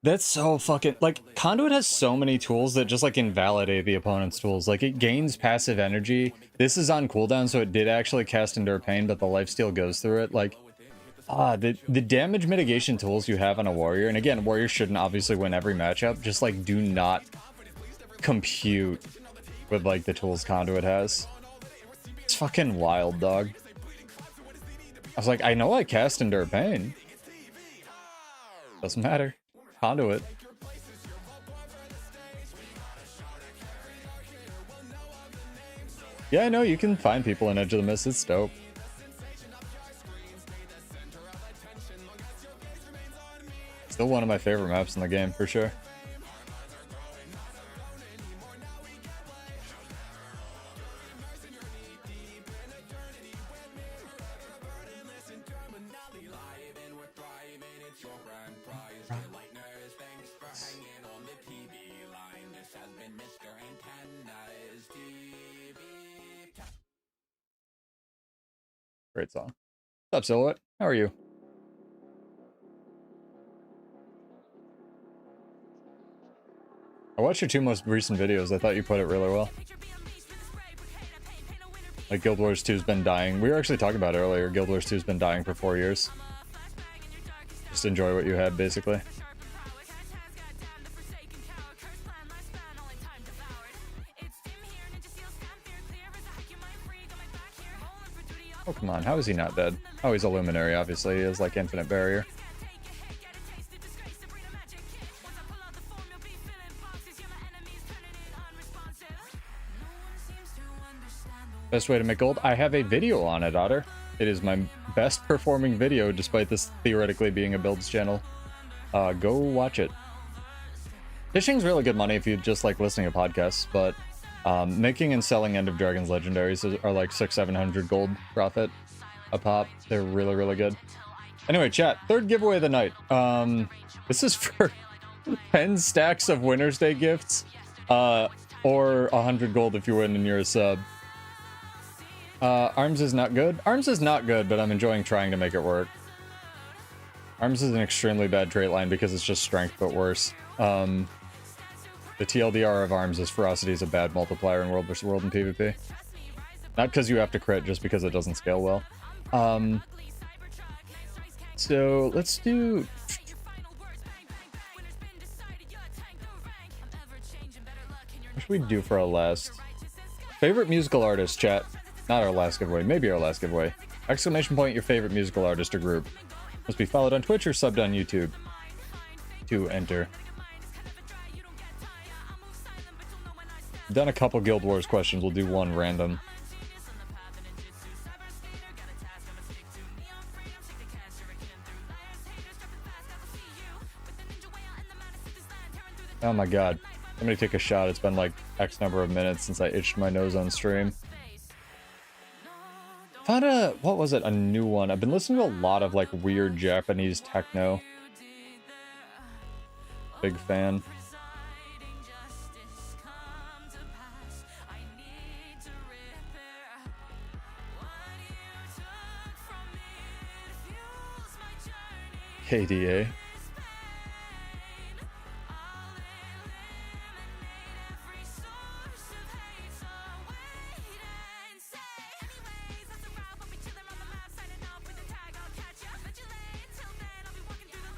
That's so fucking... Like, Conduit has so many tools that just, like, invalidate the opponent's tools. Like, it gains passive energy. This is on cooldown, so it did actually cast Endure Pain, but the lifesteal goes through it. Like, the damage mitigation tools you have on a warrior, and again, warriors shouldn't obviously win every matchup, just, like, do not compute with, like, the tools Conduit has. It's fucking wild, dog. I was like, I know I cast Endure Pain. Doesn't matter. Conduit. Yeah, I know, you can find people in Edge of the Mist. It's dope. Still one of my favorite maps in the game, for sure. Great song. What's up, Silhouette? How are you? I watched your 2 most recent videos. I thought you put it really well. Like, Guild Wars 2's been dying. We were actually talking about it earlier. Guild Wars 2's been dying for 4 years. Just enjoy what you had, basically. Oh, come on. How is he not dead? Oh, he's a luminary, obviously. He has, like, infinite barrier. Best way to make gold? I have a video on it, Otter. It is my best performing video, despite this theoretically being a builds channel. Go watch it. Fishing's really good money if you just like listening to podcasts, but Making and selling End of Dragons legendaries are like 600-700 gold profit a pop. They're really, really good. Anyway, chat, third giveaway of the night. This is for 10 stacks of Winter's Day gifts, or 100 gold if you win and you're a sub. Arms is not good. Arms is not good, but I'm enjoying trying to make it work. Arms is an extremely bad trait line because it's just strength, but worse. The TLDR of Arms is Ferocity is a bad multiplier in World vs. World and PvP. Not because you have to crit, just because it doesn't scale well. So let's do... What should we do for our last? Favorite musical artist, chat. Not our last giveaway, maybe our last giveaway. Exclamation point your favorite musical artist or group. Must be followed on Twitch or subbed on YouTube. To enter. Done a couple Guild Wars questions, we'll do one random. Oh my god. Somebody take a shot. It's been like X number of minutes since I itched my nose on stream. Found a, what was it? A new one. I've been listening to a lot of like weird Japanese techno. Big fan. KDA.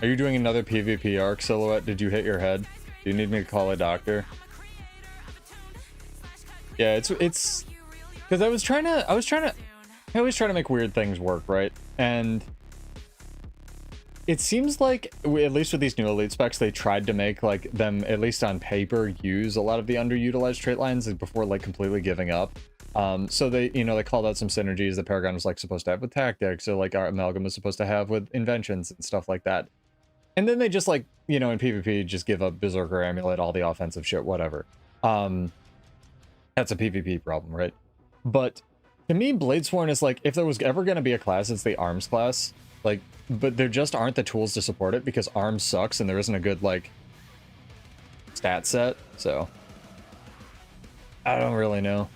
Are you doing another PvP arc, Silhouette? Did you hit your head? Do you need me to call a doctor? Yeah, it's because I always try to make weird things work, right? And it seems like, at least with these new elite specs, they tried to make like them, at least on paper, use a lot of the underutilized trait lines before like completely giving up. So they, you know, they called out some synergies that Paragon was like supposed to have with tactics, or like our Amalgam was supposed to have with inventions and stuff like that. And then they just like, you know, in PvP, just give up Berserker Amulet, all the offensive shit, whatever. That's a PvP problem, right? But to me, Bladesworn is like, if there was ever going to be a class, it's the Arms class. Like, but there just aren't the tools to support it because Arms sucks and there isn't a good, like, stat set. So, I don't really know.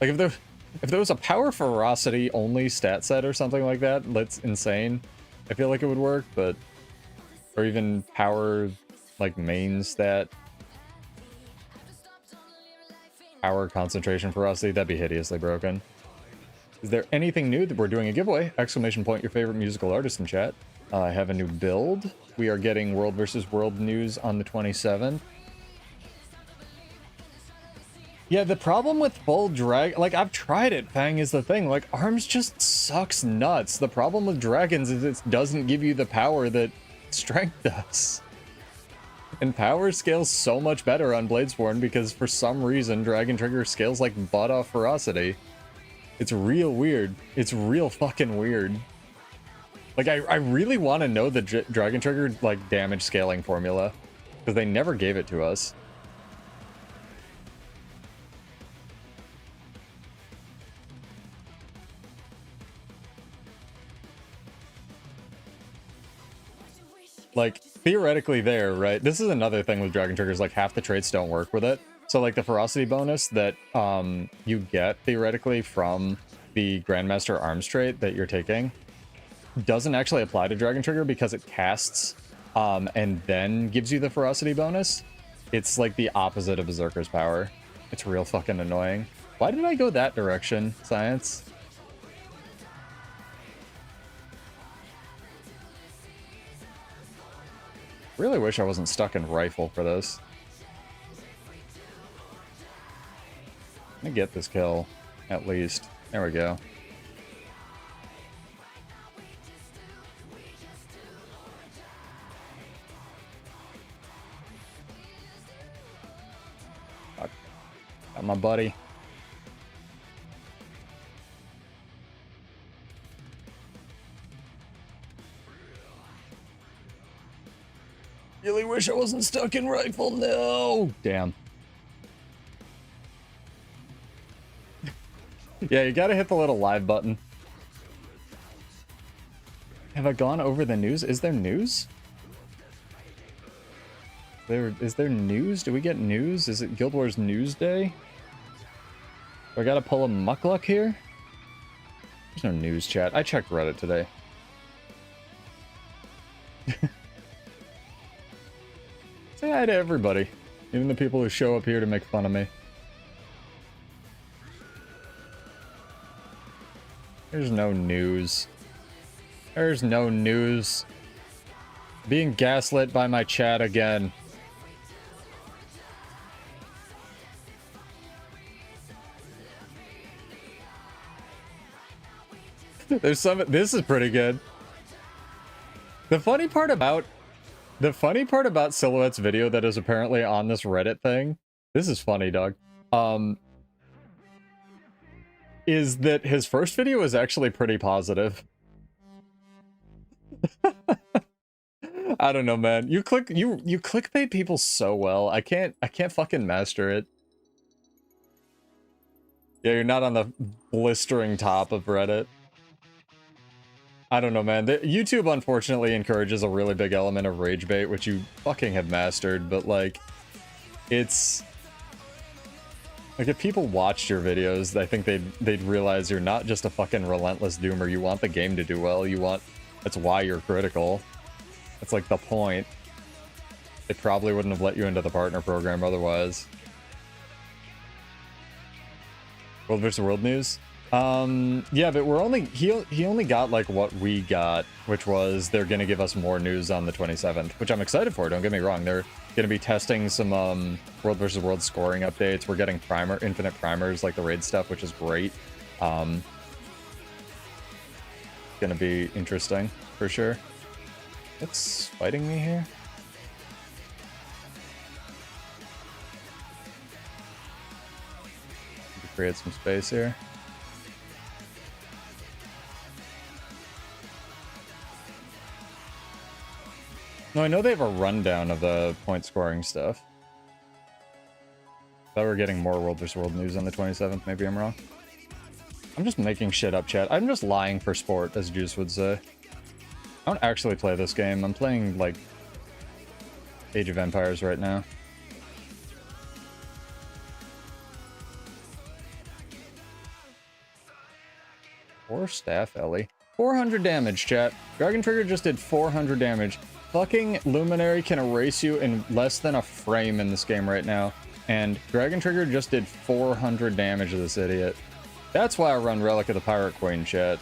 Like, if there was a Power Ferocity only stat set or something like that, that's insane. I feel like it would work, but... Or even Power, like, main stat. Power, Concentration, Ferocity, that'd be hideously broken. Is there anything new that we're doing a giveaway? Exclamation point your favorite musical artist in chat. I have a new build. We are getting World vs. World news on the 27th. Yeah, the problem with full drag, like, I've tried it, Fang is the thing. Like, Arms just sucks nuts. The problem with dragons is it doesn't give you the power that Strength does. And power scales so much better on Bladesworn because for some reason Dragon Trigger scales like butt off Ferocity. It's real weird. It's real fucking weird. Like, I really want to know the Dragon Trigger, like, damage scaling formula. Because they never gave it to us. Like, theoretically there, right? This is another thing with Dragon Triggers, like, half the traits don't work with it. So, like, the Ferocity bonus that you get, theoretically, from the Grandmaster Arms trait that you're taking doesn't actually apply to Dragon Trigger because it casts and then gives you the Ferocity bonus. It's, like, the opposite of Berserker's power. It's real fucking annoying. Why did I go that direction, Science? Really wish I wasn't stuck in Rifle for this. Let me get this kill, at least. There we go. Fuck. Got my buddy. Really wish I wasn't stuck in Rifle. No! Damn. Yeah, you gotta hit the little live button. Have I gone over the news? Is there news? Is there news? Do we get news? Is it Guild Wars News Day? Do I gotta pull a muckluck here? There's no news chat. I checked Reddit today. Say hi to everybody. Even the people who show up here to make fun of me. There's no news. There's no news. Being gaslit by my chat again. There's some. This is pretty good. The funny part about Silhouette's video that is apparently on this Reddit thing. This is funny, dog. Is that his first video is actually pretty positive. I don't know, man. You clickbait people so well. I can't fucking master it. Yeah, you're not on the blistering top of Reddit. I don't know, man. YouTube, unfortunately, encourages a really big element of rage bait, which you fucking have mastered, but, like, it's... Like, if people watched your videos, I think they'd realize you're not just a fucking relentless doomer. You want the game to do well. That's why you're critical. That's, like, the point. They probably wouldn't have let you into the partner program otherwise. World vs. World news? Yeah, but he only got like what we got, which was they're gonna give us more news on the 27th, which I'm excited for, don't get me wrong. They're gonna be testing some World vs. World scoring updates. We're getting infinite primers like the raid stuff, which is great. Gonna be interesting for sure. What's fighting me here? Create some space here. No, I know they have a rundown of the point scoring stuff. Thought we were getting more World vs. World news on the 27th. Maybe I'm wrong. I'm just making shit up, chat. I'm just lying for sport, as Juice would say. I don't actually play this game. I'm playing, like, Age of Empires right now. Or staff, Ellie. 400 damage, chat. Dragon Trigger just did 400 damage. Fucking Luminary can erase you in less than a frame in this game right now. And Dragon Trigger just did 400 damage to this idiot. That's why I run Relic of the Pirate Queen, chat.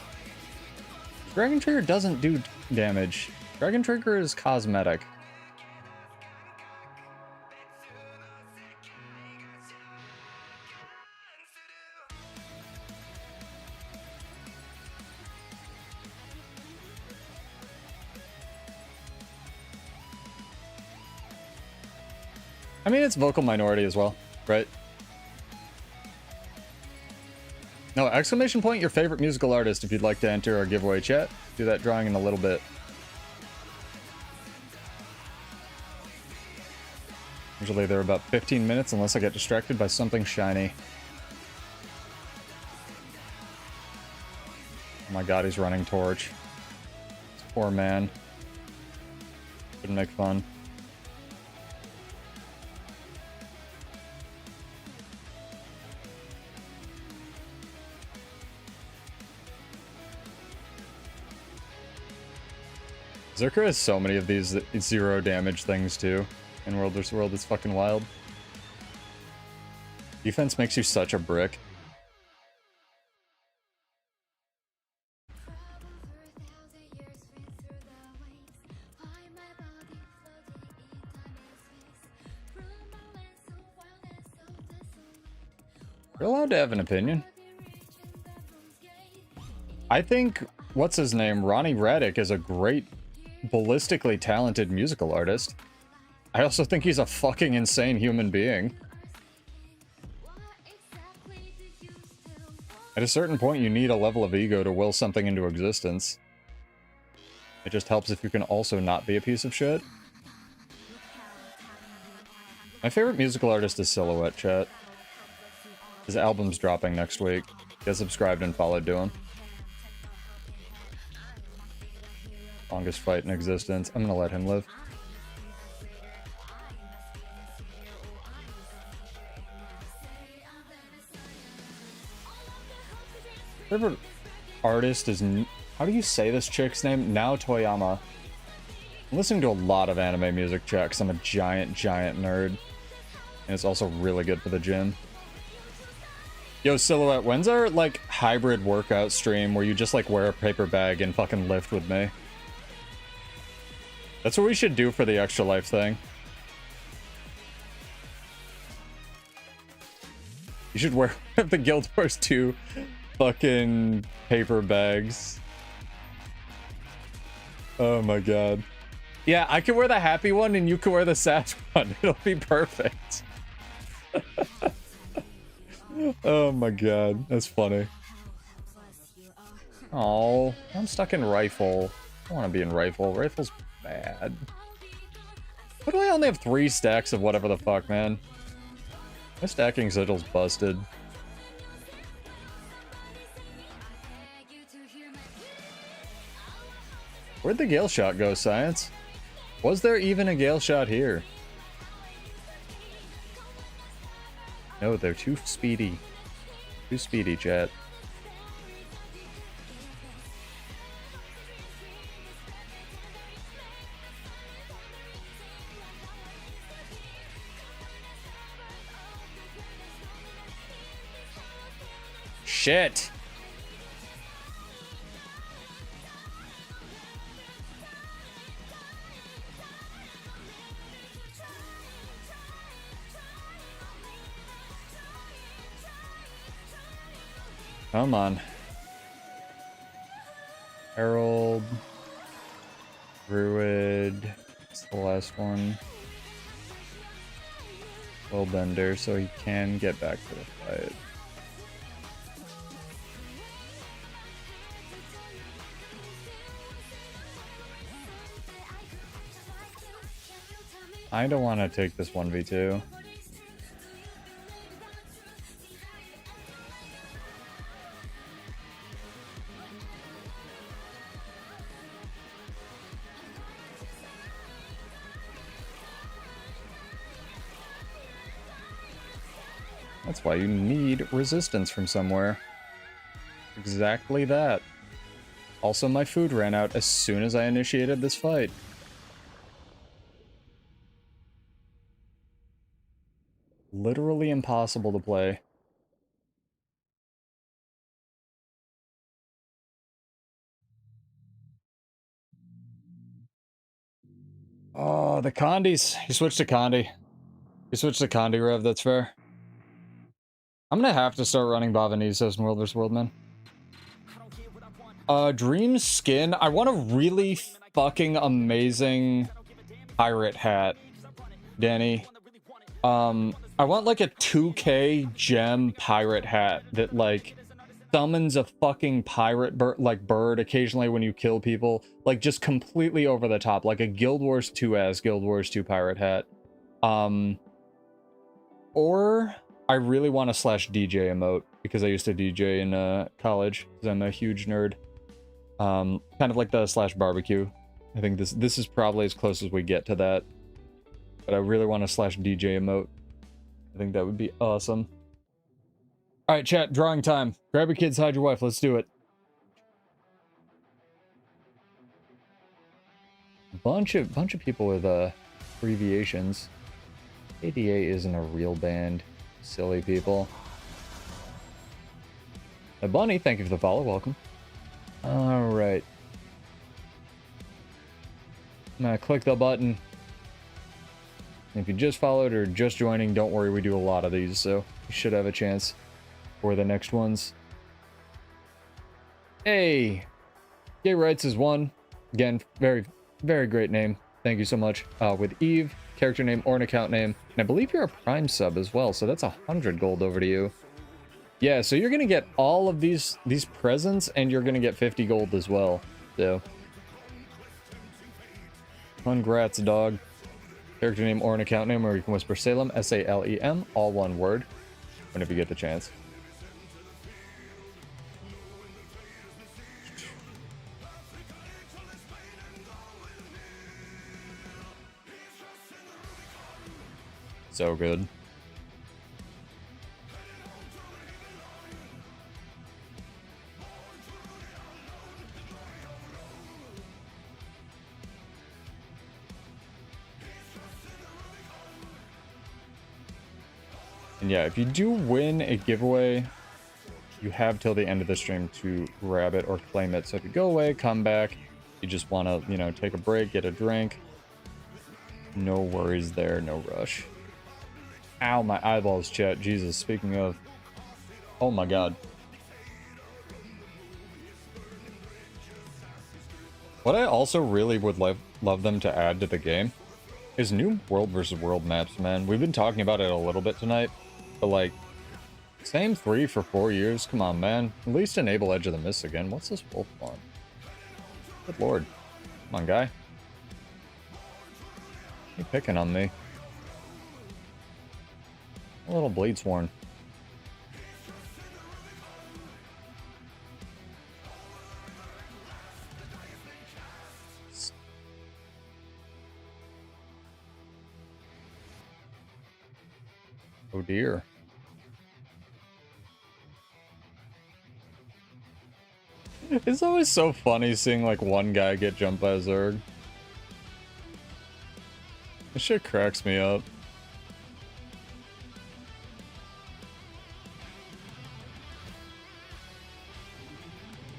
Dragon Trigger doesn't do damage. Dragon Trigger is cosmetic. I mean, it's vocal minority as well, right? No, exclamation point your favorite musical artist if you'd like to enter our giveaway, chat. Do that drawing in a little bit. Usually they're about 15 minutes unless I get distracted by something shiny. Oh my god, he's running Torch. This poor man. Couldn't make fun. Zerker has so many of these zero damage things too. In World vs. World, it's fucking wild. Defense makes you such a brick. You're allowed to have an opinion. I think, what's his name, Ronnie Raddick is a great, ballistically talented musical artist. I also think he's a fucking insane human being. At a certain point, you need a level of ego to will something into existence. It just helps if you can also not be a piece of shit. My favorite musical artist is Silhouette, chat. His album's dropping next week. Get subscribed and followed to him. Longest fight in existence. I'm gonna let him live. Favorite artist is... How do you say this chick's name? Now Toyama. I'm listening to a lot of anime music checks. I'm a giant nerd. And it's also really good for the gym. Yo, Silhouette, when's our, like, hybrid workout stream where you just, like, wear a paper bag and fucking lift with me? That's what we should do for the Extra Life thing. You should wear the Guild Wars 2 fucking paper bags. Oh my god. Yeah, I can wear the happy one and you can wear the sad one. It'll be perfect. Oh my god, that's funny. Oh, I'm stuck in rifle. I want to be in rifle. Rifle's bad. Why do I only have 3 stacks of whatever the fuck, man? My stacking sigil's busted. Where'd the Gale Shot go, Science? Was there even a Gale Shot here? No, they're too speedy. Too speedy, chat. Shit! Come on. Herald. Druid. That's the last one. Bender, so he can get back to the fight. I don't want to take this 1v2. That's why you need resistance from somewhere. Exactly that. Also, my food ran out as soon as I initiated this fight. Literally impossible to play. Oh, the Condis. You switched to Condi. You switched to Condi, Rev, that's fair. I'm gonna have to start running Bavanizos in World vs. World, man. Dream skin. I want a really fucking amazing pirate hat, Danny. I want like a 2K gem pirate hat that like summons a fucking pirate bird occasionally when you kill people. Like just completely over the top, like a Guild Wars 2 Guild Wars 2 pirate hat. Or I really want a /DJ emote because I used to DJ in college because I'm a huge nerd. Kind of like the /barbecue. I think this is probably as close as we get to that. But I really want a /DJ emote. I think that would be awesome. All right, chat, drawing time. Grab your kids, hide your wife. Let's do it. Bunch of people with abbreviations. ADA isn't a real band. Silly people. Bunny, thank you for the follow. Welcome. All right. I'm gonna click the button. If you just followed or just joining, don't worry, we do a lot of these, so you should have a chance for the next ones. Hey! Gay Rights is one. Again, very, very great name. Thank you so much. With Eve, character name or an account name. And I believe you're a Prime sub as well, so that's 100 gold over to you. Yeah, so you're gonna get all of these presents, and you're gonna get 50 gold as well. So, congrats, dog. Character name or an account name, or you can whisper Salem, S-A-L-E-M, all one word, whenever you get the chance. So good. And yeah, if you do win a giveaway, you have till the end of the stream to grab it or claim it. So if you go away, come back, you just want to, you know, take a break, get a drink, no worries there, no rush. Ow, my eyeballs, chat. Jesus, speaking of. Oh my god. What I also really would love them to add to the game is new world versus world maps, man. We've been talking about it a little bit tonight, but like, same 3 for 4 years. Come on, man. At least enable Edge of the Mist again. What's this wolf want? Good lord. Come on, guy. You picking on me. A little bleed sworn. Oh dear. It's always so funny seeing like one guy get jumped by a Zerg. This shit cracks me up.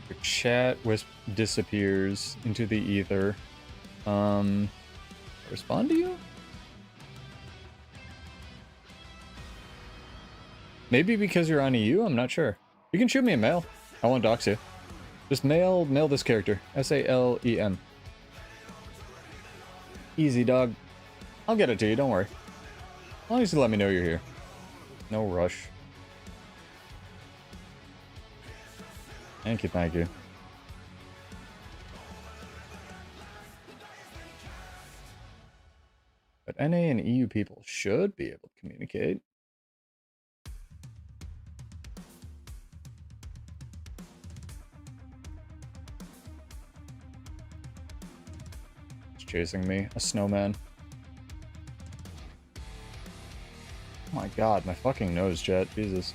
Your chat disappears into the ether. Respond to you? Maybe because you're on EU? I'm not sure. You can shoot me a mail. I won't dox you. Just mail this character. S-A-L-E-M. Easy, dog. I'll get it to you, don't worry. As long as you let me know you're here. No rush. Thank you, thank you. But NA and EU people should be able to communicate. It's chasing me, a snowman. Oh my god, my fucking nose, Jet. Jesus.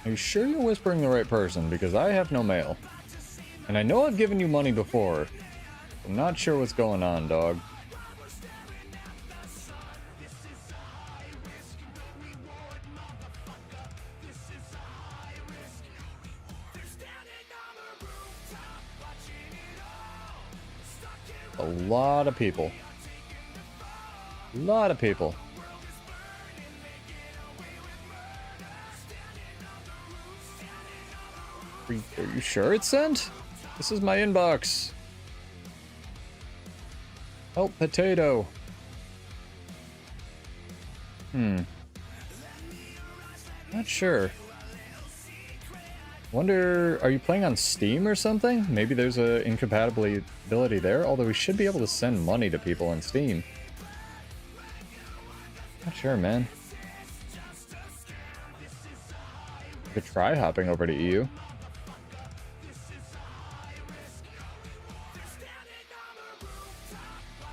Are you sure you're whispering the right person? Because I have no mail. And I know I've given you money before. I'm not sure what's going on, dog. A lot of people. A lot of people. Are you sure it's sent? This is my inbox. Oh, potato. Not sure. Wonder, are you playing on Steam or something? Maybe there's a incompatibility there, although we should be able to send money to people on Steam. Not sure, man. Could try hopping over to EU.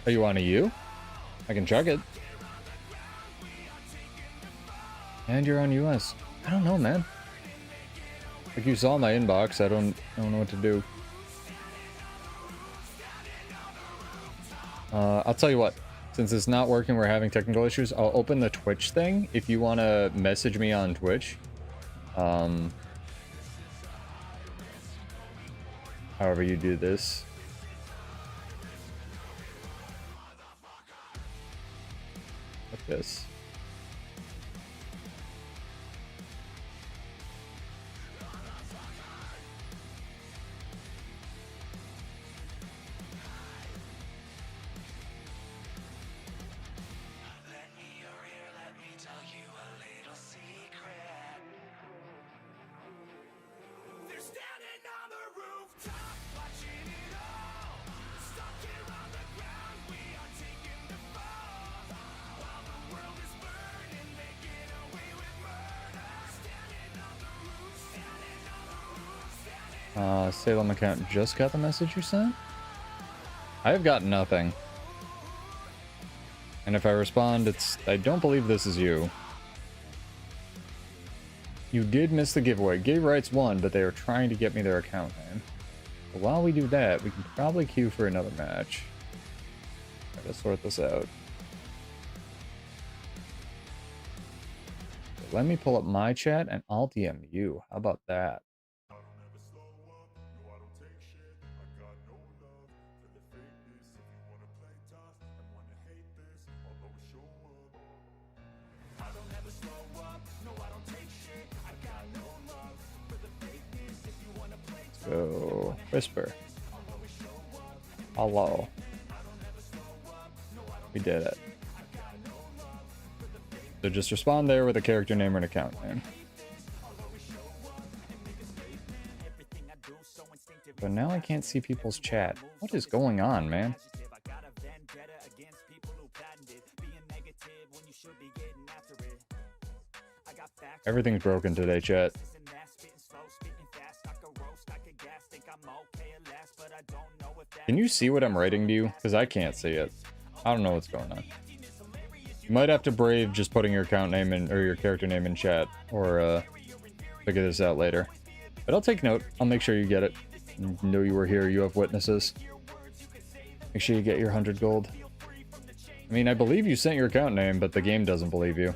Oh, you want EU? I can chug it. And you're on US. I don't know, man. Like, you saw my inbox. I don't know what to do. I'll tell you what. Since it's not working, we're having technical issues. I'll open the Twitch thing if you want to message me on Twitch. However you do this. Like this. Salem account just got the message you sent? I have got nothing. And if I respond, I don't believe this is you. You did miss the giveaway. Gay Rights won, but they are trying to get me their account name. But while we do that, we can probably queue for another match. Try to sort this out. So let me pull up my chat and I'll DM you. How about that? So, whisper. Hello. We did it. So just respond there with a character name or an account name. But now I can't see people's chat. What is going on, man? Everything's broken today, chat. Can you see what I'm writing to you? Because I can't see it. I don't know what's going on. You might have to brave just putting your account name in, or your character name in chat, or figure this out later. But I'll take note. I'll make sure you get it. You know you were here. You have witnesses. Make sure you get your 100 gold. I mean, I believe you sent your account name, but the game doesn't believe you.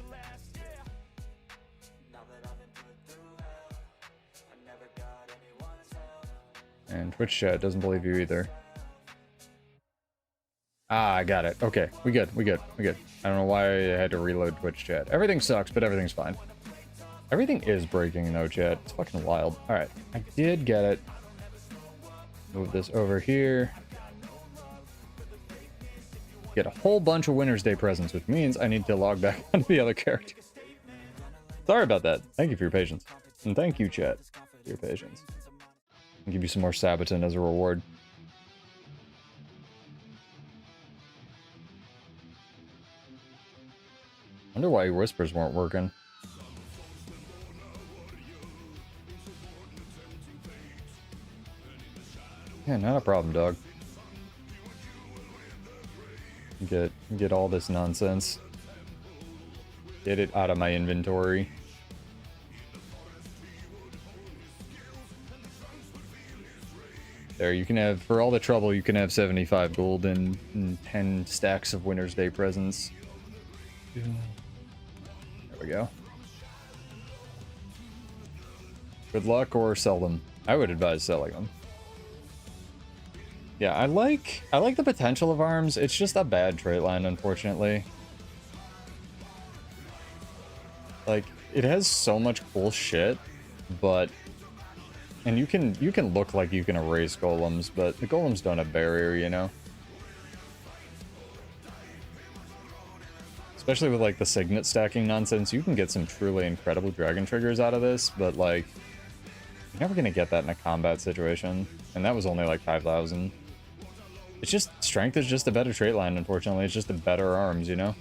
And Twitch chat doesn't believe you either. Ah, I got it. Okay, we good. I don't know why I had to reload Twitch chat. Everything sucks, but everything's fine. Everything is breaking though, chat. It's fucking wild. Alright, I did get it. Move this over here. Get a whole bunch of Winter's Day presents, which means I need to log back onto the other character. Sorry about that. Thank you for your patience. And thank you, chat, for your patience. I'll give you some more Sabaton as a reward. Wonder why your whispers weren't working. Yeah, not a problem, dog. Get all this nonsense. Get it out of my inventory. There, you can have, for all the trouble, you can have 75 gold and 10 stacks of Winter's Day presents. There we go. Good luck or sell them. I would advise selling them. Yeah, I like the potential of arms. It's just a bad trait line, unfortunately. Like, it has so much cool shit, but and you can look like you can erase golems, but the golems don't have barrier, you know? Especially with like the signet stacking nonsense, you can get some truly incredible dragon triggers out of this, but like you're never gonna get that in a combat situation. And that was only like 5,000. It's just, strength is just a better trait line, unfortunately. It's just a better arms, you know?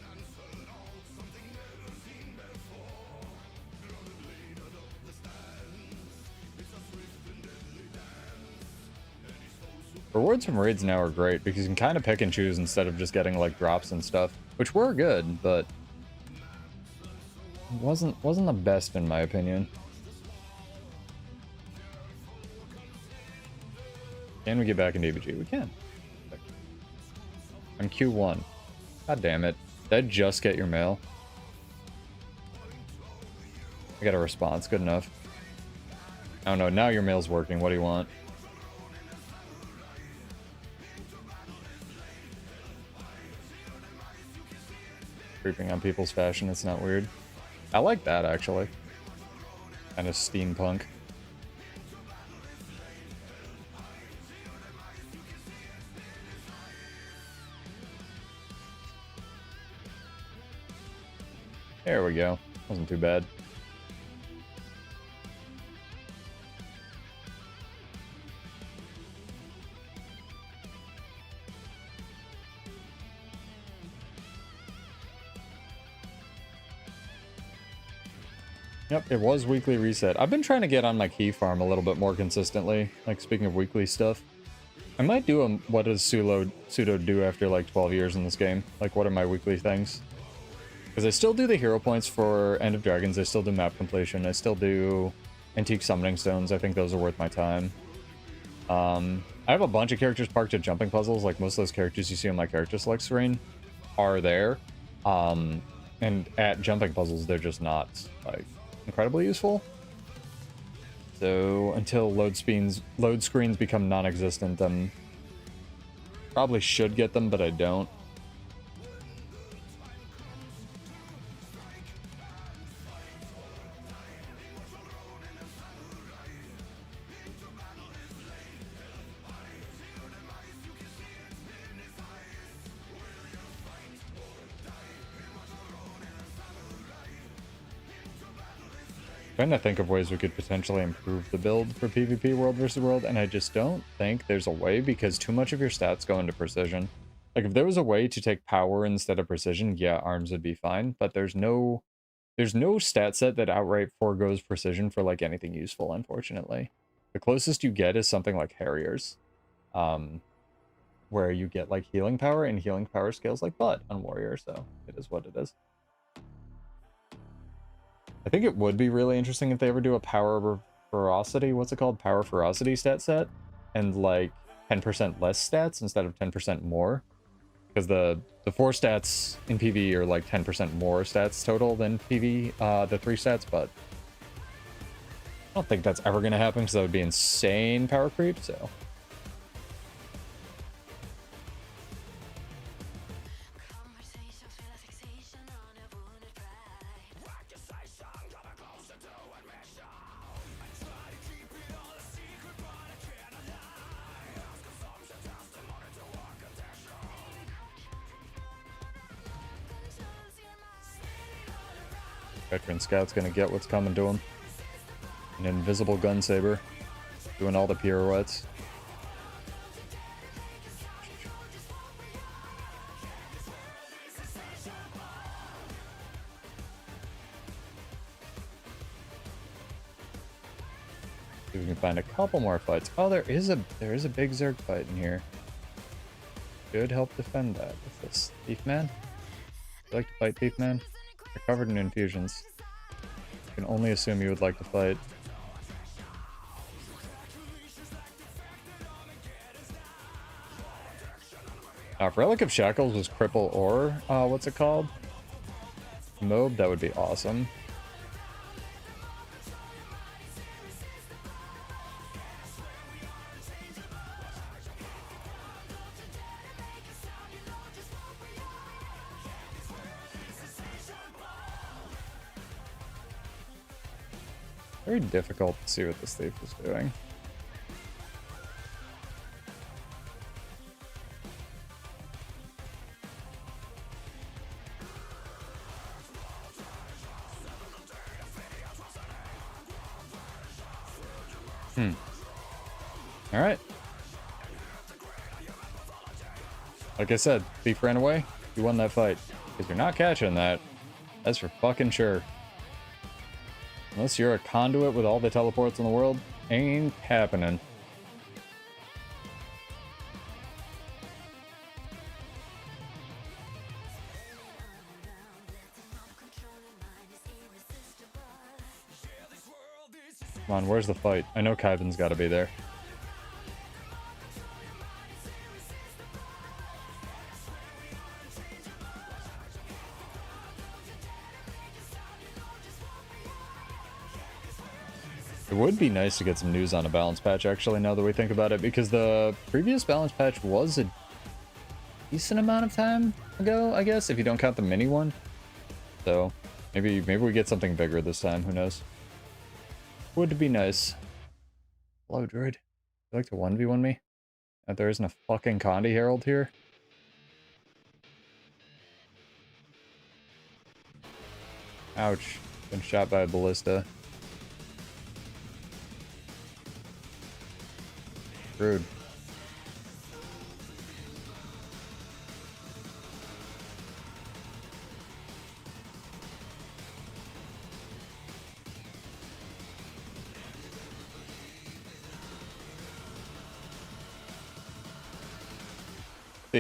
Rewards from raids now are great because you can kind of pick and choose instead of just getting like drops and stuff, which were good, but wasn't the best in my opinion. Can we get back into ABG? We can. I'm Q1. God damn it. Did I just get your mail? I got a response. Good enough. I don't know. Now your mail's working. What do you want? Creeping on people's fashion. It's not weird. I like that, actually. Kind of steampunk. There we go. Wasn't too bad. Yep, it was weekly reset. I've been trying to get on my key farm a little bit more consistently. Like, speaking of weekly stuff. I might do a what does pseudo do after like 12 years in this game? Like, what are my weekly things? Because I still do the hero points for End of Dragons. I still do map completion. I still do antique summoning stones. I think those are worth my time. I have a bunch of characters parked at jumping puzzles. Like, most of those characters you see on my character select screen are there. And at jumping puzzles, they're just not, like, incredibly useful. So until load screens become non-existent, then probably should get them, but I don't. Trying to think of ways we could potentially improve the build for PvP world versus world, and I just don't think there's a way because too much of your stats go into precision. Like, if there was a way to take power instead of precision, yeah, arms would be fine, but there's no stat set that outright forgoes precision for, like, anything useful, unfortunately. The closest you get is something like Harriers, where you get, like, healing power, and healing power scales like butt on Warrior, so it is what it is. I think it would be really interesting if they ever do a power ferocity, what's it called? Power ferocity stat set, and like 10% less stats instead of 10% more. Because the 4 stats in PvE are like 10% more stats total than PvE, the 3 stats, but I don't think that's ever going to happen because that would be insane power creep, so. Veteran Scout's gonna get what's coming to him. An invisible gun saber, doing all the pirouettes. See if we can find a couple more fights. Oh, there is a big Zerg fight in here. Should help defend that with this Thief Man. Would you like to fight, Thief Man? You're covered in infusions. I can only assume you would like to fight. Now, if Relic of Shackles was cripple or, what's it called? Mob, that would be awesome. Very difficult to see what this thief is doing. Alright. Like I said, thief ran away. You won that fight. Because you're not catching that. That's for fucking sure. Unless you're a conduit with all the teleports in the world, ain't happening. Come on, where's the fight? I know 𝕭𝖑𝖔𝖔𝖉's got to be there. It would be nice to get some news on a balance patch, actually, now that we think about it, because the previous balance patch was a decent amount of time ago, I guess, if you don't count the mini one. So, maybe we get something bigger this time, who knows. Would be nice. Hello, Druid. Would you like to 1v1 me? If there isn't a fucking Condi Herald here? Ouch. Been shot by a ballista. Rude.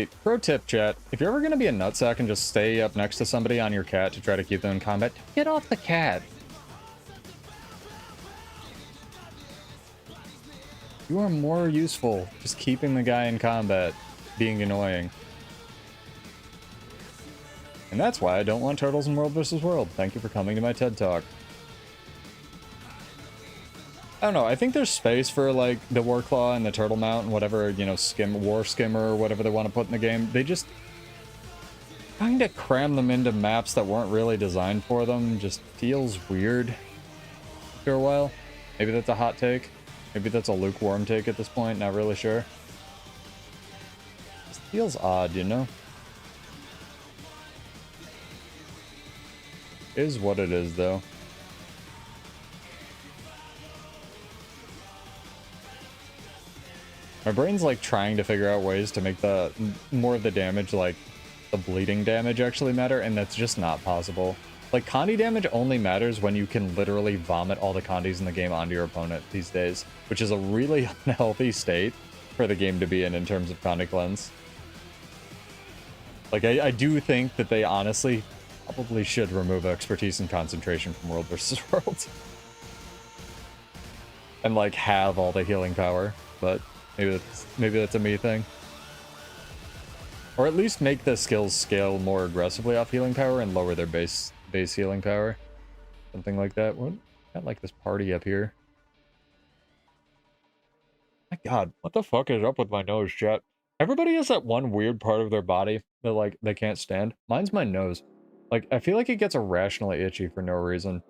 pro tip, chat. If you're ever going to be a nutsack and just stay up next to somebody on your cat to try to keep them in combat, get off the cat. You are more useful just keeping the guy in combat, being annoying. And that's why I don't want turtles in World vs. World. Thank you for coming to my TED Talk. I don't know, I think there's space for, like, the Warclaw and the Turtle Mount and whatever, you know, War Skimmer or whatever they want to put in the game. They just kind of cram them into maps that weren't really designed for them. Just feels weird after a while. Maybe that's a hot take. Maybe that's a lukewarm take at this point, not really sure. Just feels odd, you know? Is what it is, though. My brain's like trying to figure out ways to make the more of the damage, like the bleeding damage, actually matter, and that's just not possible. Like, Condi damage only matters when you can literally vomit all the Condis in the game onto your opponent these days, which is a really unhealthy state for the game to be in terms of Condi cleanse. Like, I do think that they honestly probably should remove expertise and concentration from World vs. World. And, like, have all the healing power, but maybe that's a me thing. Or at least make the skills scale more aggressively off healing power and lower their base healing power. Something like that. What? Got like this party up here. My god, what the fuck is up with my nose, chat? Everybody has that one weird part of their body that, like, they can't stand. Mine's my nose. Like, I feel like it gets irrationally itchy for no reason.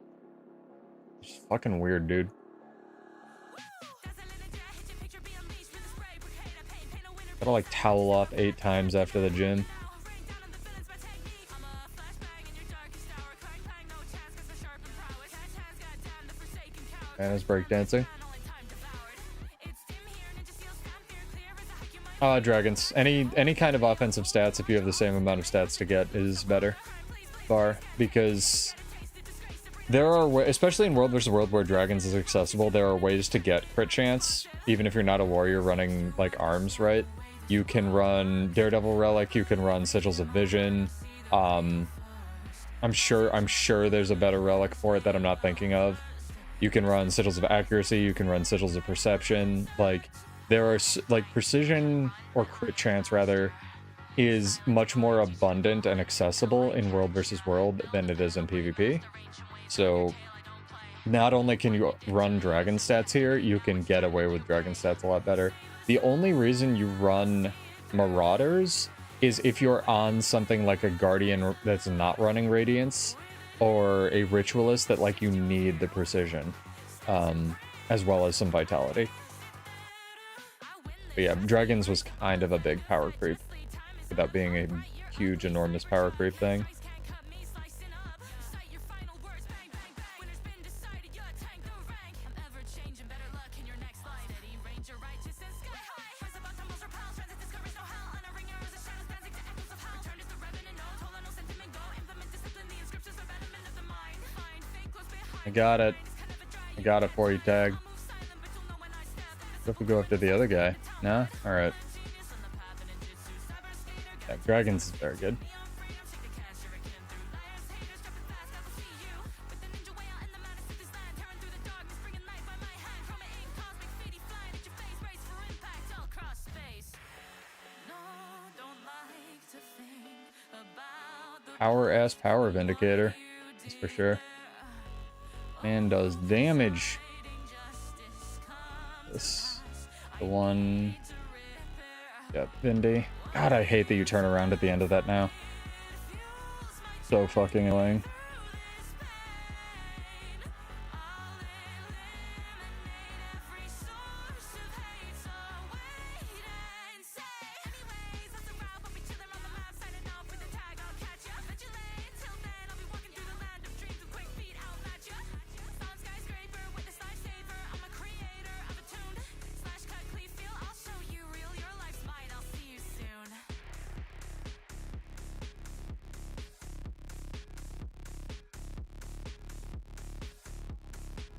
It's fucking weird, dude. Gotta, like, towel off 8 times after the gym. And it's breakdancing. Dragons. Any kind of offensive stats, if you have the same amount of stats to get, is better. Because there are, especially in World vs. World where Dragons is accessible, there are ways to get crit chance, even if you're not a warrior running, like, arms, right? You can run Daredevil Relic, you can run Sigils of Vision. I'm sure there's a better relic for it that I'm not thinking of. You can run Sigils of Accuracy, you can run Sigils of Perception. Like, there are, like, precision, or crit chance rather, is much more abundant and accessible in World vs. World than it is in PvP. So not only can you run dragon stats here, you can get away with dragon stats a lot better. The only reason you run Marauders is if you're on something like a Guardian that's not running Radiance, or a Ritualist that, like, you need the precision, as well as some Vitality. But yeah, Dragons was kind of a big power creep, without being a huge, enormous power creep thing. I got it. I got it for you, Tag. If we go after the other guy. Nah? Alright. Yeah, Dragons is very good. Power-ass power Vindicator. That's for sure. And does damage. This, the one. Yep, Vindy. God, I hate that you turn around at the end of that now. So fucking annoying.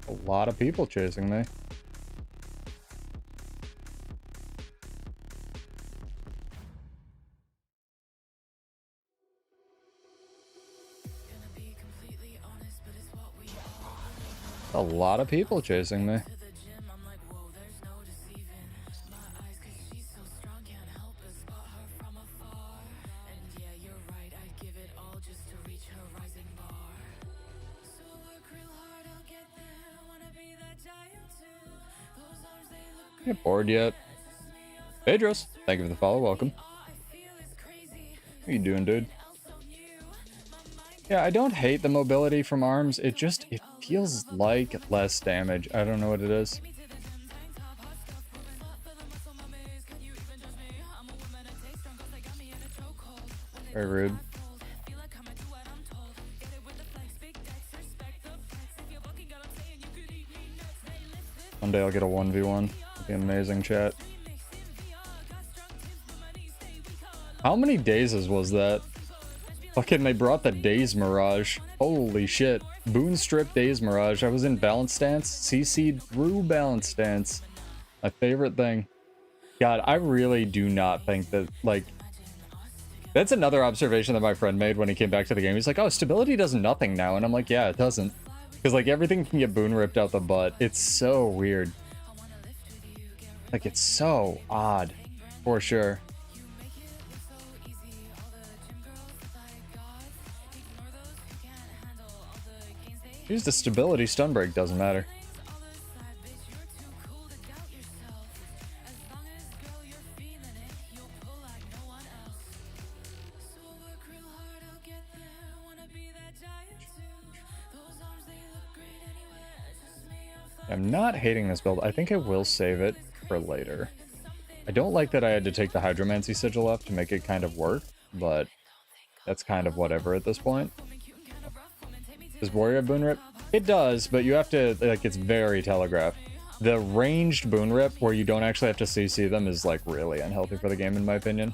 A lot of people chasing me. A lot of people chasing me. Get bored yet? Pedros, thank you for the follow. Welcome. How you doing, dude? Yeah, I don't hate the mobility from arms. It feels like less damage. I don't know what it is. Very rude. One day I'll get a 1v1. It'd be amazing, chat. How many dazes was that? Fucking, they brought the Daze Mirage. Holy shit. Boon Strip Daze Mirage. I was in balance stance. CC'd through balance stance. My favorite thing. God, I really do not think that, like... That's another observation that my friend made when he came back to the game. He's like, oh, stability does nothing now. And I'm like, yeah, it doesn't. Because, like, everything can get boon ripped out the butt. It's so weird. Like, it's so odd. For sure. Use the stability stun break, doesn't matter. I'm not hating this build. I think I will save it for later. I don't like that I had to take the Hydromancy Sigil up to make it kind of work, but that's kind of whatever at this point. Does Warrior Boon Rip? It does, but you have to, like, it's very telegraphed. The ranged Boon Rip, where you don't actually have to CC them, is, like, really unhealthy for the game, in my opinion.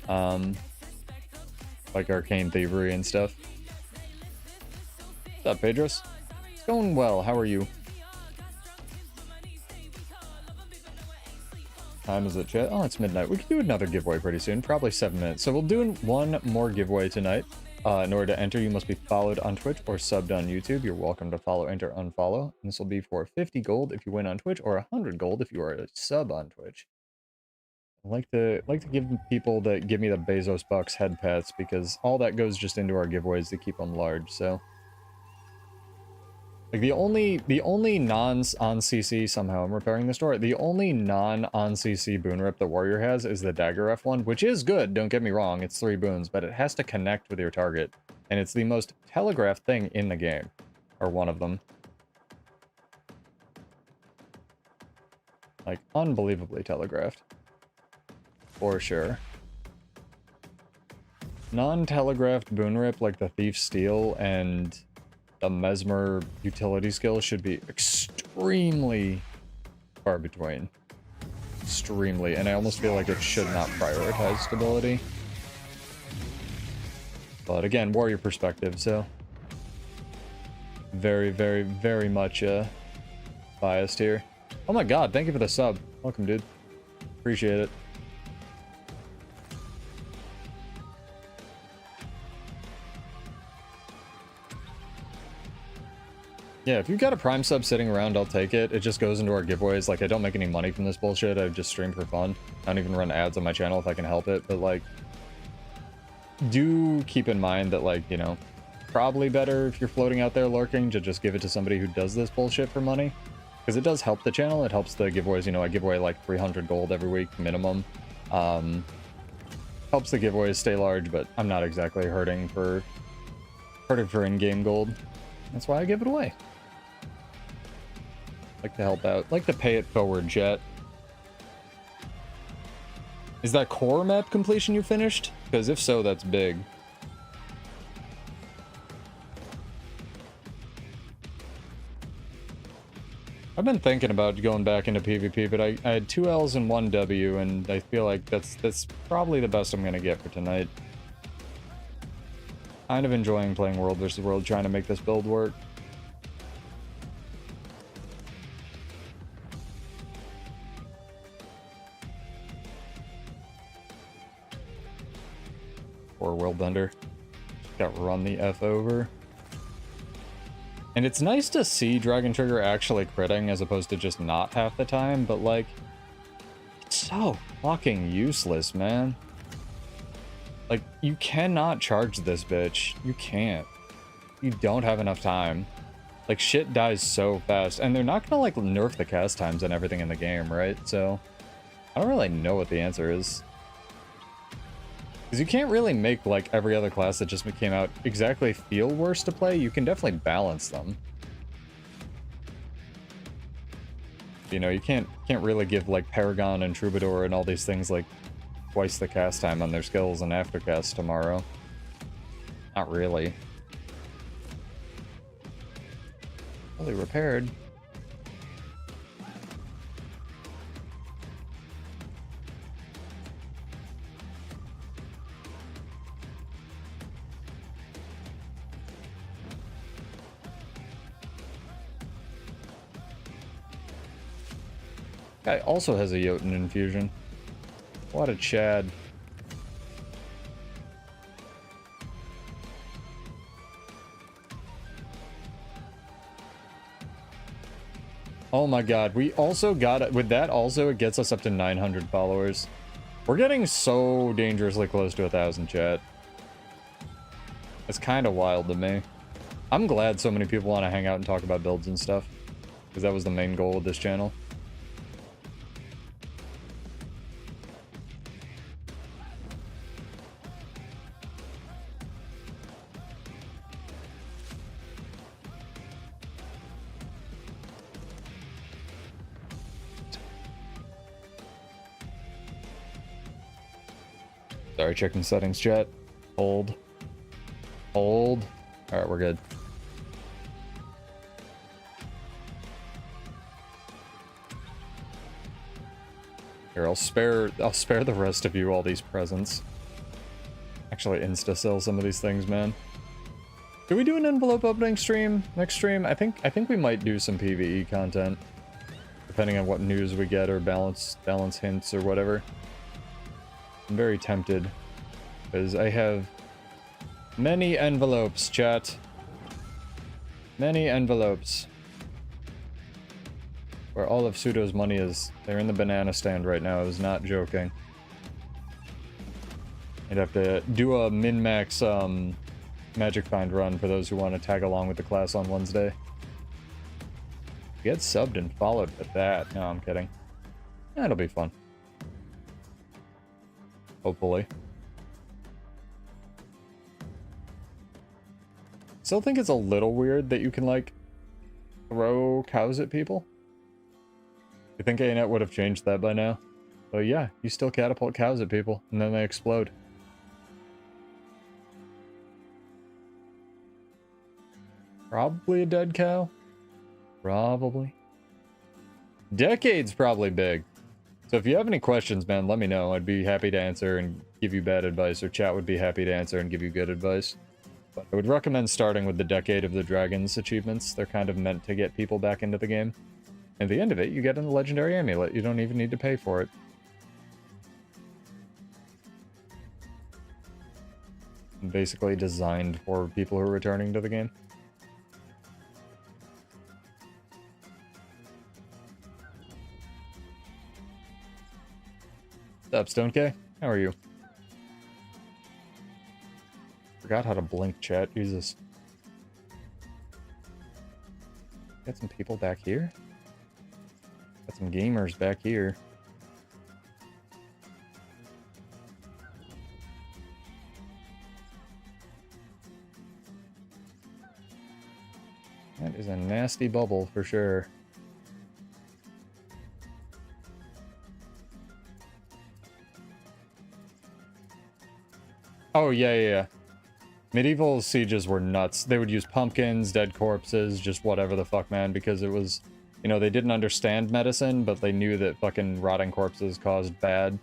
Like Arcane Thievery and stuff. What's up, Pedros? It's going well. How are you? Time is it, chat? Oh, it's midnight. We can do another giveaway pretty soon, probably 7 minutes. So we'll do one more giveaway tonight. In order to enter, you must be followed on Twitch or subbed on YouTube. You're welcome to follow, enter, unfollow. And this will be for 50 gold if you win on Twitch, or 100 gold if you are a sub on Twitch. I like to give people that give me the Bezos bucks head pats, because all that goes just into our giveaways to keep them large. So, like, the only non-on CC, somehow I'm repairing the store, the only non-on CC boon rip the warrior has is the dagger F one, which is good, don't get me wrong, it's 3 boons, but it has to connect with your target, and it's the most telegraphed thing in the game, or one of them. Like, unbelievably telegraphed. For sure. Non-telegraphed boon rip like the Thief's Steel and the Mesmer utility skill should be extremely far between. Extremely. And I almost feel like it should not prioritize stability. But again, warrior perspective, so... Very, very, very much biased here. Oh my god, thank you for the sub. Welcome, dude. Appreciate it. Yeah, if you've got a Prime sub sitting around, I'll take it. It just goes into our giveaways. Like, I don't make any money from this bullshit. I just stream for fun. I don't even run ads on my channel if I can help it. But, like, do keep in mind that, like, you know, probably better if you're floating out there lurking to just give it to somebody who does this bullshit for money. Because it does help the channel. It helps the giveaways. You know, I give away, like, 300 gold every week minimum. Helps the giveaways stay large, but I'm not exactly hurting for in-game gold. That's why I give it away. Like to help out. Like to pay it forward, chat. Is that core map completion you finished? Because if so, that's big. I've been thinking about going back into PvP, but I had 2 L's and 1 W, and I feel like that's probably the best I'm gonna get for tonight. Kind of enjoying playing World vs. World, trying to make this build work. Or World Bender. Got run the F over. And it's nice to see Dragon Trigger actually critting as opposed to just not half the time, but like, it's so fucking useless, man. Like, you cannot charge this bitch. You can't. You don't have enough time. Like, shit dies so fast. And they're not gonna, like, nerf the cast times and everything in the game, right? So, I don't really know what the answer is. Because you can't really make, like, every other class that just came out exactly feel worse to play. You can definitely balance them. You know, you can't really give, like, Paragon and Troubadour and all these things, like, twice the cast time on their skills and aftercast tomorrow. Not really. Fully repaired. Guy also has a Jotun infusion. What a Chad. Oh my god, we also got it. With that also, it gets us up to 900 followers. We're getting so dangerously close to 1,000, chat. It's kind of wild to me. I'm glad so many people want to hang out and talk about builds and stuff, because that was the main goal of this channel. Sorry, checking settings, chat. Hold. Hold. Alright, we're good. Here, I'll spare the rest of you all these presents. Actually, insta-sell some of these things, man. Do we do an envelope opening stream next stream? I think we might do some PvE content, depending on what news we get or balance hints or whatever. I'm very tempted, because I have many envelopes, chat. Many envelopes. Where all of Pseudo's money is. They're in the banana stand right now. I was not joking. I'd have to do a min-max Magic Find run for those who want to tag along with the class on Wednesday. Get subbed and followed with that. No, I'm kidding. That'll be fun. Hopefully. Still think it's a little weird that you can, like, throw cows at people. You think ANET would have changed that by now? But yeah, you still catapult cows at people, and then they explode. Probably a dead cow. Probably. Decade's probably big. So if you have any questions, man, let me know. I'd be happy to answer and give you bad advice, or chat would be happy to answer and give you good advice. But I would recommend starting with the Decade of the Dragons achievements. They're kind of meant to get people back into the game. At the end of it, you get a legendary amulet. You don't even need to pay for it. Basically designed for people who are returning to the game. What's up, StoneK? How are you? Forgot how to blink, chat. Jesus. Got some people back here? Got some gamers back here. That is a nasty bubble for sure. Oh, yeah. Medieval sieges were nuts. They would use pumpkins, dead corpses, just whatever the fuck, man, because it was, you know, they didn't understand medicine, but they knew that fucking rotting corpses caused bad.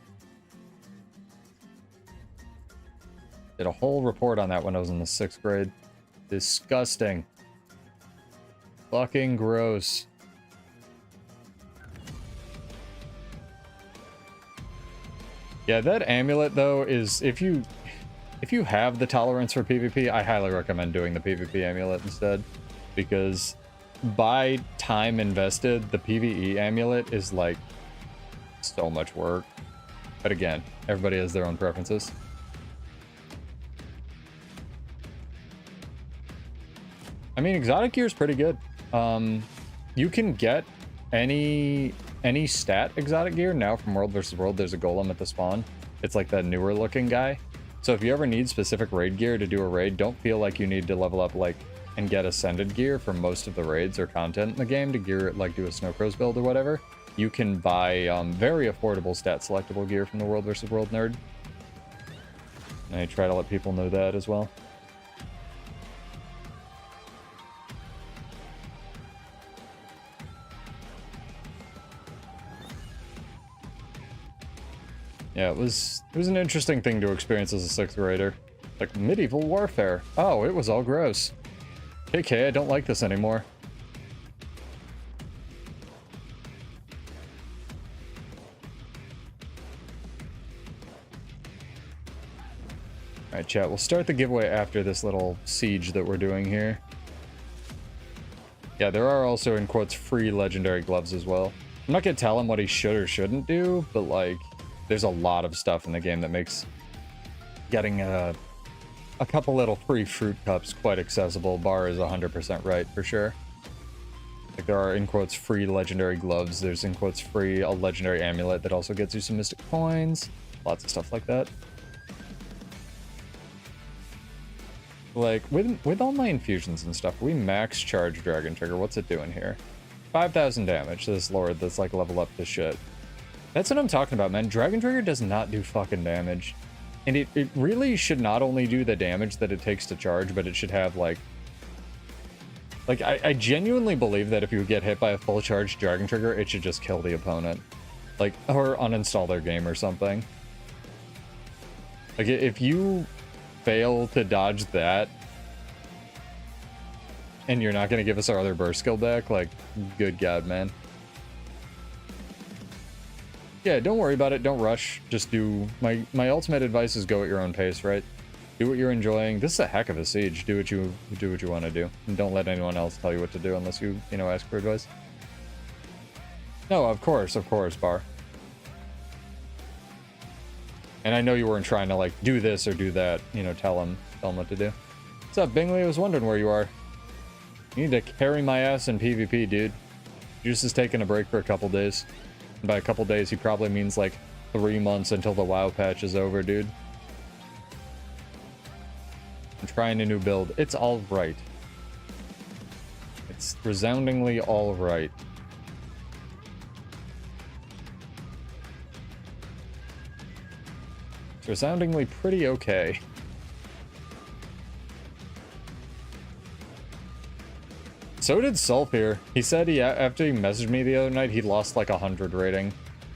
Did a whole report on that when I was in the 6th grade. Disgusting. Fucking gross. Yeah, that amulet, though, is, if you have the tolerance for PvP, I highly recommend doing the PvP amulet instead. because by time invested, the PvE amulet is like so much work. But again, everybody has their own preferences. I mean, exotic gear is pretty good. You can get any stat exotic gear now from World vs. World. There's a golem at the spawn. It's like that newer looking guy. So if you ever need specific raid gear to do a raid, don't feel like you need to level up like and get ascended gear for most of the raids or content in the game to gear like do a Snowcrow's build or whatever. You can buy very affordable stat selectable gear from the World vs. World nerd. And I try to let people know that as well. Yeah, it was an interesting thing to experience as a 6th grader. Like, medieval warfare. Oh, it was all gross. KK, I don't like this anymore. Alright, chat, we'll start the giveaway after this little siege that we're doing here. Yeah, there are also, in quotes, free legendary gloves as well. I'm not gonna tell him what he should or shouldn't do, but, like, there's a lot of stuff in the game that makes getting a couple little free fruit cups quite accessible. Bar is 100% right, for sure. Like, there are, in quotes, free legendary gloves. There's, in quotes, free a legendary amulet that also gets you some mystic coins. Lots of stuff like that. Like, with all my infusions and stuff, we max charge Dragon Trigger. What's it doing here? 5,000 damage to this lord that's, like, level up this shit. That's what I'm talking about, man. Dragon Trigger does not do fucking damage. And it really should not only do the damage that it takes to charge, but it should have, like... I genuinely believe that if you get hit by a full charge Dragon Trigger, it should just kill the opponent. Like, or uninstall their game or something. Like, if you fail to dodge that, and you're not going to give us our other burst skill back, like, good god, man. Yeah, don't worry about it. Don't rush. Just do... My ultimate advice is go at your own pace, right? Do what you're enjoying. This is a heck of a siege. Do what you want to do. And don't let anyone else tell you what to do unless you know, ask for advice. No, of course, Bar. And I know you weren't trying to, like, do this or do that. You know, tell him what to do. What's up, Bingley? I was wondering where you are. You need to carry my ass in PvP, dude. Juice is taking a break for a couple days. And by a couple days, he probably means like 3 months until the WoW patch is over, dude. I'm trying a new build. It's all right. It's resoundingly all right. It's resoundingly pretty okay. So did Sulfur. He said after he messaged me the other night, he lost like 100 rating.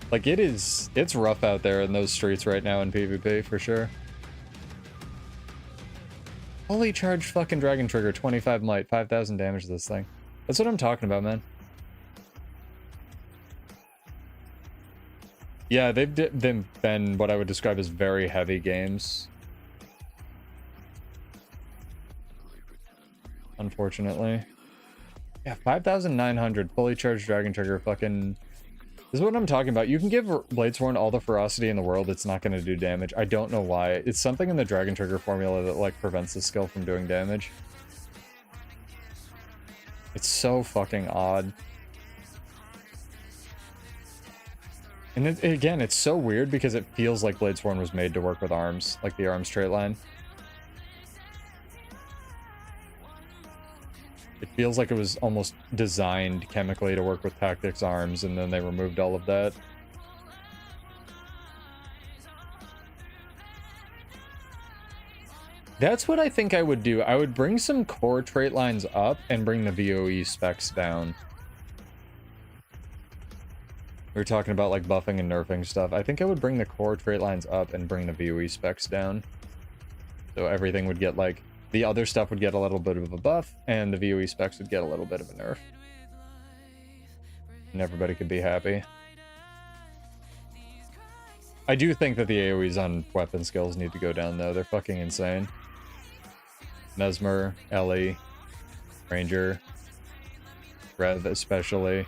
Like, it's rough out there in those streets right now in PvP, for sure. Holy charge fucking Dragon Trigger, 25 might, 5,000 damage to this thing. That's what I'm talking about, man. Yeah, they've been what I would describe as very heavy games. Unfortunately. Yeah, 5,900 fully charged Dragon Trigger, fucking... This is what I'm talking about. You can give Bladesworn all the ferocity in the world, it's not going to do damage. I don't know why. It's something in the Dragon Trigger formula that, like, prevents the skill from doing damage. It's so fucking odd. And again, it's so weird because it feels like Bladesworn was made to work with arms, like the arms trait line. It feels like it was almost designed chemically to work with tactics arms, and then they removed all of that. That's what I think I would do. I would bring some core trait lines up and bring the VoE specs down. We were talking about like buffing and nerfing stuff. I think I would bring the core trait lines up and bring the VoE specs down. So everything would get like... The other stuff would get a little bit of a buff, and the VoE specs would get a little bit of a nerf. And everybody could be happy. I do think that the AoEs on weapon skills need to go down, though. They're fucking insane. Mesmer, Ellie, Ranger, Rev especially.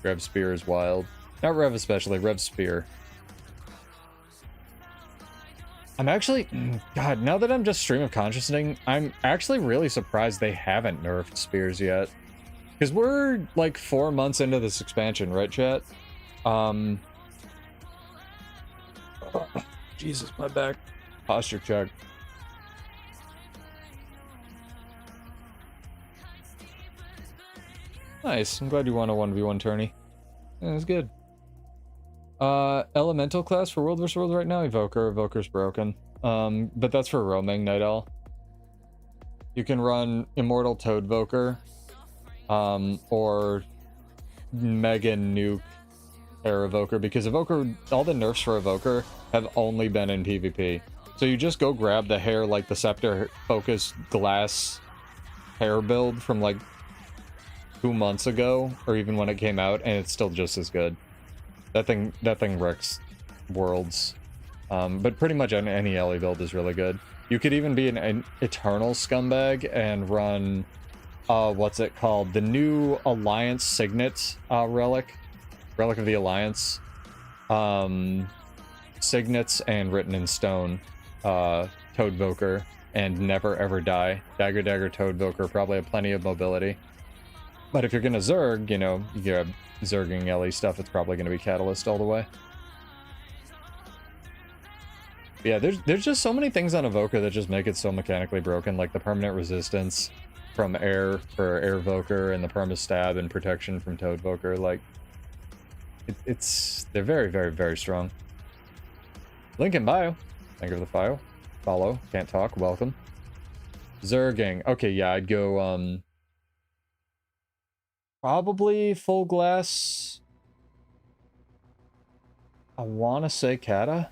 Rev Spear is wild. Not Rev especially, Rev Spear. I'm actually, God, now that I'm just stream of consciousing, I'm actually really surprised they haven't nerfed spears yet. Because we're like 4 months into this expansion, right, chat? Jesus, my back. Posture check. Nice. I'm glad you won a 1v1 tourney. Yeah, that's good. Elemental class for World vs. World right now? Evoker. Evoker's broken. But that's for roaming, Night Owl. You can run Immortal Toadvoker, or Mega Nuke Air Evoker, because Evoker, all the nerfs for Evoker have only been in PvP. So you just go grab the hair, like the Scepter Focus Glass hair build from like 2 months ago, or even when it came out, and it's still just as good. That thing wrecks worlds. But pretty much any Ellie build is really good. You could even be an Eternal Scumbag and run, what's it called? The new Alliance Signet relic. Relic of the Alliance. Signets and Written in Stone. Toadvoker. And Never Ever Die. Dagger Toadvoker probably have plenty of mobility. But if you're gonna Zerg, you know, you grab Zerging Ellie stuff, it's probably gonna be Catalyst all the way. Yeah, there's just so many things on Evoker that just make it so mechanically broken, like the permanent resistance from air for Airvoker and the perma stab and protection from Toadvoker. Like, they're very, very, very strong. Link in bio. Thank you for the file. Follow. Can't talk. Welcome. Zerging. Okay, yeah, I'd go, probably full glass. I want to say Kata.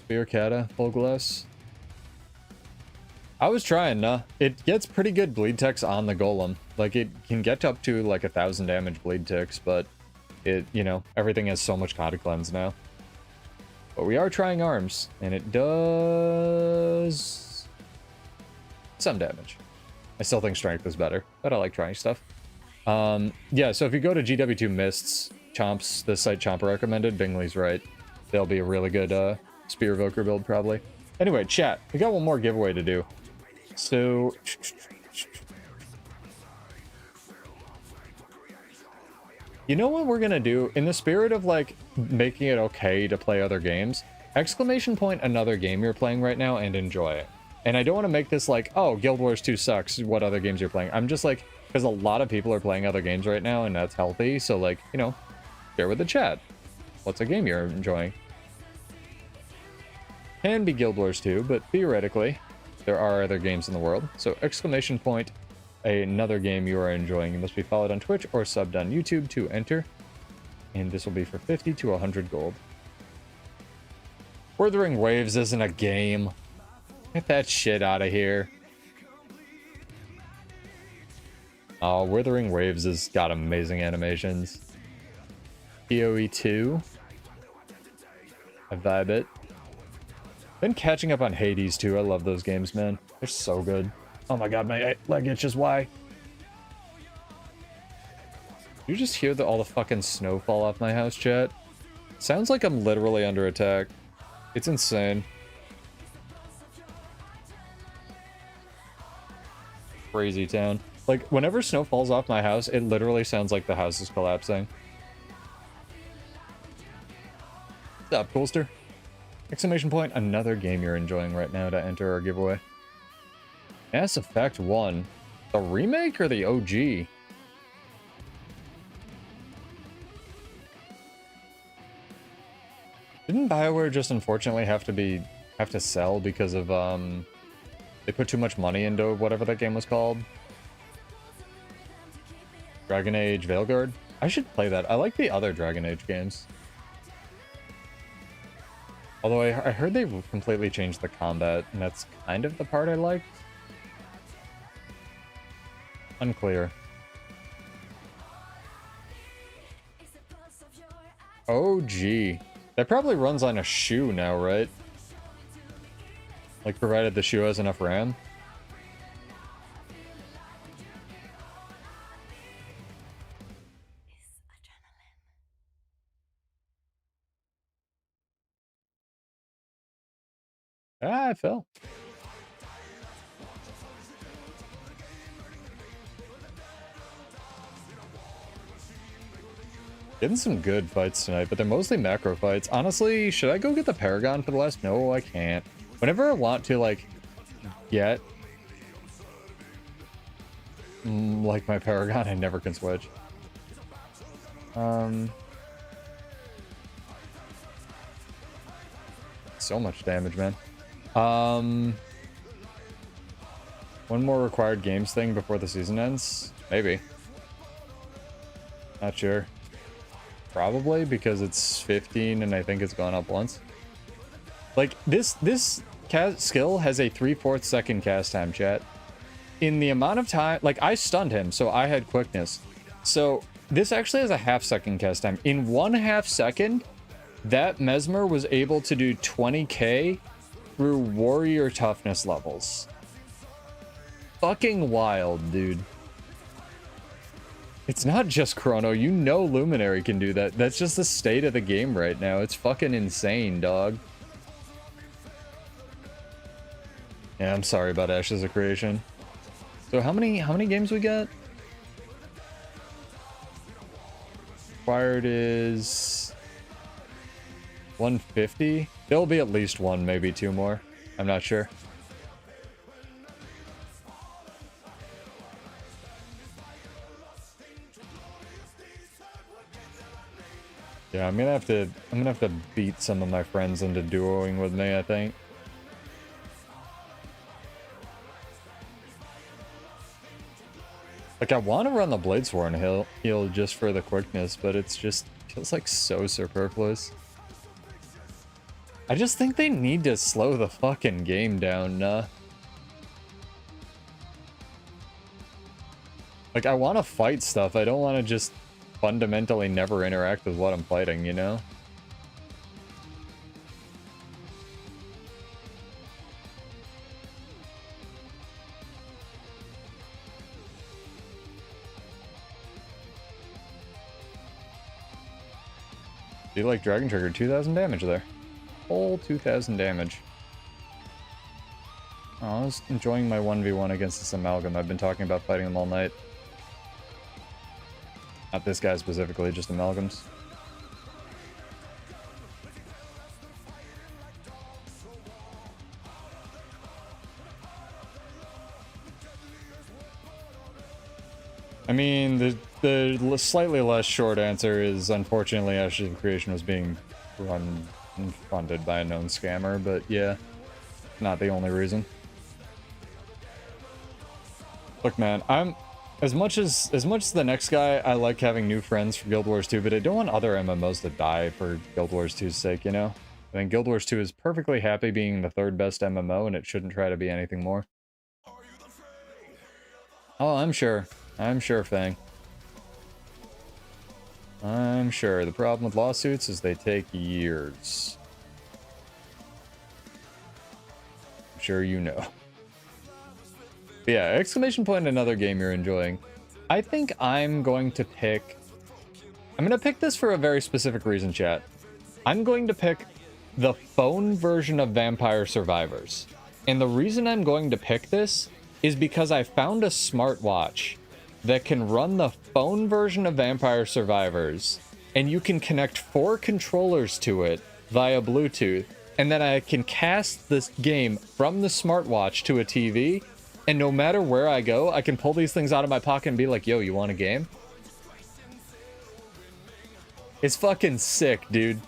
Spear Kata, full glass. I was trying, it gets pretty good bleed ticks on the golem. Like, it can get up to like 1,000 damage bleed ticks, but it, you know, everything has so much Kata cleanse now. But we are trying arms, and it does some damage. I still think strength is better, but I like trying stuff. Yeah, so if you go to GW2 Mists, Chomps, this site Chomper recommended, Bingley's right. They'll be a really good, Spear Evoker build, probably. Anyway, chat, we got one more giveaway to do. So, you know what we're gonna do? In the spirit of, like, making it okay to play other games, exclamation point another game you're playing right now and enjoy it. And I don't want to make this like, oh, Guild Wars 2 sucks, what other games you're playing. I'm just like, because a lot of people are playing other games right now, and that's healthy, so, like, you know, share with the chat. What's a game you're enjoying? Can be Guild Wars 2, but theoretically, there are other games in the world. So exclamation point, another game you are enjoying. You must be followed on Twitch or subbed on YouTube to enter. And this will be for 50 to 100 gold. Wuthering Waves isn't a game. Get that shit out of here. Oh, Wuthering Waves has got amazing animations. VoE 2. I vibe it. Been catching up on Hades too. I love those games, man. They're so good. Oh my god, my leg itches. Why? You just hear all the fucking snow fall off my house, chat? Sounds like I'm literally under attack. It's insane. Crazy town. Like, whenever snow falls off my house, it literally sounds like the house is collapsing. What's up, Coolster? Exclamation point, another game you're enjoying right now to enter our giveaway. Mass Effect 1. The remake or the OG? Didn't BioWare just unfortunately have to sell because of they put too much money into whatever that game was called? Dragon Age Veilguard? I should play that. I like the other Dragon Age games. Although I heard they completely changed the combat, and that's kind of the part I liked. Unclear. Oh, gee. That probably runs on a shoe now, right? Like, provided the shoe has enough RAM. I fell. Getting some good fights tonight, but they're mostly macro fights. Honestly, should I go get the Paragon for the last? No, I can't. Whenever I want to, like, get like my Paragon, I never can switch. So much damage, man. One more required games thing before the season ends? Maybe. Not sure. Probably, because it's 15 and I think it's gone up once. Like, this skill has a 3/4 second cast time, chat. In the amount of time, like, I stunned him, so I had quickness. So, this actually has a 1/2 second cast time. In 1/2 second, that Mesmer was able to do 20k through warrior toughness levels. Fucking wild, dude. It's not just Chrono. You know Luminary can do that. That's just the state of the game right now. It's fucking insane, dog. Yeah, I'm sorry about Ashes of Creation. So how many games we got? Required is 150. There'll be at least one, maybe two more. I'm not sure. Yeah, I'm gonna have to beat some of my friends into duoing with me, I think. Like, I want to run the Bladesworn heal just for the quickness, but it's just feels like so superfluous. I just think they need to slow the fucking game down, Like, I want to fight stuff. I don't want to just fundamentally never interact with what I'm fighting, you know? Do you like Dragon Trigger? 2,000 damage there. Whole 2,000 damage. Oh, I was enjoying my 1v1 against this Amalgam. I've been talking about fighting them all night. Not this guy specifically, just Amalgams. I mean, the slightly less short answer is, unfortunately, Ashes of Creation was being run and funded by a known scammer, but yeah, not the only reason. Look, man, I'm as much as the next guy, I like having new friends for Guild Wars 2, but I don't want other MMOs to die for Guild Wars 2's sake, you know? I think Guild Wars 2 is perfectly happy being the third best MMO, and it shouldn't try to be anything more. Oh, I'm sure. I'm sure, Fang. I'm sure. The problem with lawsuits is they take years. I'm sure you know. But yeah, exclamation point, another game you're enjoying. I think I'm going to pick... I'm going to pick this for a very specific reason, chat. I'm going to pick the phone version of Vampire Survivors. And the reason I'm going to pick this is because I found a smartwatch that can run the phone version of Vampire Survivors, and you can connect 4 controllers to it via Bluetooth, and then I can cast this game from the smartwatch to a TV, and no matter where I go, I can pull these things out of my pocket and be like, yo, you want a game? It's fucking sick, dude.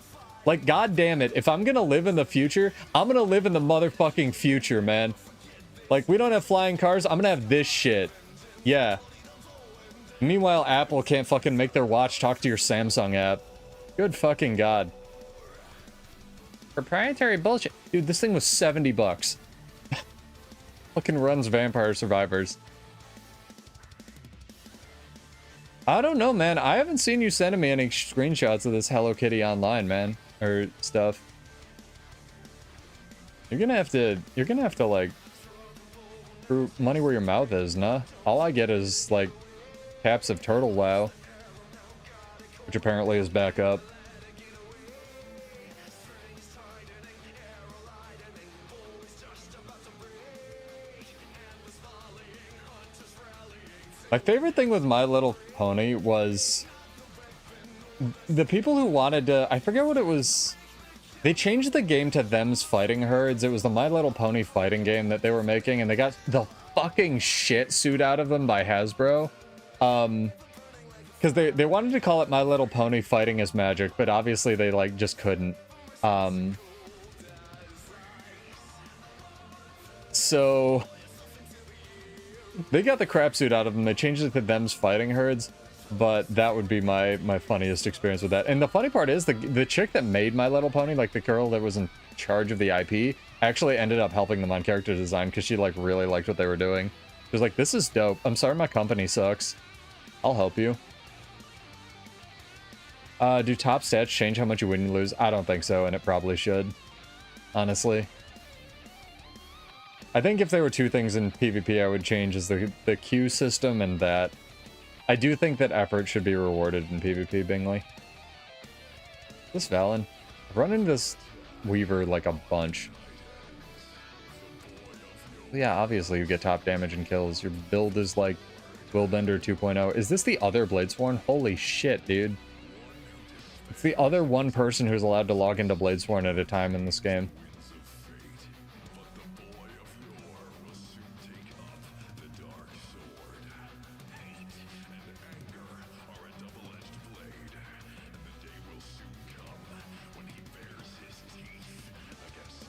Like, god damn it, if I'm gonna live in the future, I'm gonna live in the motherfucking future, man. Like, we don't have flying cars, I'm gonna have this shit. Yeah. Meanwhile, Apple can't fucking make their watch talk to your Samsung app. Good fucking god. Proprietary bullshit. Dude, this thing was 70 bucks. Fucking runs Vampire Survivors. I don't know, man. I haven't seen you sending me any screenshots of this Hello Kitty online, man. Or stuff. You're gonna have to, like, prove money where your mouth is, nah? All I get is, like, caps of Turtle WoW, which apparently is back up. My favorite thing with My Little Pony was the people who wanted to, I forget what it was. They changed the game to Them's Fighting Herds. It was the My Little Pony fighting game that they were making, and they got the fucking shit suit out of them by Hasbro. Because they wanted to call it My Little Pony Fighting is Magic, but obviously they, like, just couldn't. So they got the crap suit out of them. They changed it to Them's Fighting Herds, but that would be my funniest experience with that. And the funny part is the chick that made My Little Pony, like the girl that was in charge of the IP, actually ended up helping them on character design because she like really liked what they were doing. She was like, "This is dope. I'm sorry my company sucks. I'll help you." Do top stats change how much you win and lose? I don't think so, and it probably should, honestly. I think if there were two things in PvP I would change is the queue system and that. I do think that effort should be rewarded in PvP, 𝕭𝖑𝖔𝖉. This Valen. I've run into this Weaver like a bunch. Well, yeah, obviously you get top damage and kills. Your build is like Willbender 2.0. Is this the other Bladesworn? Holy shit, dude. It's the other one person who's allowed to log into Bladesworn at a time in this game.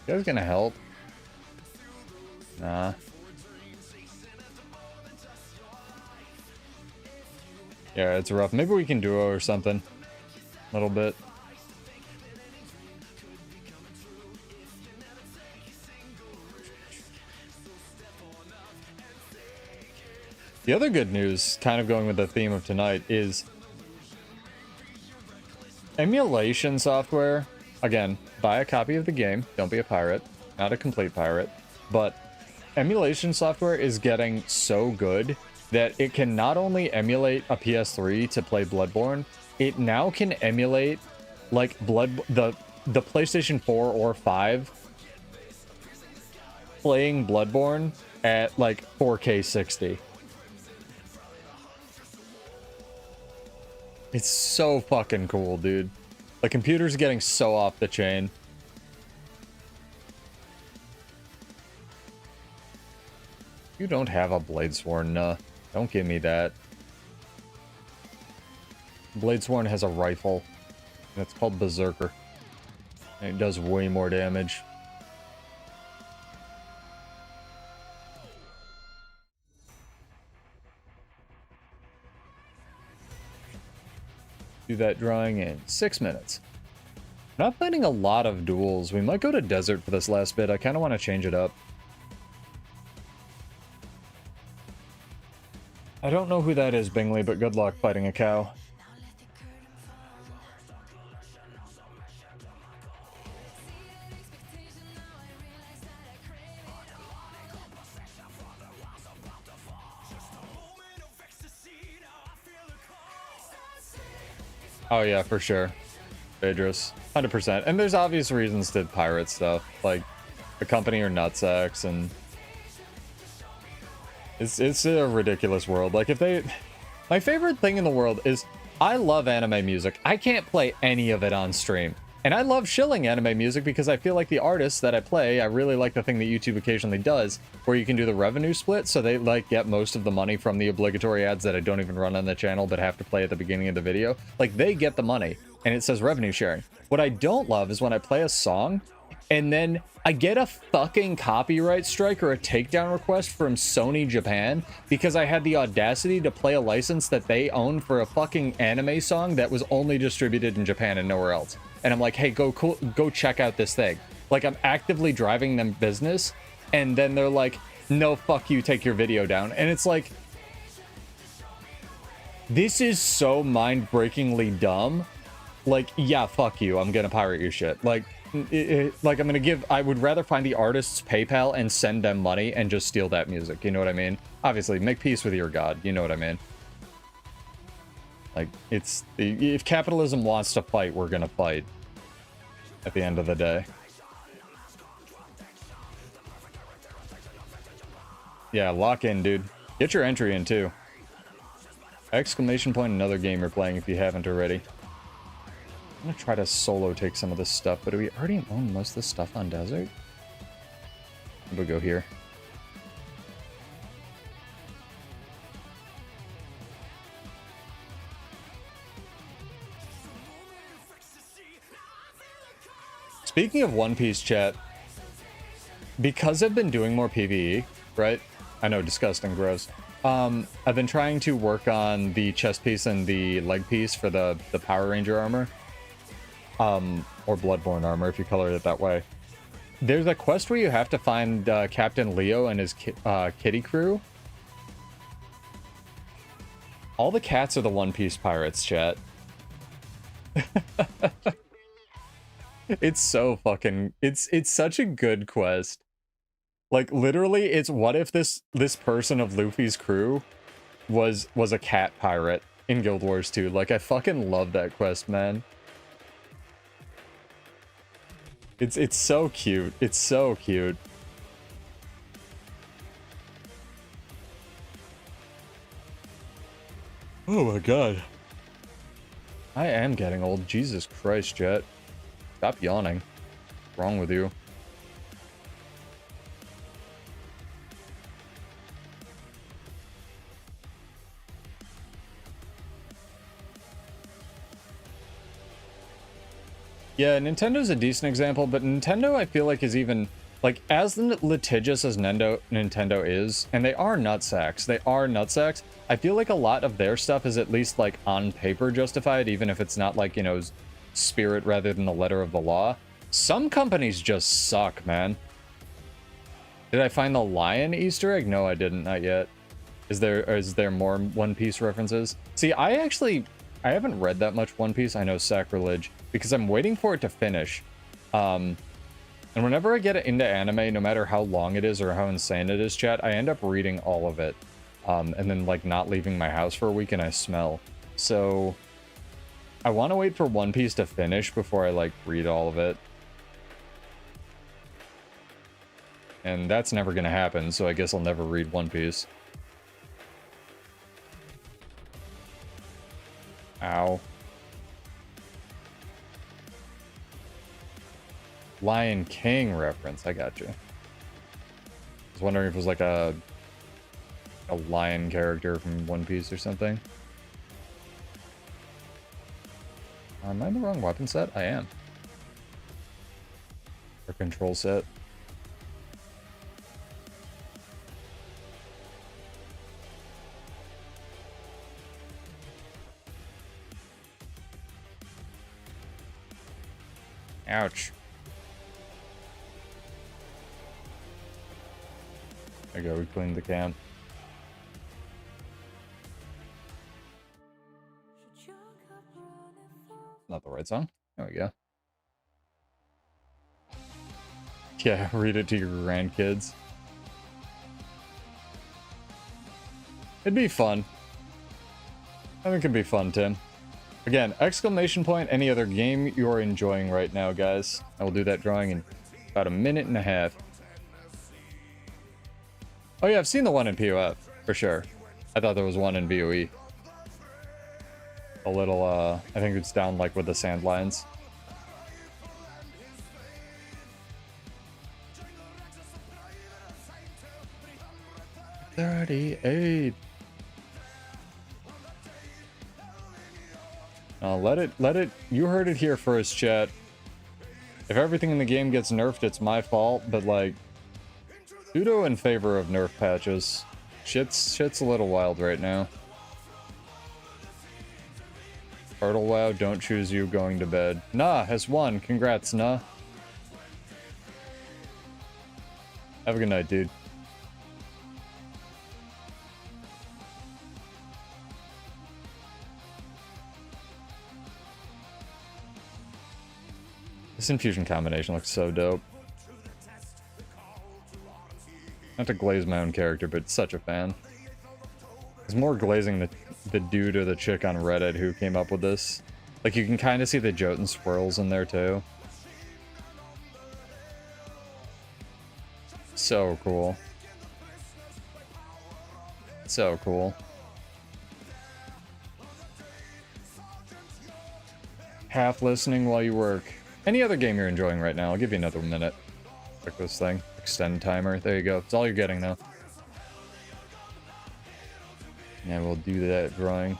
You guys gonna help? Nah. Yeah, it's rough. Maybe we can duo or something. A little bit. The other good news, kind of going with the theme of tonight, is emulation software. Again, buy a copy of the game. Don't be a pirate. Not a complete pirate. But emulation software is getting so good that it can not only emulate a PS3 to play Bloodborne, it now can emulate like the PlayStation 4 or 5 playing Bloodborne at like 4K 60. It's so fucking cool, dude. The computer's getting so off the chain. You don't have a Bladesworn, nah. Don't give me that. Bladesworn has a rifle. That's called Berserker. And it does way more damage. Do that drawing in 6 minutes. Not finding a lot of duels. We might go to desert for this last bit. I kind of want to change it up. I don't know who that is, 𝕭𝖑𝖔𝖉, but good luck fighting a cow. Oh yeah, for sure. Phaedrus. 100%. And there's obvious reasons to pirate stuff, like the company or nutsacks, and it's a ridiculous world. Like if they... My favorite thing in the world is I love anime music. I can't play any of it on stream. And I love shilling anime music because I feel like the artists that I play, I really like the thing that YouTube occasionally does, where you can do the revenue split, so they like get most of the money from the obligatory ads that I don't even run on the channel but have to play at the beginning of the video. Like, they get the money, and it says revenue sharing. What I don't love is when I play a song, and then I get a fucking copyright strike or a takedown request from Sony Japan because I had the audacity to play a license that they own for a fucking anime song that was only distributed in Japan and nowhere else. And I'm like, hey, go check out this thing. Like, I'm actively driving them business, and then they're like, no, fuck you, take your video down. And it's like, this is so mind-breakingly dumb. Like, yeah, fuck you, I'm gonna pirate your shit. Like, like, I would rather find the artist's PayPal and send them money and just steal that music, you know what I mean? Obviously, make peace with your god, you know what I mean? Like, if capitalism wants to fight, we're gonna fight. At the end of the day. Yeah, lock in, dude. Get your entry in, too. Exclamation point, another game you're playing if you haven't already. I'm gonna try to solo take some of this stuff, but do we already own most of this stuff on Desert? We'll go here. Speaking of One Piece, chat, because I've been doing more PvE, right? I know, disgusting, gross. I've been trying to work on the chest piece and the leg piece for the Power Ranger armor. Or Bloodborne armor, if you color it that way. There's a quest where you have to find Captain Leo and his kitty crew. All the cats are the One Piece pirates, chat. It's so fucking... It's such a good quest. Like, literally, it's what if this person of Luffy's crew was a cat pirate in Guild Wars 2. Like, I fucking love that quest, man. It's so cute. It's so cute. Oh my god. I am getting old. Jesus Christ, Jet. Stop yawning. What's wrong with you? Yeah, Nintendo's a decent example, but Nintendo, I feel like, is even, like, as litigious as Nintendo is, and they are nutsacks, I feel like a lot of their stuff is at least, like, on paper justified, even if it's not, like, you know, spirit rather than the letter of the law. Some companies just suck, man. Did I find the lion Easter egg? No, I didn't, not yet. Is there more One Piece references? See, I haven't read that much One Piece. I know, sacrilege, because I'm waiting for it to finish. And whenever I get into anime, no matter how long it is or how insane it is, chat, I end up reading all of it. And then, like, not leaving my house for a week and I smell. So I want to wait for One Piece to finish before I, like, read all of it. And that's never going to happen, so I guess I'll never read One Piece. Ow. Lion King reference, I got you. I was wondering if it was like a lion character from One Piece or something. Am I in the wrong weapon set? I am. Or control set. Ouch. There you go, we cleaned the camp. Not the right song. There we go. Yeah, read it to your grandkids. It'd be fun. I think it'd be fun, Tim. Again, exclamation point, any other game you're enjoying right now, guys. I will do that drawing in about a minute and a half. Oh yeah, I've seen the one in POF, for sure. I thought there was one in VoE. A little, I think it's down, like, with the sand lines. $38. Let it, you heard it here first, chat. If everything in the game gets nerfed, it's my fault, but, like, pseudo in favor of nerf patches. Shit's a little wild right now. Turtle WoW, don't choose you going to bed. Nah has won. Congrats, Nah. Have a good night, dude. This infusion combination looks so dope. Not to glaze my own character, but such a fan. It's more glazing the dude or the chick on Reddit who came up with this. Like, you can kind of see the Jotun swirls in there, too. So cool. So cool. half listening while you work. Any other game you're enjoying right now? I'll give you another minute. Click this thing. Extend timer. There you go. It's all you're getting now. And we'll do that drawing.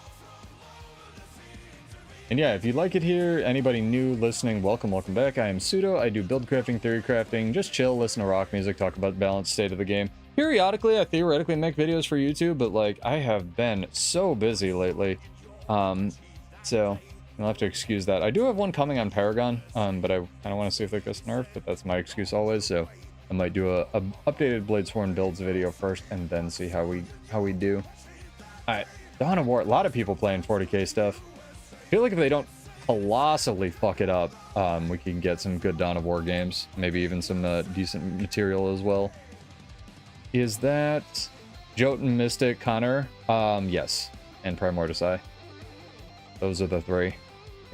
And yeah, if you'd like it here, anybody new listening, welcome back. I am Pseudo. I do build crafting, theory crafting, just chill, listen to rock music, talk about the balanced state of the game. Periodically, I theoretically make videos for YouTube, but like, I have been so busy lately. So you'll have to excuse that. I do have one coming on Paragon, but I kind of want to see if it gets nerfed, but that's my excuse always, so I might do a updated Bladesworn builds video first, and then see how we do. Alright, Dawn of War, a lot of people playing 40k stuff. I feel like if they don't colossally fuck it up, we can get some good Dawn of War games. Maybe even some decent material as well. Is that Jotun, Mystic, Connor? Yes. And Primordius. Those are the three.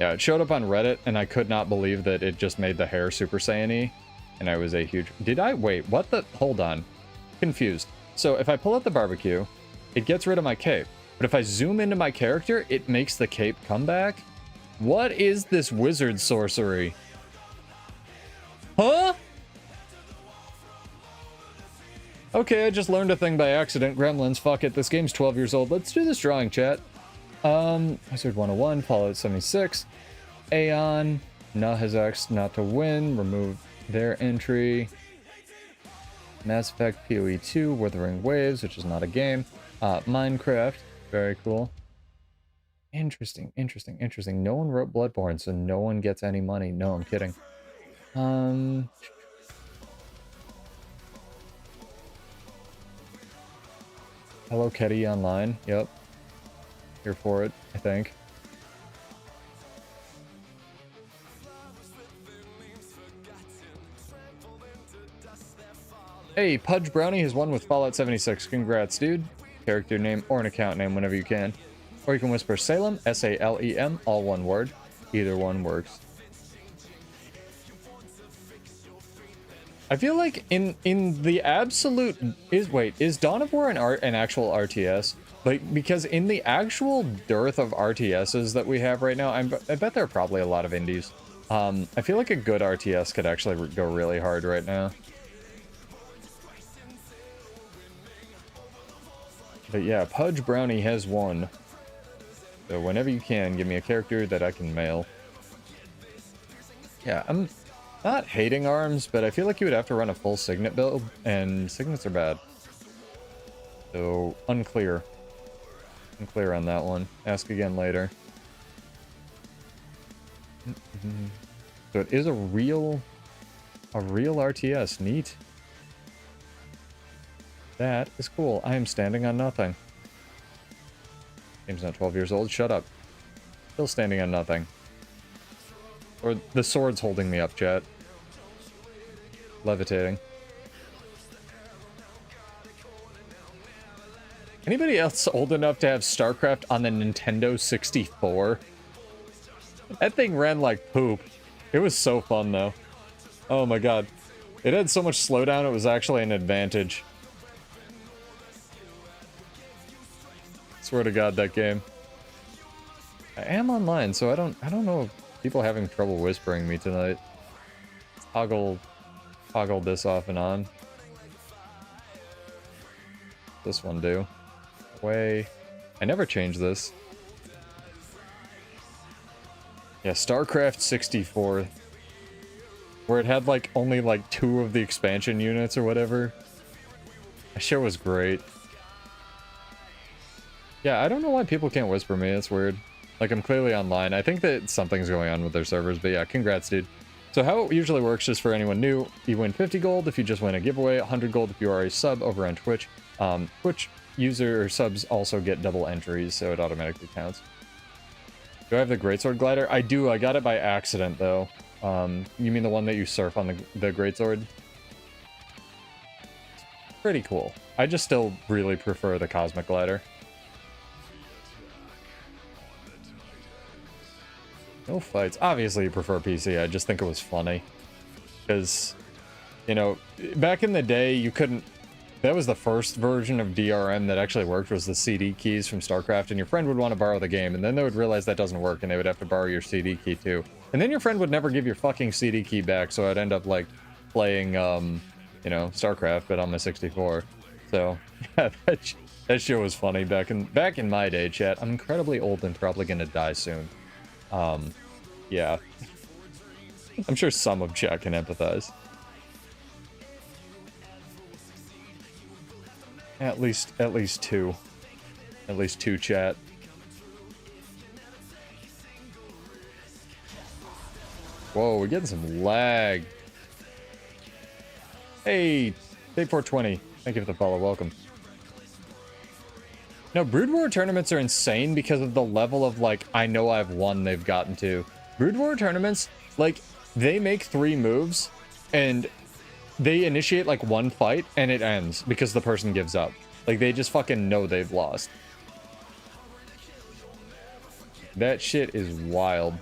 Yeah, it showed up on Reddit, and I could not believe that it just made the hair Super Saiyan-y. And I was a huge... Did I? Wait, what the... Hold on. Confused. So if I pull out the barbecue, it gets rid of my cape. But if I zoom into my character, it makes the cape come back? What is this wizard sorcery? Huh? Okay, I just learned a thing by accident. Gremlins, fuck it. This game's 12 years old. Let's do this drawing, chat. Wizard 101, Fallout 76. Aeon, Nuh has X not to win. Remove their entry. Mass Effect PoE 2, Wuthering Waves, which is not a game. Minecraft. Very cool. Interesting. No one wrote Bloodborne, so no one gets any money. No, I'm kidding. Hello Kitty Online. Yep. Here for it, I think. Hey, Pudge Brownie has won with Fallout 76. Congrats, dude. Character name or an account name whenever you can. Or you can whisper Salem, S-A-L-E-M, all one word. Either one works. I feel like in the absolute... Is Dawn of War an actual RTS? Like, because in the actual dearth of RTSs that we have right now, I bet there are probably a lot of indies. I feel like a good RTS could actually go really hard right now. But yeah, Pudge Brownie has won. So whenever you can, give me a character that I can mail. Yeah, I'm not hating arms, but I feel like you would have to run a full Signet build, and Signets are bad. So, unclear. Unclear on that one. Ask again later. So it is a real RTS. Neat. That is cool. I am standing on nothing. Game's not 12 years old. Shut up. Still standing on nothing. Or the sword's holding me up, chat. Levitating. Anybody else old enough to have StarCraft on the Nintendo 64? That thing ran like poop. It was so fun, though. Oh my god. It had so much slowdown, it was actually an advantage. Swear to god, that game. I am online, so I don't know if people are having trouble whispering me tonight. Toggle this off and on. This one do. Way. I never changed this. Yeah, StarCraft 64. Where it had like only like 2 of the expansion units or whatever. That shit was great. Yeah, I don't know why people can't whisper me. It's weird. Like, I'm clearly online. I think that something's going on with their servers, but yeah, congrats, dude. So how it usually works, just for anyone new, you win 50 gold if you just win a giveaway, 100 gold if you are a sub over on Twitch. Twitch user subs also get double entries, so it automatically counts. Do I have the Greatsword Glider? I do. I got it by accident, though. You mean the one that you surf on the Greatsword? Pretty cool. I just still really prefer the Cosmic Glider. No fights. Obviously you prefer PC, I just think it was funny. Because, you know, back in the day, you couldn't... that was the first version of DRM that actually worked, was the CD keys from StarCraft, and your friend would want to borrow the game, and then they would realize that doesn't work, and they would have to borrow your CD key too. And then your friend would never give your fucking CD key back, so I'd end up, like, playing, you know, StarCraft, but on my 64. So, yeah, that shit was funny back in my day, chat. I'm incredibly old and probably gonna die soon. Yeah. I'm sure some of chat can empathize. At least two. At least two, chat. Whoa, we're getting some lag. Hey, day 420. Thank you for the follow. Welcome. No, Brood War tournaments are insane because of the level of, like, I know I've won they've gotten to. Brood War tournaments, like, they make 3 moves, and they initiate, like, 1 fight, and it ends because the person gives up. Like, they just fucking know they've lost. That shit is wild.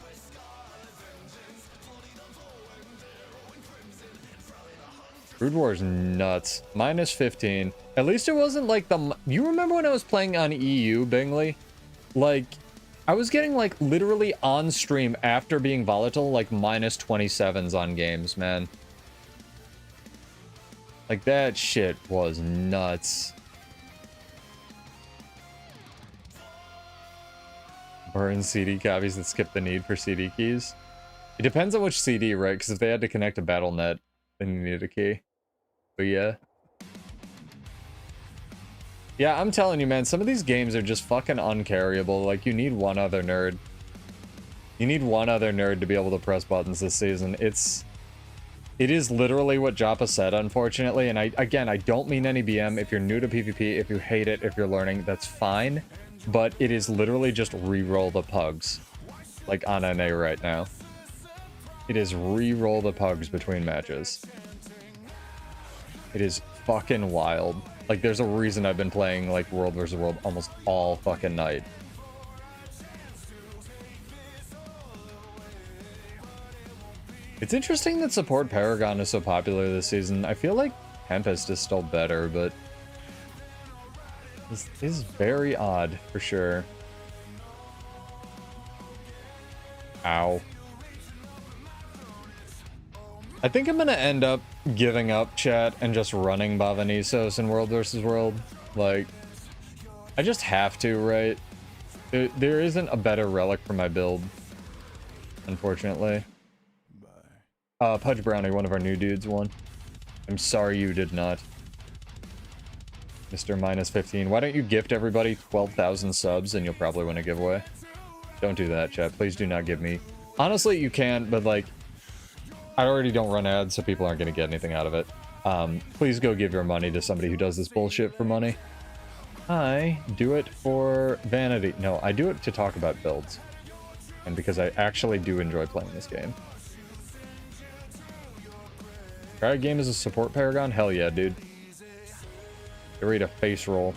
Brood War is nuts. Minus 15. At least it wasn't like the... You remember when I was playing on EU, 𝕭𝖑𝖔𝖉? Like, I was getting, like, literally on stream after being volatile, like, minus 27s on games, man. Like, that shit was nuts. Burn CD copies that skip the need for CD keys. It depends on which CD, right? Because if they had to connect to BattleNet, then you needed a key. But yeah. Yeah, I'm telling you, man, some of these games are just fucking uncarryable. Like, you need one other nerd. You need one other nerd to be able to press buttons this season. It is literally what Joppa said, unfortunately. And again, I don't mean any BM. If you're new to PvP, if you hate it, if you're learning, that's fine. But it is literally just re-roll the pugs. Like, on NA right now. It is re-roll the pugs between matches. It is fucking wild. Like, there's a reason I've been playing, like, World vs. World almost all fucking night. It's interesting that support Paragon is so popular this season. I feel like Tempest is still better, but... This is very odd, for sure. Ow. I think I'm gonna end up giving up, chat, and just running Bavanisos in World vs. World. Like, I just have to, right? There isn't a better relic for my build, unfortunately. Pudge Brownie, one of our new dudes, won. I'm sorry you did not. Mr. Minus 15. Why don't you gift everybody 12,000 subs and you'll probably win a giveaway? Don't do that, chat. Please do not give me... Honestly, you can, but, like... I already don't run ads, so people aren't going to get anything out of it. Please go give your money to somebody who does this bullshit for money. I do it for vanity. No, I do it to talk about builds. And because I actually do enjoy playing this game. Try a game as a support Paragon? Hell yeah, dude. Get ready to face roll.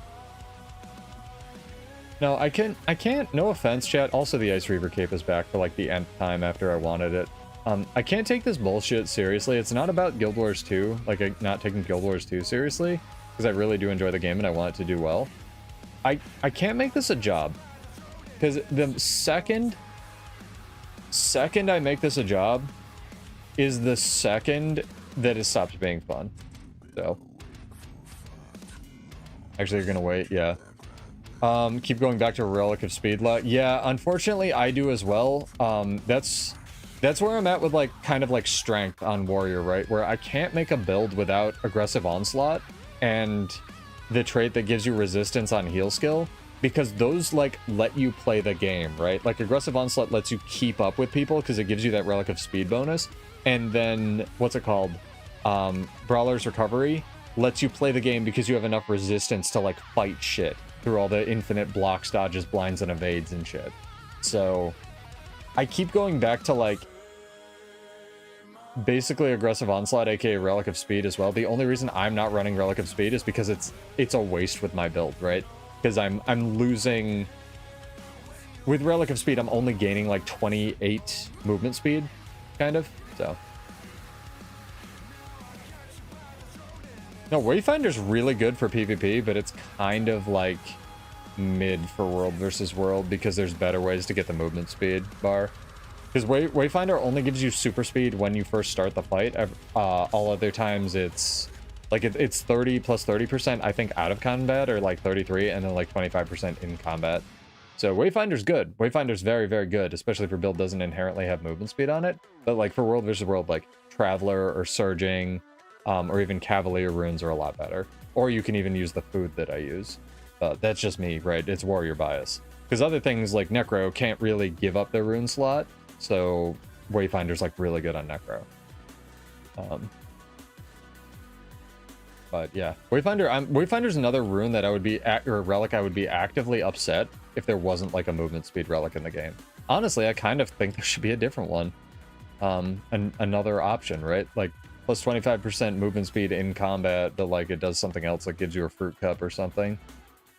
No, I can't, no offense, chat. Also, the Ice Reaver cape is back for, like, the nth time after I wanted it. I can't take this bullshit seriously. It's not about Guild Wars 2, like, not taking Guild Wars 2 seriously, because I really do enjoy the game and I want it to do well. I can't make this a job, because the second I make this a job is the second that it stops being fun. So, actually, you're gonna wait, yeah. Keep going back to Relic of Speed. Yeah, unfortunately, I do as well. That's where I'm at with, like, kind of like strength on Warrior, right? Where I can't make a build without Aggressive Onslaught and the trait that gives you resistance on heal skill, because those, like, let you play the game, right? Like, Aggressive Onslaught lets you keep up with people because it gives you that Relic of Speed bonus. And then, what's it called? Brawler's Recovery lets you play the game because you have enough resistance to, like, fight shit through all the infinite blocks, dodges, blinds, and evades and shit. So... I keep going back to, like, basically Aggressive Onslaught, aka Relic of Speed as well. The only reason I'm not running Relic of Speed is because it's a waste with my build, right? Because I'm losing... With Relic of Speed, I'm only gaining, like, 28 movement speed, kind of, so... No, Wayfinder's really good for PvP, but it's kind of like mid for world versus world because there's better ways to get the movement speed bar. Because Wayfinder only gives you super speed when you first start the fight. All other times it's like it's 30 plus 30%, I think, out of combat, or like 33, and then like 25% in combat. So Wayfinder's good. Wayfinder's very, very good, especially if your build doesn't inherently have movement speed on it. But like for world versus world, like Traveler or Surging, or even Cavalier runes are a lot better. Or you can even use the food that I use. That's just me, right? It's warrior bias. Because other things like Necro can't really give up their rune slot, so Wayfinder's like really good on Necro. But yeah, Wayfinder's another rune that I would be, or relic I would be actively upset if there wasn't like a movement speed relic in the game. Honestly, I kind of think there should be a different one. Another option, right? Like plus 25% movement speed in combat, but like it does something else, like gives you a fruit cup or something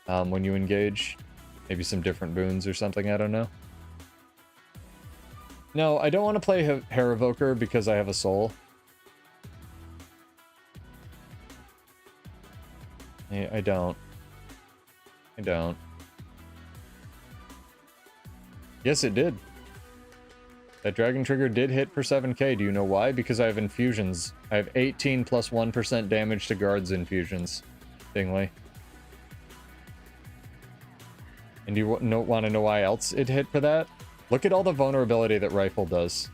when you engage. Maybe some different boons or something, I don't know. No, I don't want to play Hair Evoker because I have a soul. I don't. I don't. Yes, it did. That Dragon Trigger did hit for 7k. Do you know why? Because I have infusions. I have 18 plus 1% damage to guards infusions. Dingly. And do you want to know why else it hit for that? Look at all the vulnerability that Rifle does.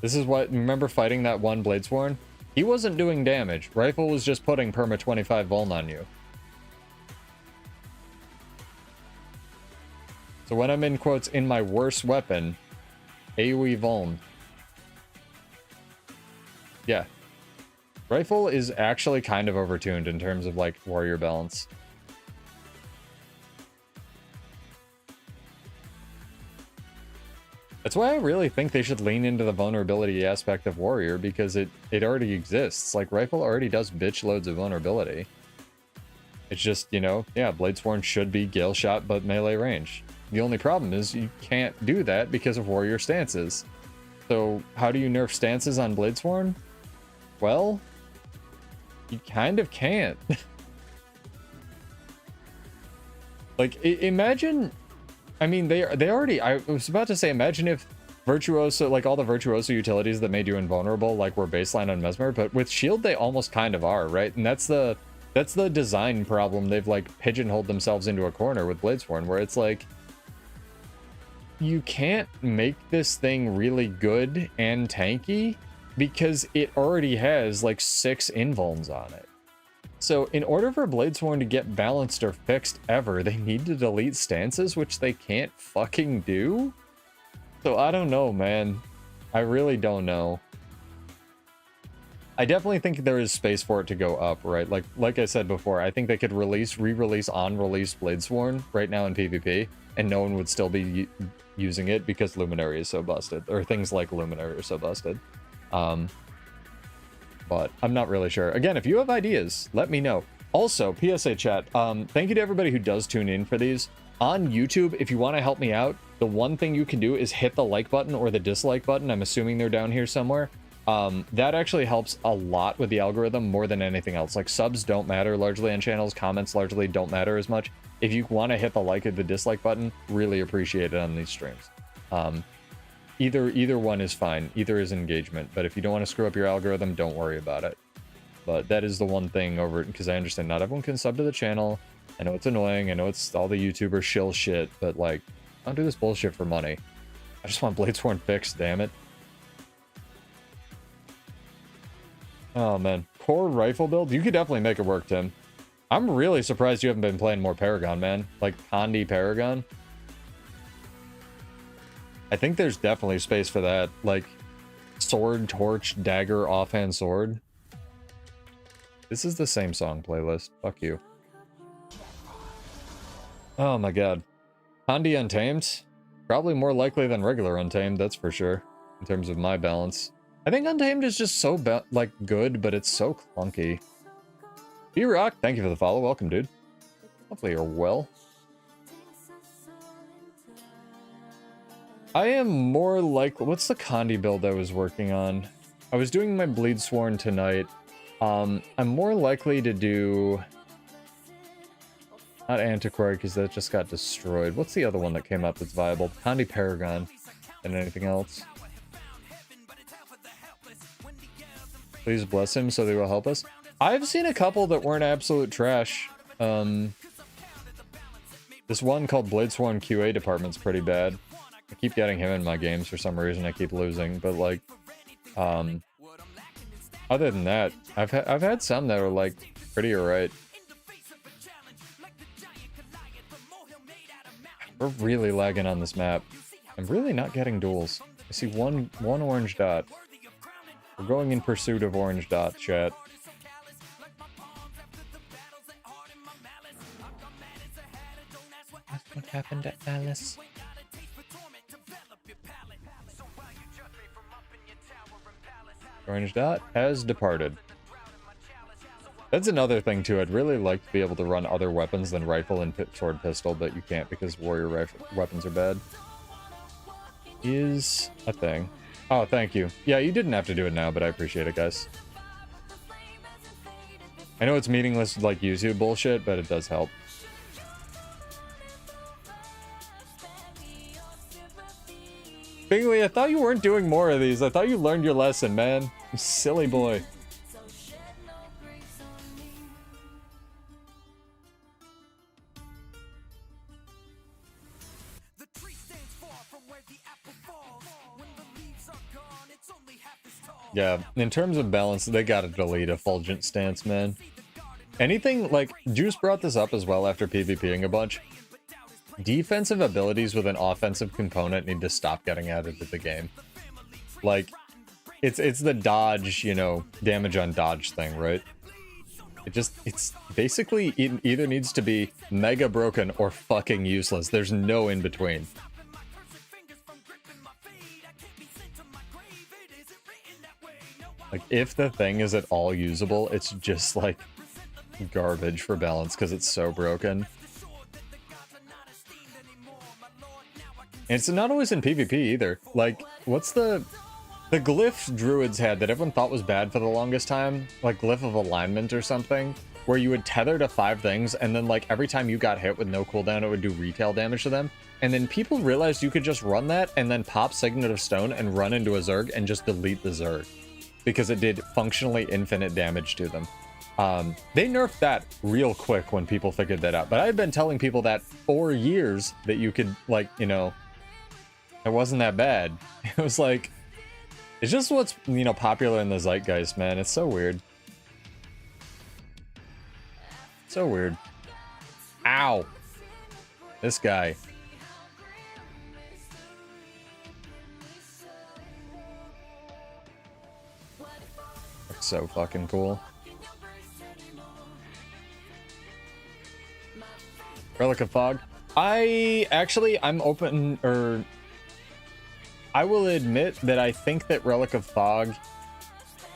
This is what... Remember fighting that one Bladesworn? He wasn't doing damage. Rifle was just putting perma 25 vuln on you. So when I'm in quotes in my worst weapon, AoE vuln. Yeah. Rifle is actually kind of overtuned in terms of like warrior balance. That's why I really think they should lean into the vulnerability aspect of warrior, because it already exists. Like Rifle already does bitch loads of vulnerability. It's just, you know, yeah, Bladesworn should be Gale Shot but melee range. The only problem is you can't do that because of warrior stances. So how do you nerf stances on Bladesworn? Well, you kind of can't. Like, imagine... I mean, they already... I was about to say, imagine if Virtuoso, like all the Virtuoso utilities that made you invulnerable, like were baseline on Mesmer, but with Shield, they almost kind of are, right? And that's the design problem. They've like pigeonholed themselves into a corner with Bladesworn, where it's like, you can't make this thing really good and tanky because it already has like 6 invulns on it. So in order for Bladesworn to get balanced or fixed ever, they need to delete stances, which they can't fucking do. So I don't know, man. I really don't know. I definitely think there is space for it to go up, right? Like I said before, I think they could re-release on-release Bladesworn right now in PvP, and no one would still be using it because Luminary is so busted, or things like Luminary are so busted. But I'm not really sure. Again, if you have ideas, let me know. Also, PSA chat, thank you to everybody who does tune in for these. On YouTube, if you want to help me out, the one thing you can do is hit the like button or the dislike button. I'm assuming they're down here somewhere. That actually helps a lot with the algorithm more than anything else. Like, subs don't matter largely on channels. Comments largely don't matter as much. If you want to hit the like or the dislike button, really appreciate it on these streams. Either one is fine. Either is engagement. But if you don't want to screw up your algorithm, don't worry about it. But that is the one thing over it, because I understand not everyone can sub to the channel. I know it's annoying. I know it's all the YouTuber shill shit, but like, I don't do this bullshit for money. I just want Bladesworn fixed, damn it. Oh man, core rifle build? You could definitely make it work, Tim. I'm really surprised you haven't been playing more Paragon, man. Like Condi Paragon. I think there's definitely space for that. Like, sword, torch, dagger, offhand sword. This is the same song playlist. Fuck you. Oh my god. Condi Untamed? Probably more likely than regular Untamed, that's for sure. In terms of my balance. I think Untamed is just so, like, good, but it's so clunky. B-Rock, thank you for the follow. Welcome, dude. Hopefully you're well. I am more like... What's the Condi build I was working on? I was doing my Bladesworn tonight. I'm more likely to do... Not Antiquary, because that just got destroyed. What's the other one that came up that's viable? Condi Paragon. And anything else? Please bless him so they will help us. I've seen a couple that weren't absolute trash. This one called Bladesworn QA Department's pretty bad. I keep getting him in my games for some reason. I keep losing, but like, other than that, I've had some that are like pretty alright. We're really lagging on this map. I'm really not getting duels. I see one orange dot. We're going in pursuit of orange dot, chat. What happened to Alice? Orange dot has departed. That's another thing too. I'd really like to be able to run other weapons than rifle and sword pistol, but you can't because warrior weapons are bad. Is a thing. Oh, thank you. Yeah, you didn't have to do it now, but I appreciate it, guys. I know it's meaningless like YouTube bullshit, but it does help. Bingley, I thought you weren't doing more of these. I thought you learned your lesson, man. You silly boy. Yeah, in terms of balance, they gotta delete Effulgent Stance, man. Anything, like, Juice brought this up as well after PvPing a bunch. Defensive abilities with an offensive component need to stop getting added to the game. Like, it's the dodge, you know, damage on dodge thing, right? It's basically, it either needs to be mega broken or fucking useless. There's no in between. Like, if the thing is at all usable, it's just, like, garbage for balance because it's so broken. And it's not always in PvP either. Like, what's the glyph druids had that everyone thought was bad for the longest time? Like, glyph of alignment or something? Where you would tether to 5 things, and then, like, every time you got hit with no cooldown, it would do retail damage to them. And then people realized you could just run that, and then pop Signet of Stone and run into a Zerg and just delete the Zerg. Because it did functionally infinite damage to them. They nerfed that real quick when people figured that out. But I had been telling people that for years that you could, like, you know, it wasn't that bad. It was like, it's just what's, you know, popular in the zeitgeist, man. It's so weird. So weird. Ow. This guy. So fucking cool. Relic of Fog. I'm open, or I will admit that I think that Relic of Fog,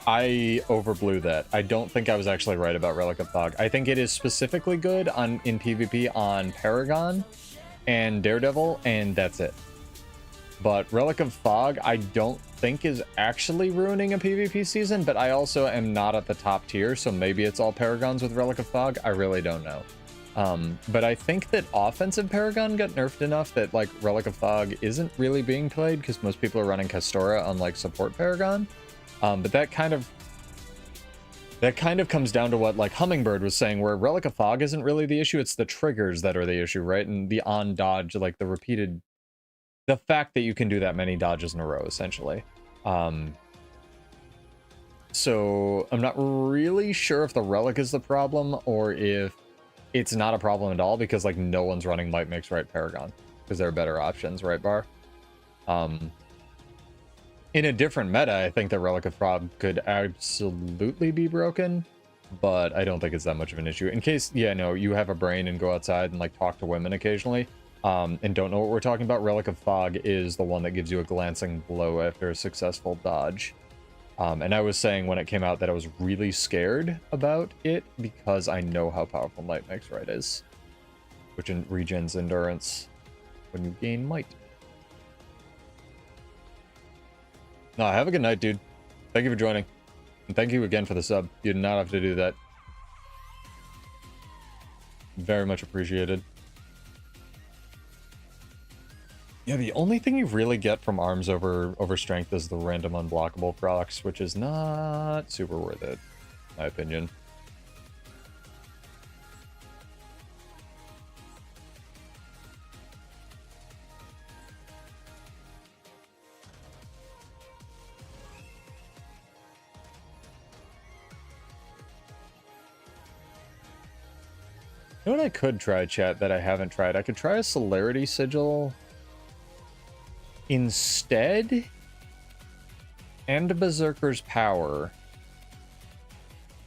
I overblew that. I don't think I was actually right about Relic of Fog. I think it is specifically good in PvP on Paragon and Daredevil, and that's it. But Relic of Fog, I don't think is actually ruining a PvP season, but I also am not at the top tier, so maybe it's all Paragons with Relic of Fog. I really don't know. But I think that offensive Paragon got nerfed enough that, like, Relic of Fog isn't really being played because most people are running Castora on, like, support Paragon. But that kind of comes down to what, like, Hummingbird was saying, where Relic of Fog isn't really the issue, it's the triggers that are the issue, right? And the on-dodge, like, the fact that you can do that many dodges in a row, essentially. So I'm not really sure if the Relic is the problem or if it's not a problem at all, because, like, no one's running Might Makes Right Paragon because there are better options, right, Bar? In a different meta, I think that Relic of Fog could absolutely be broken, but I don't think it's that much of an issue. In case, yeah, no, you have a brain and go outside and, like, talk to women occasionally, and don't know what we're talking about, Relic of Fog is the one that gives you a glancing blow after a successful dodge. And I was saying when it came out that I was really scared about it because I know how powerful Might Makes Right is, which regens endurance when you gain might. No, have a good night, dude. Thank you for joining. And thank you again for the sub. You did not have to do that. Very much appreciated. Yeah, the only thing you really get from arms over strength is the random unblockable procs, which is not super worth it, in my opinion. You know what I could try, chat, that I haven't tried? I could try a Celerity Sigil instead, and a Berserker's Power.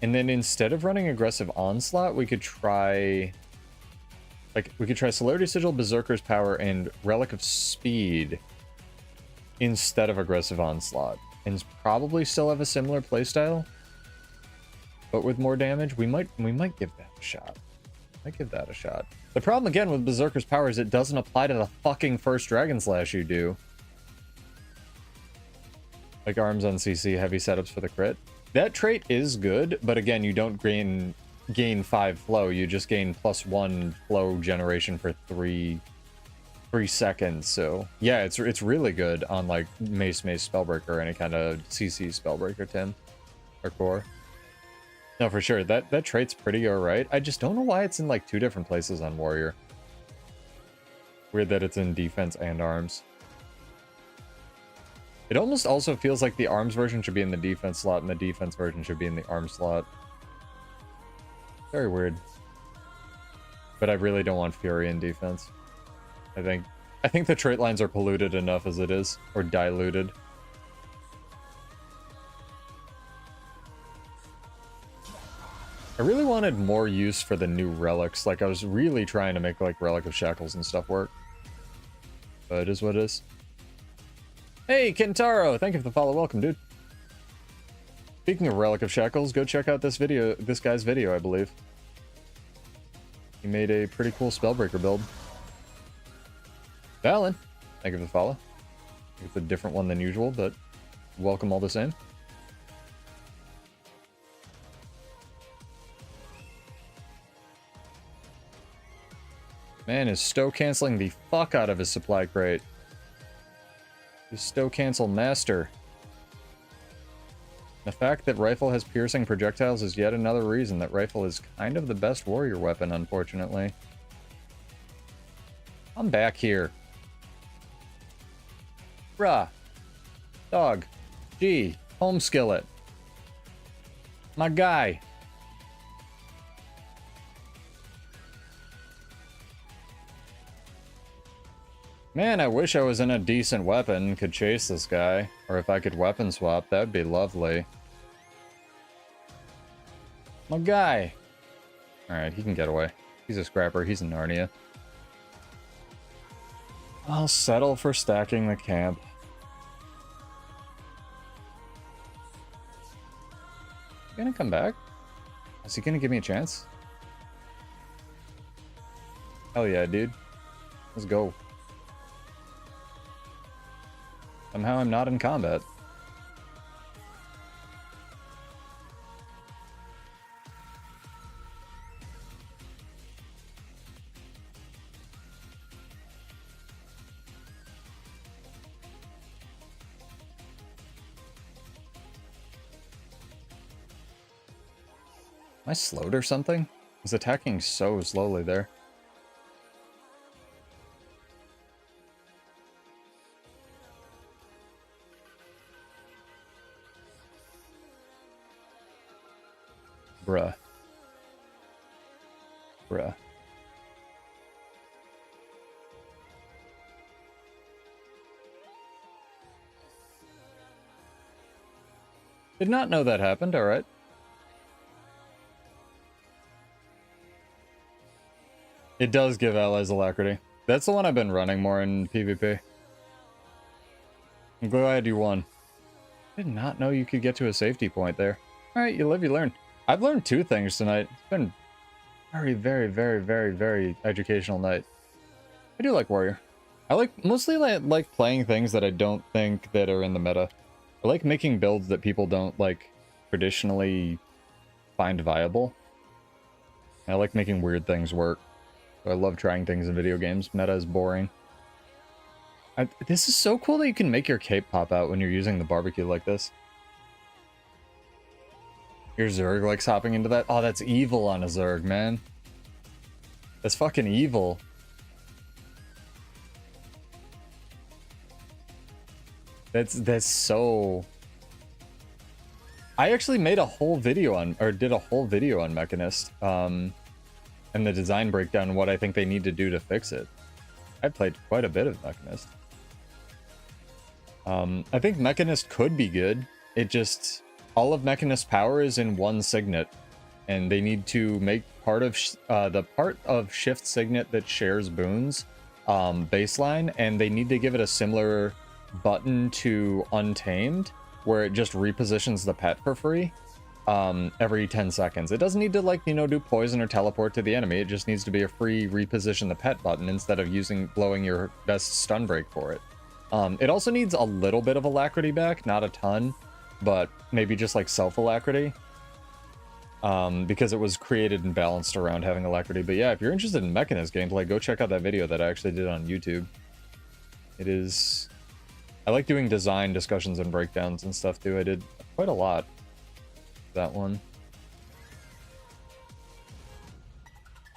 And then instead of running Aggressive Onslaught, we could try... Like, we could try Celerity Sigil, Berserker's Power, and Relic of Speed instead of Aggressive Onslaught. And probably still have a similar playstyle, but with more damage. We might give that a shot. I'd give that a shot. The problem, again, with Berserker's Power is it doesn't apply to the fucking first Dragon Slash you do. Like arms on CC, heavy setups for the crit. That trait is good, but again, you don't gain 5 flow. You just gain +1 flow generation for 3 seconds. So yeah, it's really good on like Mace Spellbreaker or any kind of CC Spellbreaker, Tim. Or Core. No, for sure. That trait's pretty alright. I just don't know why it's in like 2 different places on Warrior. Weird that it's in defense and arms. It almost also feels like the arms version should be in the defense slot and the defense version should be in the arms slot. Very weird. But I really don't want Fury in defense. I think the trait lines are polluted enough as it is. Or diluted. I really wanted more use for the new relics. Like, I was really trying to make, like, Relic of Shackles and stuff work. But it is what it is. Hey, Kentaro! Thank you for the follow. Welcome, dude. Speaking of Relic of Shackles, go check out this guy's video, I believe. He made a pretty cool Spellbreaker build. Valen, thank you for the follow. It's a different one than usual, but welcome all the same. Man is stow canceling the fuck out of his supply crate. He's stow cancel master. The fact that rifle has piercing projectiles is yet another reason that rifle is kind of the best warrior weapon, unfortunately. I'm back here. Bruh. Dog. G. Home skillet. My guy. Man, I wish I was in a decent weapon, could chase this guy. Or if I could weapon swap, that'd be lovely. My guy. Alright, he can get away. He's a scrapper, he's in Narnia. I'll settle for stacking the camp. Is he gonna come back? Is he gonna give me a chance? Hell yeah, dude. Let's go. Somehow I'm not in combat. Am I slowed or something? He's attacking so slowly there. Bruh. Bruh. Did not know that happened, alright. It does give allies alacrity. That's the one I've been running more in PvP. I'm glad you won. I did not know you could get to a safety point there. Alright, you live, you learn. I've learned 2 things tonight. It's been very educational night. I do like Warrior. I mostly like playing things that I don't think that are in the meta. I like making builds that people don't like traditionally find viable. I like making weird things work. So I love trying things in video games. Meta is boring. This is so cool that you can make your cape pop out when you're using the barbecue like this. Here's Zerg like hopping into that. Oh, that's evil on a Zerg, man. That's fucking evil. That's so... I actually made a whole video on, or did a whole video on Mechanist, and the design breakdown and what I think they need to do to fix it. I played quite a bit of Mechanist. I think Mechanist could be good. It just... all of Mechanist's power is in one signet, and they need to make part of the part of Shift signet that shares boons baseline, and they need to give it a similar button to Untamed, where it just repositions the pet for free every 10 seconds. It doesn't need to, like, you know, do poison or teleport to the enemy. It just needs to be a free reposition the pet button instead of blowing your best stun break for it. It also needs a little bit of alacrity back, not a ton, but maybe just like self-alacrity, because it was created and balanced around having alacrity. But yeah, if you're interested in Mechanist gameplay, go check out that video that I actually did on YouTube. It is... I like doing design discussions and breakdowns and stuff too. I did quite a lot that one.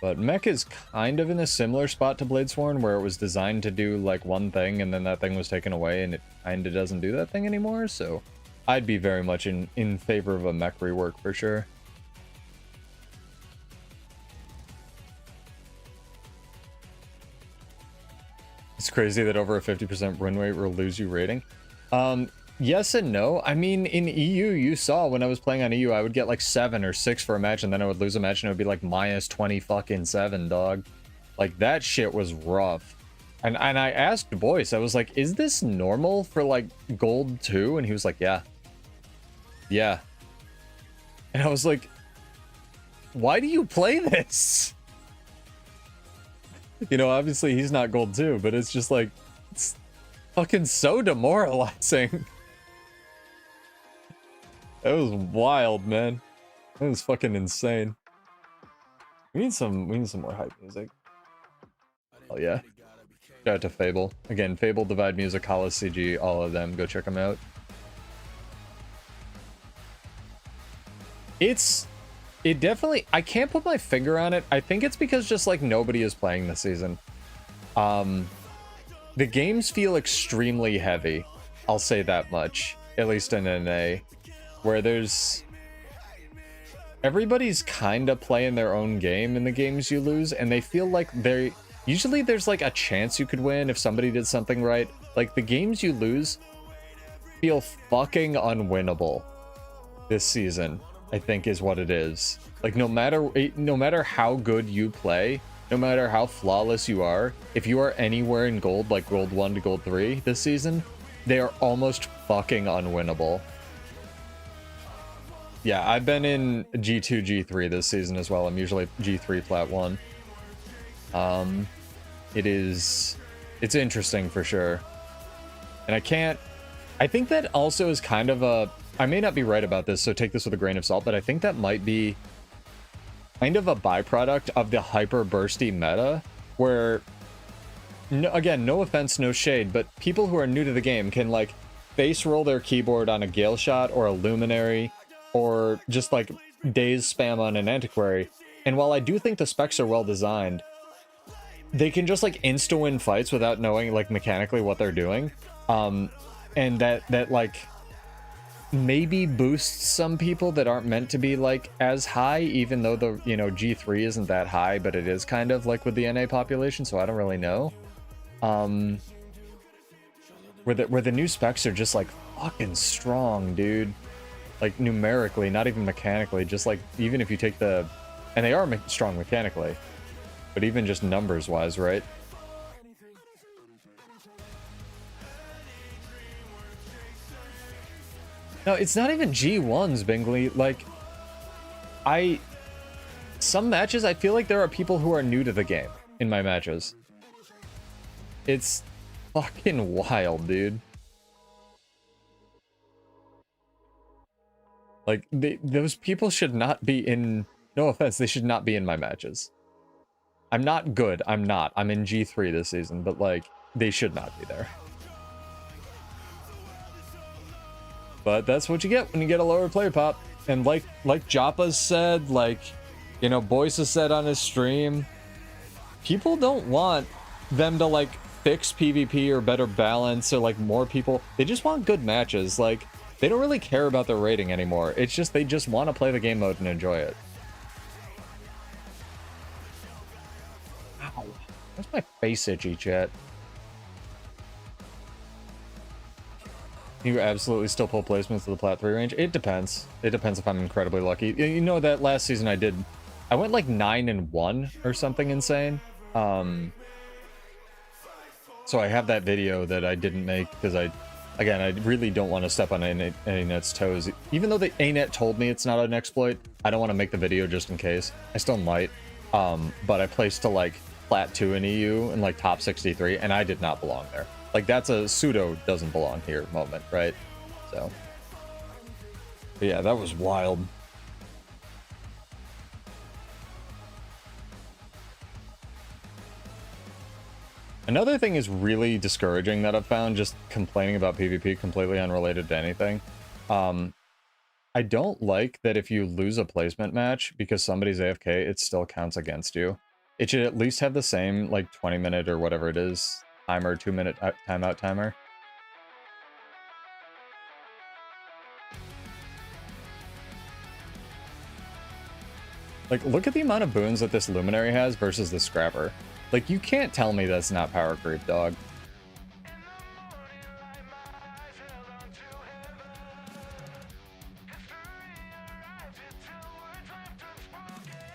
But Mech is kind of in a similar spot to Bladesworn, where it was designed to do like one thing and then that thing was taken away and it kind of doesn't do that thing anymore, so I'd be very much in favor of a mech rework for sure. It's crazy that over a 50% win rate will lose you rating. Yes and no. I mean, in EU, you saw when I was playing on EU, I would get like 7 or 6 for a match, and then I would lose a match, and it would be like minus 20 fucking 7, dog. Like, that shit was rough. And I asked Boyce, I was like, is this normal for like Gold 2? And he was like, yeah. Yeah. And I was like, why do you play this? You know, obviously he's not Gold 2, but it's just like, it's fucking so demoralizing. That was wild, man. That was fucking insane. We need some more hype music. Oh yeah. Shout out to Fable. Again, Fable, Divide Music, 𝕭𝖑𝖔𝖔𝖉, all of them. Go check them out. It definitely, I can't put my finger on it. I think it's because just like nobody is playing this season. The games feel extremely heavy. I'll say that much. At least in NA. Where everybody's kind of playing their own game in the games you lose, and they feel like usually there's like a chance you could win if somebody did something right. Like the games you lose feel fucking unwinnable this season, I think is what it is. Like no matter how good you play, no matter how flawless you are, if you are anywhere in gold, like gold 1 to gold 3 this season, they are almost fucking unwinnable. Yeah, I've been in G2, G3 this season as well. I'm usually G3 plat 1. It's interesting for sure. And I think that also is kind of I may not be right about this, so take this with a grain of salt, but I think that might be kind of a byproduct of the hyper bursty meta, where, again, no offense, no shade, but people who are new to the game can like face roll their keyboard on a Gale Shot or a Luminary, or just like days spam on an Antiquary. And while I do think the specs are well designed, they can just like insta-win fights without knowing like mechanically what they're doing. And that like maybe boosts some people that aren't meant to be like as high, even though the, you know, G3 isn't that high, but it is kind of like with the NA population, so I don't really know. Where the new specs are just like fucking strong, dude. Like numerically, not even mechanically, just like even if you take and they are strong mechanically, but even just numbers wise, right? No, it's not even G1s, 𝕭𝖑𝖔𝖉. Like, some matches, I feel like there are people who are new to the game in my matches. It's fucking wild, dude. Like, those people should not be in... No offense, they should not be in my matches. I'm not good. I'm not. I'm in G3 this season, but, like, they should not be there. But that's what you get when you get a lower player pop. And like 𝕭𝖑𝖔𝖉𝖘𝖜𝖔𝖗 said, like, you know, Boyce has said on his stream, people don't want them to, like, fix PvP or better balance or, like, more people. They just want good matches. Like, they don't really care about their rating anymore. It's just, they just want to play the game mode and enjoy it. Ow. Why's my face itchy, chat? You absolutely still pull placements to the Plat 3 range? It depends. It depends if I'm incredibly lucky. You know that last season I went like 9-1 or something insane. So I have that video that I didn't make because I really don't want to step on ANet's toes. Even though the ANet told me it's not an exploit, I don't want to make the video just in case. I still might. But I placed to like Plat 2 in EU and like top 63, and I did not belong there. Like, that's a pseudo doesn't belong here moment, right? So, but yeah, that was wild. Another thing is really discouraging that I've found, just complaining about PvP completely unrelated to anything. I don't like that if you lose a placement match because somebody's AFK, it still counts against you. It should at least have the same, like, 20-minute or whatever it is timer, 2-minute timeout timer. Like, look at the amount of boons that this Luminary has versus the Scrapper. Like, you can't tell me that's not power creep, dog.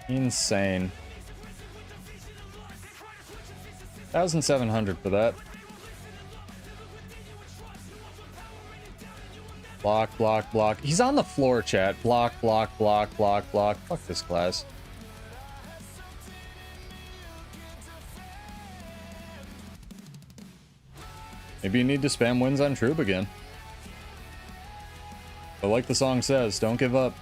Insane. 1,700 for that. Block, block, block. He's on the floor, chat. Block, block, block, block, block. Fuck this class. Maybe you need to spam wins on Troob again. But like the song says, don't give up.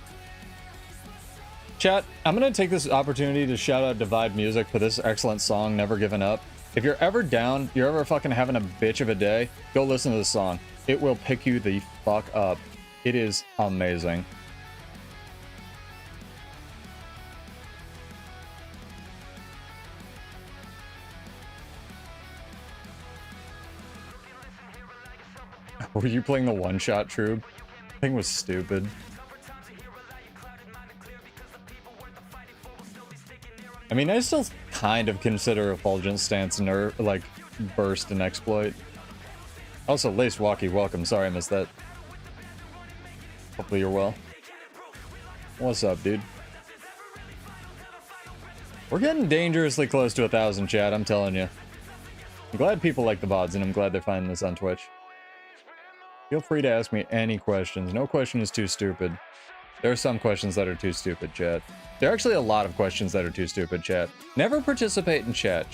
Chat, I'm going to take this opportunity to shout out 𝕭𝖑𝖔𝖃 for this excellent song, Never Giving Up. If you're ever down, you're ever fucking having a bitch of a day, go listen to this song. It will pick you the fuck up. It is amazing. Were you playing the one-shot Troob? That thing was stupid. I mean, I still kind of consider Effulgent Stance like burst and exploit. Also, Lace Walkie, welcome. Sorry I missed that. Hopefully you're well. What's up, dude? We're getting dangerously close to 1,000, chat, I'm telling you. I'm glad people like the VODs, and I'm glad they're finding this on Twitch. Feel free to ask me any questions. No question is too stupid. There are some questions that are too stupid, chat. There are actually a lot of questions that are too stupid, chat. Never participate in chat.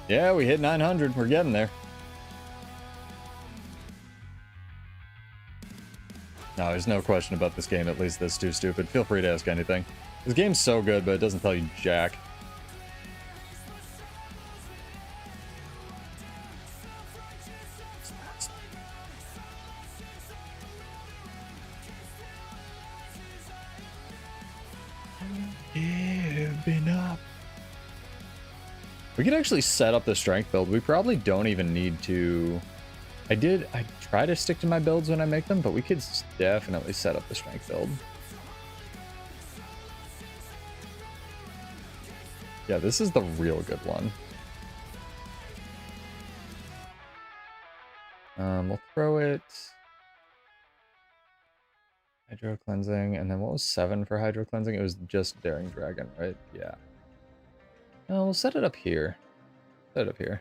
Yeah, we hit 900. We're getting there. No, there's no question about this game, at least that's too stupid. Feel free to ask anything. This game's so good, but it doesn't tell you jack. We could actually set up the strength build. We probably don't even need to... I try to stick to my builds when I make them, but we could definitely set up the strength build. Yeah, this is the real good one. We'll throw it... Hydro Cleansing, and then what was 7 for Hydro Cleansing? It was just Daring Dragon, right? Yeah. No, we'll set it up here. Set it up here.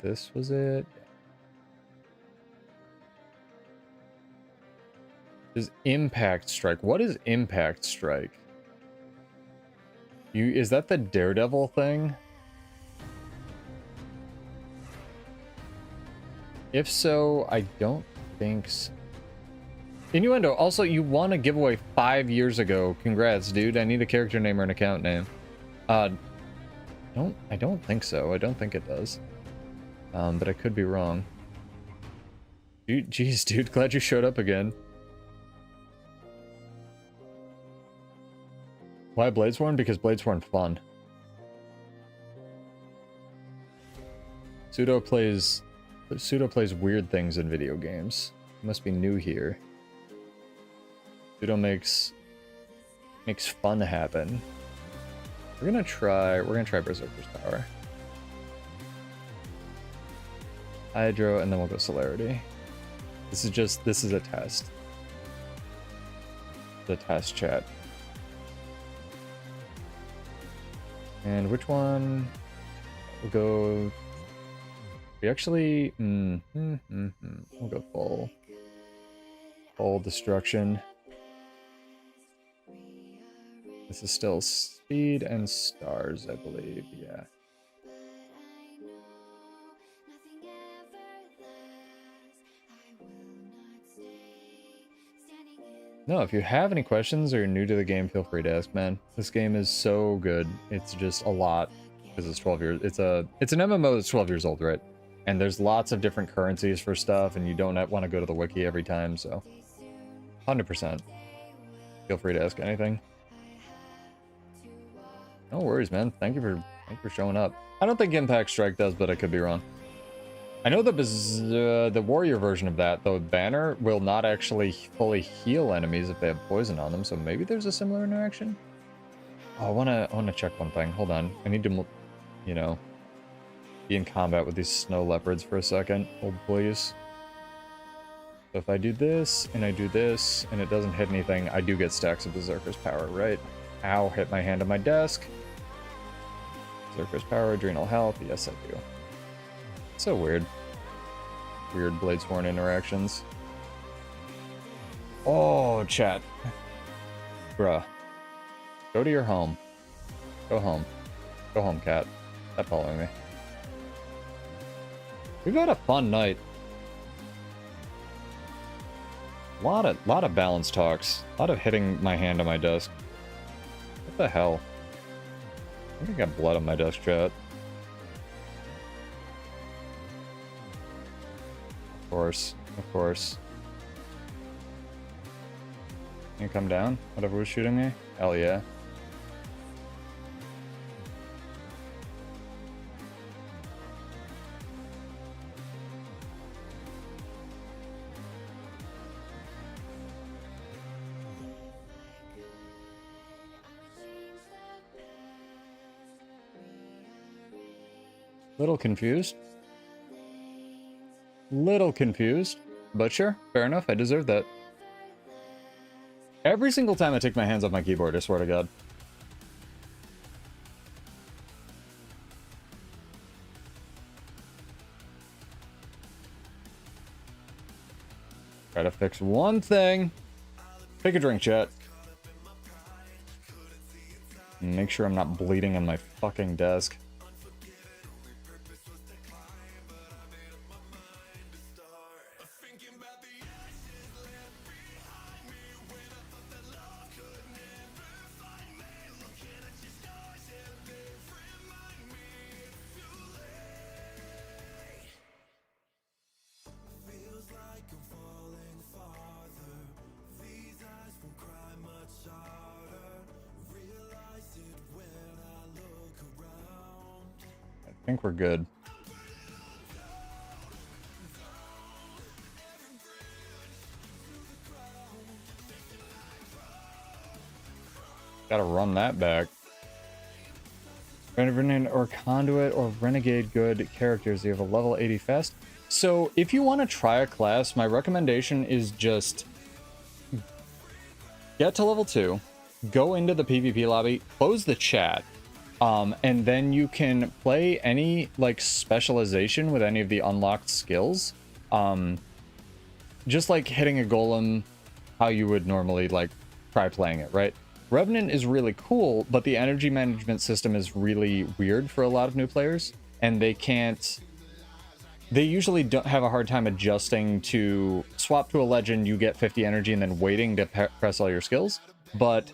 This was it. Is Impact Strike. What is Impact Strike? Is that the Daredevil thing? If so, I don't think so. Innuendo, also, you won a giveaway 5 years ago. Congrats, dude. I need a character name or an account name. I don't think so. I don't think it does. But I could be wrong. Jeez, dude. Glad you showed up again. Why Bladesworn? Because Bladesworn fun. Pseudo plays weird things in video games. Must be new here. Pseudo makes fun happen. We're gonna try Berserker's Power. Hydro, and then we'll go Celerity. This is a test. The test chat. And which one? We'll go. We actually. We'll go full destruction. This is still speed and stars, I believe. Yeah. No, if you have any questions or you're new to the game, feel free to ask, man. This game is so good. It's just a lot because it's 12 years. It's an MMO that's 12 years old, right? And there's lots of different currencies for stuff, and you don't want to go to the wiki every time, so 100%. Feel free to ask anything. No worries, man. Thank you for showing up. I don't think Impact Strike does, but I could be wrong. I know the warrior version of that, though, Banner will not actually fully heal enemies if they have poison on them, so maybe there's a similar interaction. Oh, I wanna check one thing. Hold on. I need to, you know, be in combat with these snow leopards for a second. Hold, please. So if I do this and I do this and it doesn't hit anything, I do get stacks of Berserker's Power, right? Ow, hit my hand on my desk. Berserker's Power, Adrenal Health. Yes, I do. So weird. Weird Bladesworn interactions. Oh, chat. Bruh. Go to your home. Go home. Go home, cat. Stop following me. We've had a fun night. Lot of balance talks. A lot of hitting my hand on my desk. What the hell? I think I got blood on my desk, chat. Of course. Of course. Can you come down? Whatever was shooting me? Hell yeah. Little confused. Little confused. But sure, fair enough, I deserve that. Every single time I take my hands off my keyboard, I swear to God. Try to fix one thing. Take a drink, chat. Make sure I'm not bleeding on my fucking desk. I think we're good. Gotta run that back. Revenant or Conduit or Renegade good characters. You have a level 80 fast. So if you want to try a class, my recommendation is just get to level 2, go into the PvP lobby, close the chat, and then you can play any like specialization with any of the unlocked skills. Just like hitting a golem how you would normally like try playing it, right? Revenant is really cool, but the energy management system is really weird for a lot of new players, and they can't they usually don't have a hard time adjusting to swap to a legend, you get 50 energy, and then waiting to press all your skills. But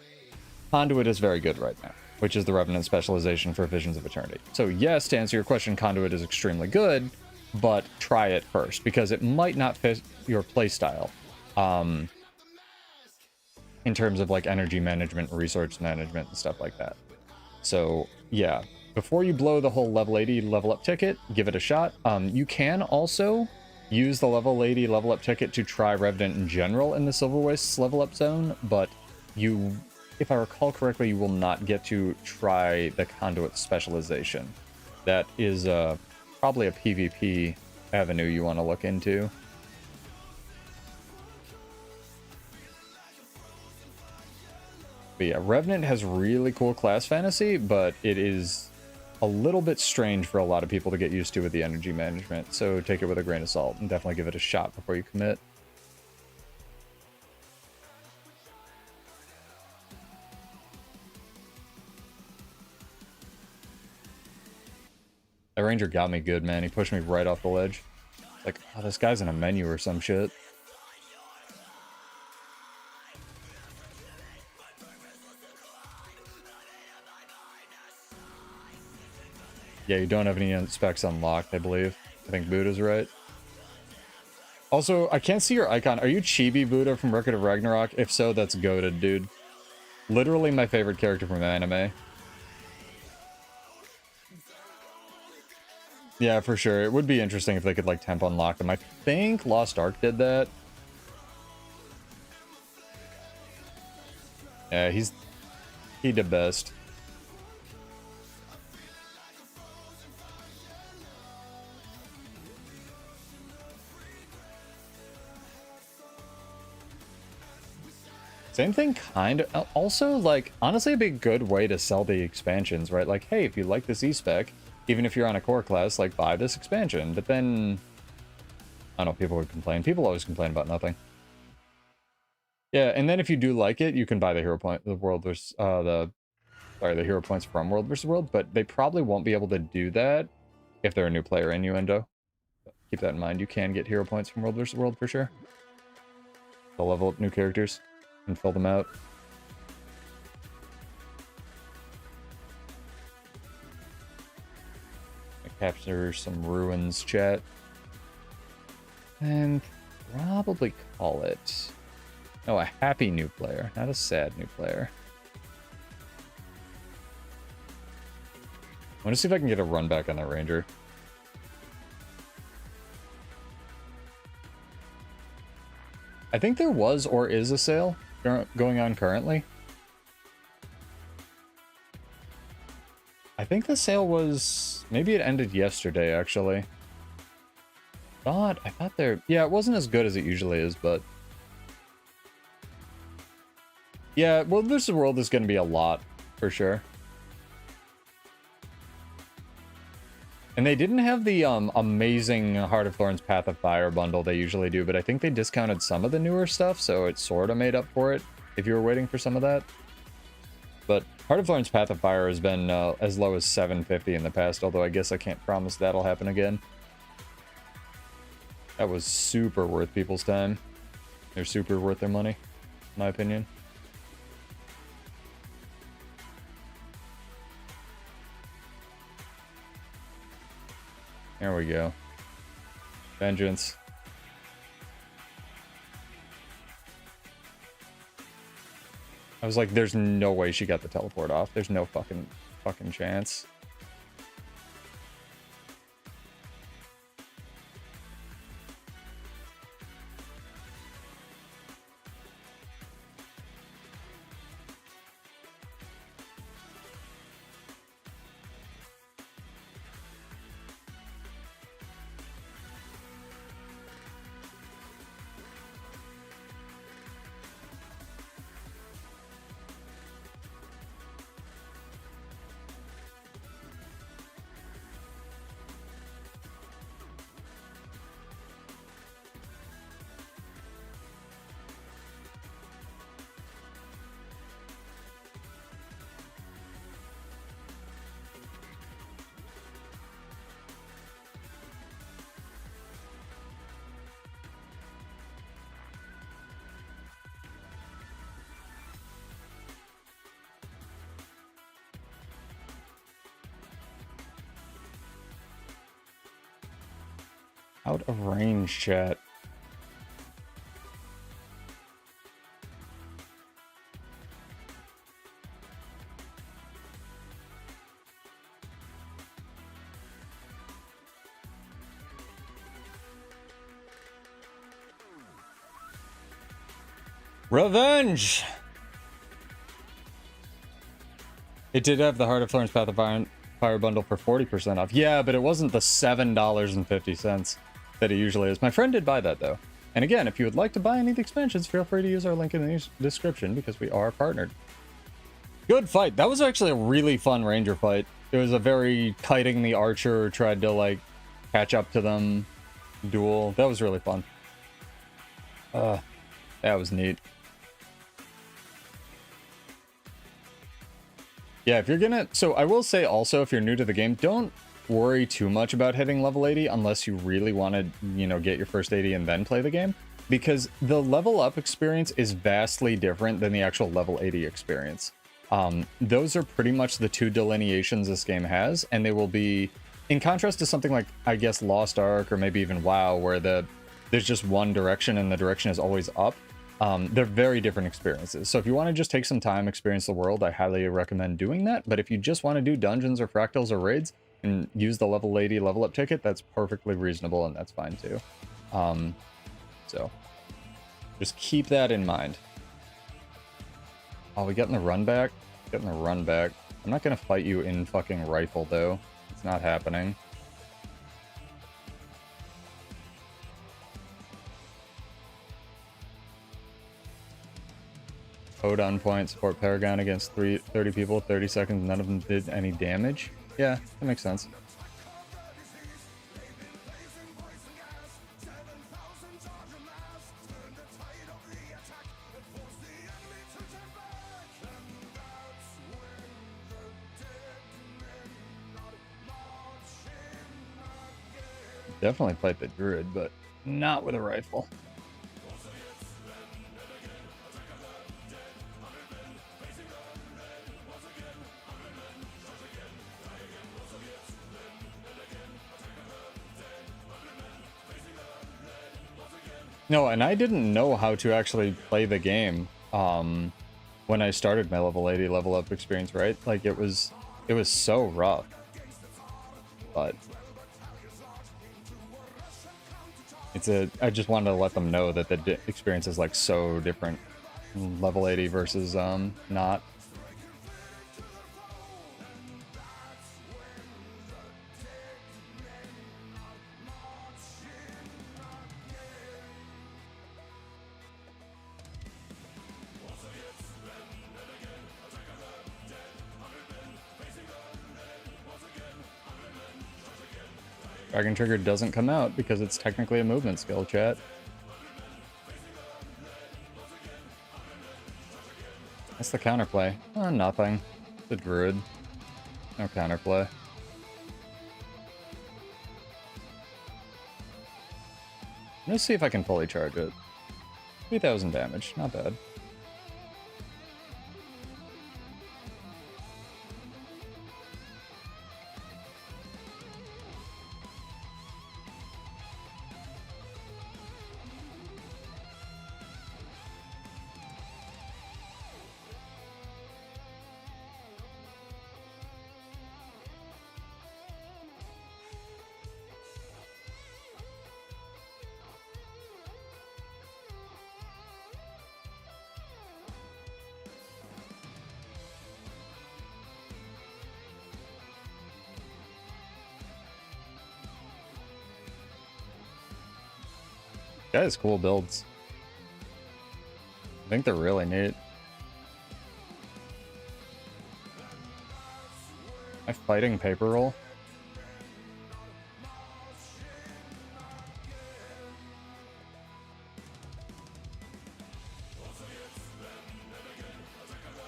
Conduit is very good right now, which is the Revenant specialization for Visions of Eternity. So yes, to answer your question, Conduit is extremely good, but try it first, because it might not fit your playstyle in terms of like energy management, resource management, and stuff like that. So yeah, before you blow the whole level 80 level up ticket, give it a shot. You can also use the level 80 level up ticket to try Revenant in general in the Silver Wisps level up zone, but you, if I recall correctly, you will not get to try the Conduit specialization. That is probably a PvP avenue you want to look into. But yeah, Revenant has really cool class fantasy, but it is a little bit strange for a lot of people to get used to with the energy management, so take it with a grain of salt and definitely give it a shot before you commit. That ranger got me good, man. He pushed me right off the ledge. Like, oh, this guy's in a menu or some shit. Yeah, you don't have any specs unlocked, I believe. I think Buddha's right. Also, I can't see your icon. Are you Chibi Buddha from Record of Ragnarok? If so, that's goated, dude. Literally my favorite character from anime. Yeah, for sure. It would be interesting if they could, like, temp unlock them. I think Lost Ark did that. Yeah, he the best. Same thing, kind of. Also, like, honestly, it'd be a good way to sell the expansions, right? Like, hey, if you like this E-spec, even if you're on a core class, like, buy this expansion. But then, I don't know, people would complain. People always complain about nothing. Yeah, and then if you do like it, you can buy the hero point, the world versus, the hero points from World vs. World, but they probably won't be able to do that if they're a new player, innuendo. Keep that in mind. You can get hero points from World vs. World for sure. They'll level up new characters and fill them out. I capture some ruins, chat. And probably call it... Oh, a happy new player, not a sad new player. I want to see if I can get a run back on that ranger. I think there was or is a sale going on currently. I think the sale was... Maybe it ended yesterday, actually. I thought there... Yeah, it wasn't as good as it usually is, but... Yeah, well, this world is going to be a lot, for sure. And they didn't have the amazing Heart of Thorns Path of Fire bundle they usually do, but I think they discounted some of the newer stuff, so it sort of made up for it, if you were waiting for some of that. But Heart of Thorns Path of Fire has been as low as $750 in the past, although I guess I can't promise that'll happen again. That was super worth people's time. They're super worth their money, in my opinion. There we go. Vengeance. I was like, there's no way she got the teleport off. There's no fucking chance. Out of range, chat. Revenge! It did have the Heart of Thorns Path of Fire bundle for 40% off. Yeah, but it wasn't the $7.50 that it usually is. My friend did buy that, though. And again, if you would like to buy any of the expansions, feel free to use our link in the description because we are partnered. Good fight. That was actually a really fun ranger fight. It was a very kiting the archer, tried to, like, catch up to them duel. That was really fun. That was neat. Yeah, if you're gonna... So I will say also, if you're new to the game, don't worry too much about hitting level 80 unless you really want to, you know, get your first 80 and then play the game. Because the level up experience is vastly different than the actual level 80 experience. Those are pretty much the two delineations this game has, and they will be... In contrast to something like, I guess, Lost Ark or maybe even WoW, where there's just one direction and the direction is always up. They're very different experiences. So if you want to just take some time, experience the world, I highly recommend doing that. But if you just want to do dungeons or fractals or raids and use the level 80 level up ticket, that's perfectly reasonable and that's fine too. So just keep that in mind. Oh, we getting the run back? Getting the run back. I'm not going to fight you in fucking rifle though. It's not happening. Ode on point, support Paragon against 30 people, 30 seconds, none of them did any damage. Yeah, that makes sense. Definitely fight the druid, but not with a rifle. No, and I didn't know how to actually play the game when I started my level 80 level up experience, right? Like it was so rough. But I just wanted to let them know that the experience is like so different. Level 80 versus not. Dragon Trigger doesn't come out because it's technically a movement skill, chat. That's the counterplay. Oh, nothing. The druid. No counterplay. Let's see if I can fully charge it. 3,000 damage, not bad. Guys, cool builds. I think they're really neat. Am I fighting paper roll?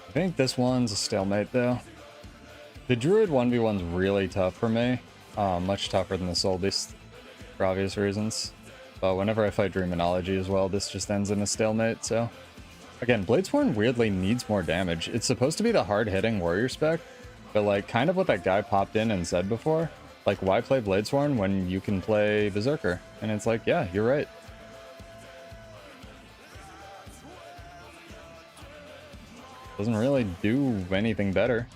I think this one's a stalemate though. The Druid 1v1's really tough for me. Much tougher than the Soul Beast for obvious reasons. But whenever I fight Dreamology as well, this just ends in a stalemate, so... Again, Bladesworn weirdly needs more damage. It's supposed to be the hard-hitting warrior spec, but like, kind of what that guy popped in and said before. Like, why play Bladesworn when you can play Berserker? And it's like, yeah, you're right. Doesn't really do anything better.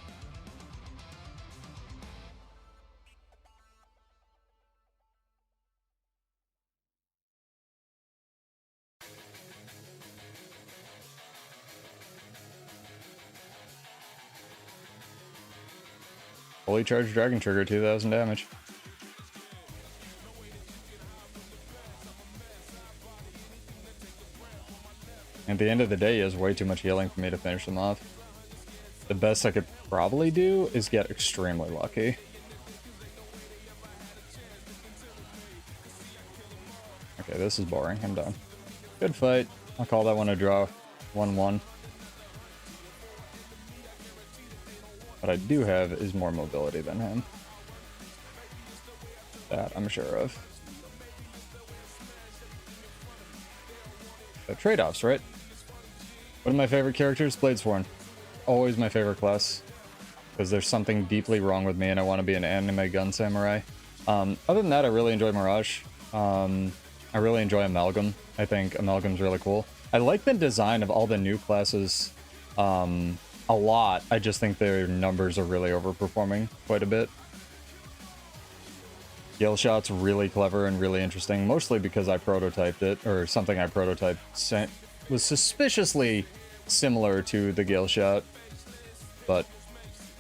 Fully charged Dragon Trigger, 2000 damage. At the end of the day, he has way too much healing for me to finish them off. The best I could probably do is get extremely lucky. Okay, this is boring. I'm done. Good fight. I'll call that one a draw. 1-1. What I do have is more mobility than him. That I'm sure of. The trade-offs, right? One of my favorite characters, Bladesworn. Always my favorite class. Because there's something deeply wrong with me and I want to be an anime gun samurai. Other than that, I really enjoy Mirage. I really enjoy Amalgam. I think Amalgam's really cool. I like the design of all the new classes a lot. I just think their numbers are really overperforming quite a bit. Gale Shot's really clever and really interesting, mostly because I prototyped it, or something I prototyped was suspiciously similar to the Gale Shot, but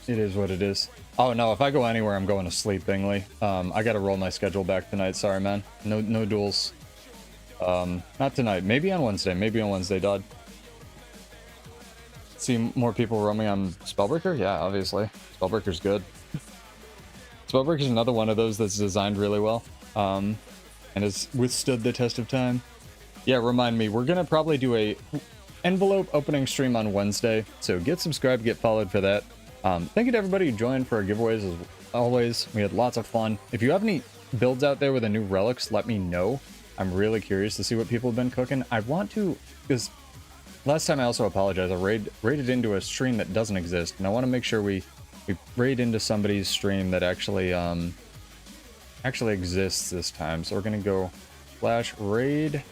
it is what it is. Oh no, if I go anywhere, I'm going to sleep, Bingley. I gotta roll my schedule back tonight, sorry man. No duels. Not tonight, maybe on Wednesday, Dodd. See more people roaming on Spellbreaker? Yeah, obviously. Spellbreaker's good. Spellbreaker's another one of those that's designed really well, and has withstood the test of time. Yeah, remind me, we're gonna probably do a envelope opening stream on Wednesday, so get subscribed, get followed for that. Thank you to everybody who joined for our giveaways as always. We had lots of fun. If you have any builds out there with the new relics, let me know. I'm really curious to see what people have been cooking. I want to, because last time I also apologize, I raided into a stream that doesn't exist, and I want to make sure we raid into somebody's stream that actually exists this time. So we're gonna go /raid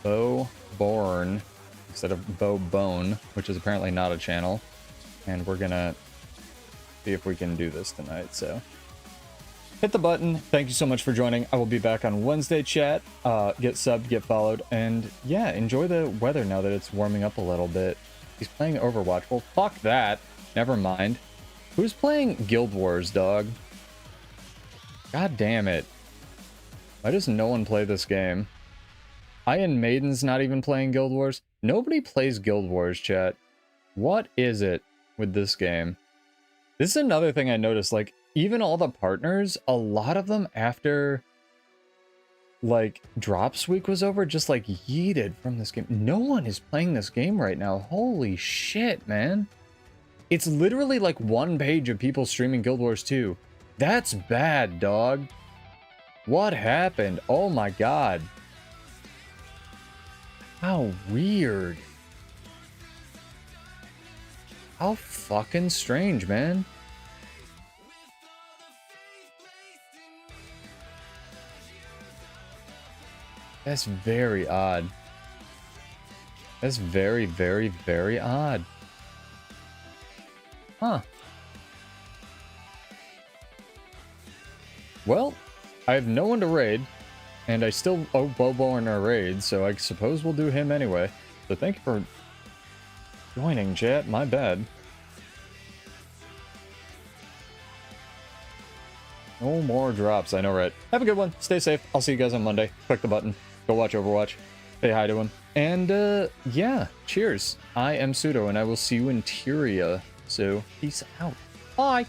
Bo-Born instead of Bo-Bone, which is apparently not a channel, and we're gonna see if we can do this tonight. So hit the button. Thank you so much for joining. I will be back on Wednesday, chat. Get subbed, get followed, and yeah, enjoy the weather now that it's warming up a little bit. He's playing Overwatch. Well, fuck that. Never mind. Who's playing Guild Wars, dog? God damn it. Why does no one play this game? Iron Maiden's not even playing Guild Wars. Nobody plays Guild Wars, chat. What is it with this game? This is another thing I noticed, like, even all the partners, a lot of them after, like, Drops Week was over, just, like, yeeted from this game. No one is playing this game right now. Holy shit, man. It's literally, like, one page of people streaming Guild Wars 2. That's bad, dog. What happened? Oh my god. How weird. How fucking strange, man. That's very odd. That's very, very, very odd. Huh. Well, I have no one to raid, and I still owe Bobo in our raid, so I suppose we'll do him anyway. So thank you for joining, chat. My bad. No more drops, I know, right? Have a good one. Stay safe. I'll see you guys on Monday. Click the button. Go watch Overwatch. Say hi to him. And, yeah. Cheers. I am Pseudo, and I will see you in Tyria. So, peace out. Bye!